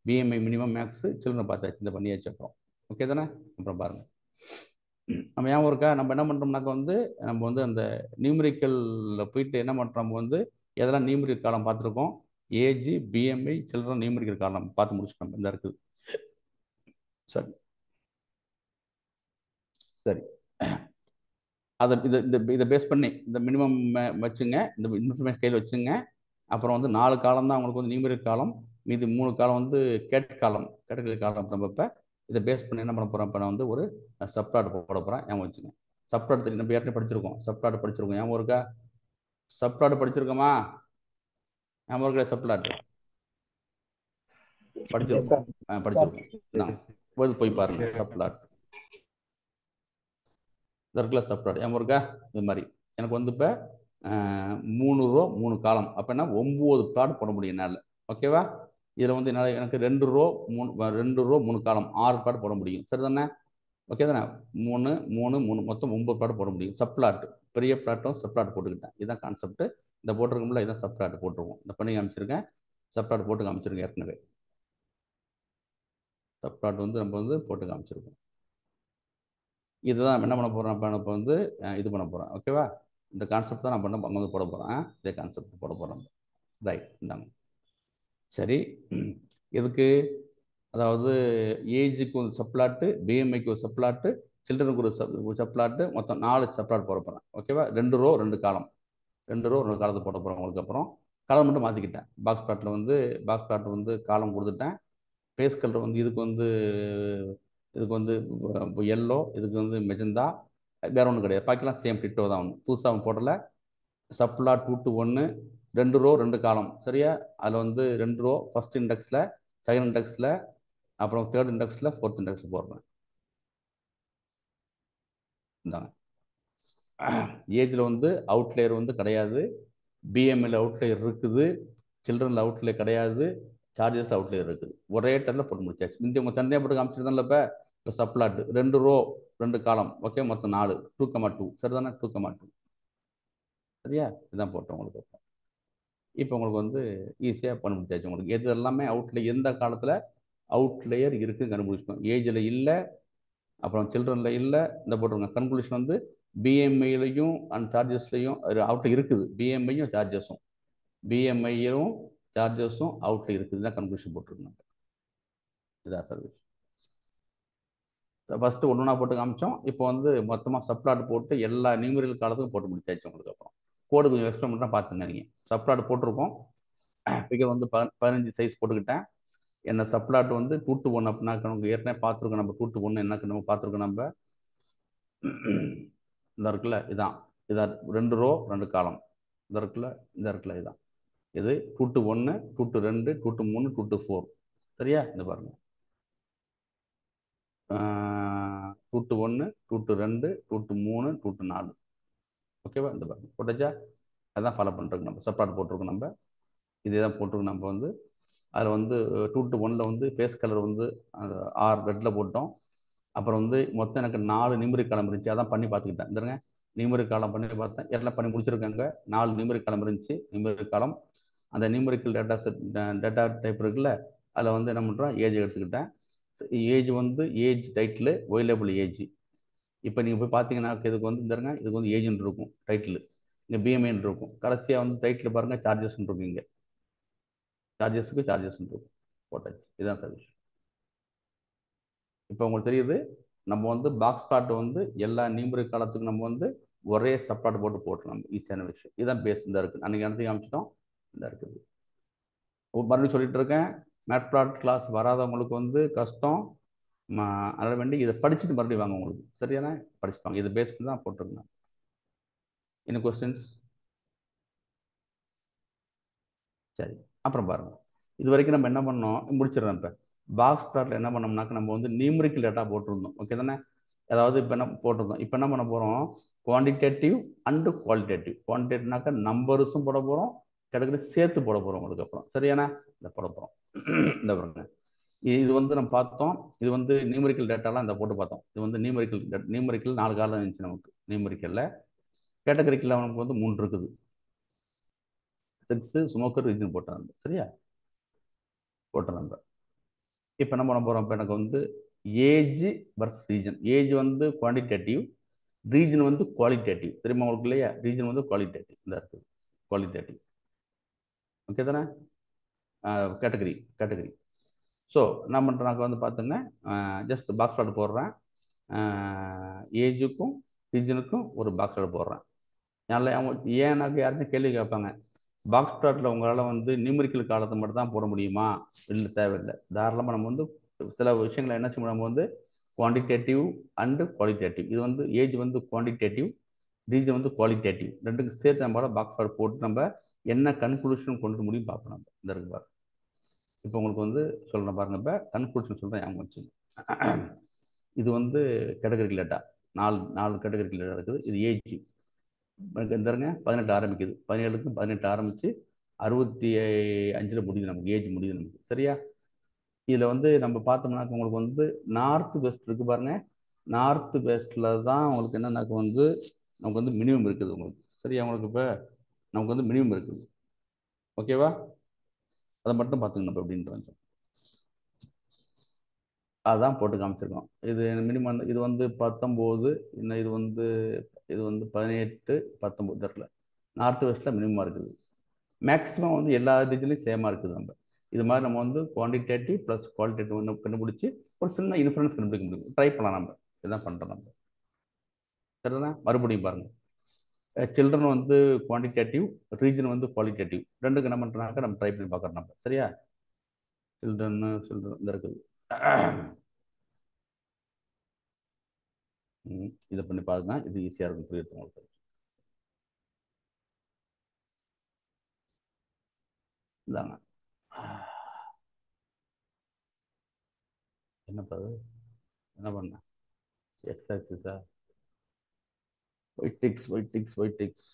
BMI minimum, max, children பார்த்தாச்சு. இந்த பண்ணியாச்சு. அப்புறம் ஓகே தானே? அப்புறம் பாருங்கள், நம்ம ஞாபகம் இருக்கா, நம்ம என்ன பண்ணுறோம்னாக்கா வந்து நம்ம வந்து அந்த நியூமரிக்கலில் போயிட்டு என்ன பண்ணுறோம், நம்ம வந்து எதெல்லாம் நியூமரிக்கல் காலம் பார்த்துருக்கோம், ஏஜ், பிஎம்ஐ, சில்ட்ரன் நியூமரிக்கல் காலம் பார்த்து முடிச்சுட்டோம். இந்த இருக்குது. சரி சரி, அதை இதை பேஸ் பண்ணி இந்த மினிமம் வச்சுங்க, இந்த இன்ஃபர்மேஷன் கையில் வச்சுங்க. அப்புறம் வந்து 4 காலம் தான் உங்களுக்கு வந்து நியூமரிக்கல் காலம், மீதி 3 காலம் வந்து கேட்டகரி காலம். நம்ம இப்போ இதை பேஸ் பண்ணி என்ன பண்ண போகிறோம், இப்போ நான் வந்து ஒரு சப்ளாட் போட போகிறேன். ஞாபகம் வச்சுங்க. சப்ளாட் தெரியும், நம்ம ஏற்கனவே படிச்சிருக்கோம். சப்ளாட் படிச்சிருக்கோம், ஞாபகம் இருக்கா? சப்ளாட் படிச்சிருக்கோமா? ஞாபகம் இருக்கா? சப்ளாட் படிச்சிருக்கோம். படிச்சிருக்கோம். போய் பாருங்க. சப்ளாட் இருக்குல்ல, சப்ளாட் ஞாபகம் இருக்கா? இது மாதிரி எனக்கு வந்து இப்போ 3 ரோ 3 காலம், அப்படின்னா 9 பிளாட் போட முடியும் என்னால். ஓகேவா? இதில் வந்து என்னால் எனக்கு 2 ரோ 3 காலம் 6 பிளாட் போட முடியும். சரி தானே? ஓகே தானே? 3 3 3 மொத்தம் 9 பிளாட் போட முடியும். சப்ளாட் பெரிய பிளாட்டும் சப்ளாட் போட்டுக்கிட்டேன். இதுதான் கான்செப்ட். இந்த போட்டிருக்கோம்ல, இதான் சப்ளாட் போட்டுருவோம். இந்த பண்ணி காமிச்சிருக்கேன். சப்ளாட் போட்டு காமிச்சிருக்கேன் ஏற்கனவே. சப்ளாட் வந்து நம்ம வந்து போட்டு காமிச்சிருக்கோம். இதுதான் என்ன பண்ண போகிறோம், இப்போ வந்து இது பண்ண போகிறேன். ஓகேவா? இந்த கான்செப்ட் தான் நான் அங்கே வந்து போட போகிறேன். இதே கான்செப்ட் போட போகிறோம். ரைட், இந்தாங்க. சரி, எதுக்கு? அதாவது ஏஜுக்கு ஒரு சப்ளாட்டு, பிஎம்ஐக்கு ஒரு சப்ளாட்டு, சில்ட்ரனுக்கு ஒரு சப்ளாட்டு, மொத்தம் 4 சப்ளாட் போட போகிறேன். ஓகேவா? 2 ரோ 2 காலம், 2 ரோ 2 காலத்தை போட போகிறேன். உங்களுக்கு அப்புறம் காலம் மட்டும் மாற்றிக்கிட்டேன். பாக்ஸ் பிளாட் வந்து காலம் கொடுத்துட்டேன். பேஸ் கலர் வந்து இதுக்கு வந்து எல்லோ, இதுக்கு வந்து மெஜந்தா, வேற ஒன்றும் கிடையாது. பாக்கிலாம் சேம் டிட்டோ தான். ஒன்று புதுசாக போடல. சப்ளா 2 to 1, 2 ரோ 2 காலம். சரியா? அதில் வந்து 2 ரோ ஃபர்ஸ்ட் இண்டெக்ஸில், செகண்ட் இண்டெக்ஸில், அப்புறம் தேர்ட் இண்டெக்ஸில், ஃபோர்த் இண்டெக்ஸில் போடுறேன். இந்தாங்க. ஏஜில் வந்து அவுட்லேயர் வந்து கிடையாது, பிஎம்ஐல அவுட்லேயர் இருக்குது, சில்ட்ரனில் அவுட்லேயர் கிடையாது, சார்ஜஸ் அவுட்லேயர் இருக்குது. ஒரே டர்ல போட்டு முடிச்சாச்சு. இந்த உங்கள் தனியாக போட்டு காமிச்சிருந்தால இப்போ சப்ளாட் 2 ரோ 2 காலம். ஓகே, மொத்தம் 4, 2,2. சரிதானே? 2,2. சரியா? இதுதான் போட்டோம் உங்களுக்கு. இப்போ உங்களுக்கு வந்து ஈஸியாக பண்ண முடிச்சாச்சு. உங்களுக்கு எது எல்லாமே எந்த காலத்தில் அவுட்லேயர் இருக்குது கண்டுபிடிச்சிக்கணும். ஏஜில் இல்லை, அப்புறம் சில்ட்ரனில் இல்லை. இந்த போட்டுருங்க. கன்க்ளூஷன் வந்து பிஎம்ஐலையும் அண்ட் சார்ஜஸ்லையும் அவுட்டில் இருக்குது. பிஎம்ஐயும் சார்ஜஸும் அவுட்டில் இருக்குது தான் கன்க்ளூஷன் போட்டிருக்காங்க. இதான் சர்வீஸ். ஃபஸ்ட்டு ஒன்றா போட்டு காமிச்சோம். இப்போ வந்து மொத்தமாக சப்ளாட் போட்டு எல்லா நியூமரிக்கல் காலத்துக்கும் போட்டு முடிச்சாச்சு. உங்களுக்கு அப்புறம் கோடு கொஞ்சம் எக்ஸ்பிளைன் தான் பார்த்துங்க. நீங்கள் சப்ளாட் போட்டிருக்கோம். ஃபிகர் வந்து 15 சைஸ் போட்டுக்கிட்டேன். என்ன சப்ளாட் வந்து 2 to 1 அப்படின்னா நமக்கு ஏற்கனவே பார்த்துருக்கோம். நம்ம 2 to 1 என்னக்கு நம்ம பார்த்துருக்கோம். நம்ம இந்த இருக்குல்ல, இதான் 2 ரோ 2 காலம். இந்த இருக்குல்ல இதான். இது 2 to 1, 2 to 2, 2 to 3, 2 to 4. சரியா? இந்த பாருங்க. 2 to 1, 2 to 2, 2 to 3, 2 to 4. ஓகேவா? இந்த பாருங்க போட்டாச்சா? அதான் ஃபாலோ பண்ணுறோம். நம்ம சப்ளாட் போட்டிருக்கோம். நம்ம இதே தான் போட்டிருக்கோம். நம்ம வந்து அதில் வந்து 2 to 1ல் வந்து ஃபேஸ் கலர் வந்து ரெட்டில் போட்டோம். அப்புறம் வந்து மொத்தம் எனக்கு 4 நியூமரிக் காலம் இருந்துச்சு. அதான் பண்ணி பார்த்துக்கிட்டேன். இருங்க, நியூமரிக் காலம் பண்ணி பார்த்தேன். எல்லாம் பண்ணி முடிச்சிருக்காங்க. 4 நியூமரிக் காலம் இருந்துச்சு. நியூமரிக் காலம் அந்த நியூமரிக்கல் டேட்டா டைப் இருக்குல்ல, அதில் வந்து என்ன பண்ணுறோம், ஏஜ் எடுத்துக்கிட்டேன். ஏஜ் வந்து age title y label age. இப்போ நீங்கள் போய் பார்த்தீங்கன்னா இதுக்கு வந்து தருங்க, இதுக்கு வந்து ஏஜ்ன்னு இருக்கும் டைட்டில், இங்கே பிஎம்ஐன்னு இருக்கும். கடைசியாக வந்து டைட்டில் பாருங்கள் சார்ஜஸ்ன்னு இருக்கும். இங்கே சார்ஜஸ்ன்னு இருக்கும். போட்டாச்சு. இதுதான் சர்வீஸ். இப்போ உங்களுக்கு தெரியுது, நம்ம வந்து பாக்ஸ் பிளாட் வந்து எல்லா நியூமரிக் காலத்துக்கும் நம்ம வந்து ஒரே சப்ளாட் போட்டு நம்ம ஈஸியான விஷயம். இதுதான் பேஸ். இந்த இருக்குது. அன்றைக்கி இடத்துக்கு காமிச்சிட்டோம். இந்த இருக்குது. மறுபடியும் சொல்லிட்டு இருக்கேன், மேட்பிளாட் கிளாஸ் வராதவங்களுக்கு வந்து கஷ்டம். அதனால் வேண்டி இதை படிச்சுட்டு மறுபடியும் வாங்க. உங்களுக்கு சரியான படிச்சுப்பாங்க. இதை பேஸ் பண்ணி தான் போட்டிருக்கேன். என்ன கொஸ்டின்ஸ்? சரி, அப்புறம் பாருங்கள். இது வரைக்கும் நம்ம என்ன பண்ணோம், முடிச்சிடறோம். இப்போ பாக்ஸ் பிளாட்டில் என்ன பண்ணோம்னாக்க நம்ம வந்து நியூமரிக்கல் டேட்டா போட்டிருந்தோம். ஓகே தானே? அதாவது இப்போ என்ன போட்டிருந்தோம், இப்போ என்ன பண்ண போகிறோம், குவான்டிடேட்டிவ் அண்டு குவாலிட்டேட்டிவ். குவான்டிடேட்டிவ்னாக்கா நம்பர்ஸும் போட போகிறோம், கேட்டகரி சேர்த்து போட போகிறோம் உங்களுக்கு அப்புறம். சரியானா? இதை போட போகிறோம். இந்த பாருங்க, இது வந்து நம்ம பார்த்தோம். இது வந்து நியூமரிக்கல் டேட்டாலாம் இந்த போட்டு பார்த்தோம். இது வந்து நியூமரிக்கல் 4 காலம் இருந்துச்சு நமக்கு. நியூமரிக்கலில் கேட்டகரிக்கல் நமக்கு வந்து 3 இருக்குது. செக்ஸு, ஸ்மோக்கர், ரீஜன் போட்டாங்க. சரியா? போட்டோம் நம்ம. இப்போ என்ன பண்ண போகிறோம்? இப்போ எனக்கு வந்து ஏஜ் வர்ஸ் ரீஜன். ஏஜ் வந்து குவான்டிடேட்டிவ், ரீஜன் வந்து குவாலிட்டேட்டிவ். தெரியுமா உங்களுக்கு இல்லையா? ரீஜன் வந்து குவாலிட்டேட்டிவ். இந்த இருக்குது குவாலிட்டேட்டிவ். ஓகே தானே? கேட்டகரி. ஸோ என்ன பண்ணுறாங்க வந்து பார்த்துங்க, ஜஸ்ட் பாக்ஸ் ப்ளாட் போடுறேன். ஏஜுக்கும் ரீஜனுக்கும் ஒரு பாக்ஸ் ப்ளாட் போடுறேன். ஏன்னாக்க யாராச்சும் கேள்வி கேட்பாங்க, பாக்ஸ் ப்ளாட்டில் உங்களால் வந்து நியூமரிக்கல் காலத்தை மட்டும் தான் போட முடியுமா? இல்லை, தேவையில்லை. தாராளமாக நம்ம வந்து சில விஷயங்களை என்ன செய்யணும், நம்ம வந்து குவான்டிடேட்டிவ் அண்டு குவாலிட்டேட்டிவ். இது வந்து ஏஜ் வந்து குவான்டிடேட்டிவ், ரீஜன் வந்து குவாலிட்டேட்டிவ். ரெண்டுக்கும் சேர்த்து நம்மளால பாக்ஸ் ப்ளாட் போட்டு நம்ம என்ன கன்க்ளூஷன் கொண்டு முடியும் பார்ப்போம். நம்ம இந்த இருக்கு பாருங்க. இப்போ உங்களுக்கு வந்து சொல்கிறேன் பாருங்க. இப்போ கன்க்ளூஷன் சொல்கிறேன், ஞாபகம் வச்சுங்க. இது வந்து கேட்டகரிக்கல் டேட்டா. 4 கேட்டகரிக்கல் டேட்டா இருக்குது. இது ஏஜ் எந்தருங்க 18 ஆரம்பிக்குது. 17க்கு 18 ஆரம்பித்து 65 முடியுது நமக்கு. ஏஜ் முடியுது நமக்கு. சரியா? இதில் வந்து நம்ம பார்த்தோம்னாக்க உங்களுக்கு வந்து நார்த் வெஸ்ட் இருக்குது பாருங்க. நார்த் வெஸ்ட்டில் தான் உங்களுக்கு என்னன்னாக்க வந்து நமக்கு வந்து மினிமம் இருக்குது உங்களுக்கு. சரியா? உங்களுக்கு இப்போ நமக்கு வந்து மினிமம் இருக்குது. ஓகேவா? அதை மட்டும் பார்த்துங்க நம்ம அப்படின்றாங்க. அதான் போட்டு காமிச்சிருக்கோம். இது மினிமம். இது வந்து 19, இன்னும் இது வந்து 18, 19 தெரில. நார்த் வெஸ்ட்டில் மினிமமாக இருக்குது. மேக்ஸிமம் வந்து எல்லா ரீஜன்லையும் சேமாக இருக்குது. நம்ம இது மாதிரி நம்ம வந்து குவான்டிடேட்டிவ் ப்ளஸ் குவாலிட்டேட்டிவ் ஒன்று கண்டுபிடிச்சி ஒரு சின்ன இன்ஃபரன்ஸ் கண்டுபிடிக்க முடியும். ட்ரை பண்ணலாம். நம்ம இதுதான் பண்ணுறோம். நம்ம சரிதான்? மறுபடியும் பாருங்கள். சில்ட்ரன் வந்து குவான்டிடேட்டிவ், ரீஜன் வந்து குவாலிட்டேட்டிவ். ரெண்டுக்கு என்ன பண்ணுறாங்க நம்ம ட்ரை பண்ணி பார்க்குறோம். நம்ம சரியா? சில்ட்ரன் இந்த இருக்குது. இதை பண்ணி பாருங்க. இது ஈஸியாக இருக்கும் புரியுது உங்களுக்கு. இதாங்க என்னப்பா என்ன பண்ண எக்ஸ் ஆக்சிஸா? ஒயிட் டிக்ஸ்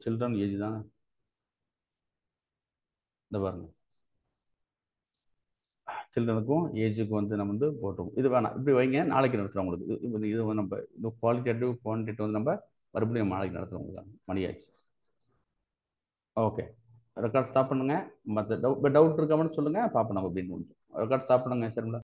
சில்ட்ரன் ஏஜ் தானே. இந்த பாருங்க, சில்ட்ரனுக்கும் ஏஜுக்கும் வந்து நம்ம வந்து போட்டுருவோம். இது வேணாம், இப்படி வைங்க. நாளைக்கு நடத்துகிறோம் உங்களுக்கு. இது நம்ம இந்த குவாலிட்டேட்டிவ் குவான்டிட்டி வந்து நம்ம மறுபடியும் நாளைக்கு நடத்துகிறோம் உங்களுக்கு. மணி ஆச்சு. ஓகே, ரெக்கார்ட் ஸ்டாப் பண்ணுங்க. மற்ற டவுட் இருக்காமனு சொல்லுங்க, பார்ப்போம் நம்ம அப்படின்னு. ரெக்கார்ட் ஸ்டாப் பண்ணுங்க. சரிங்களா?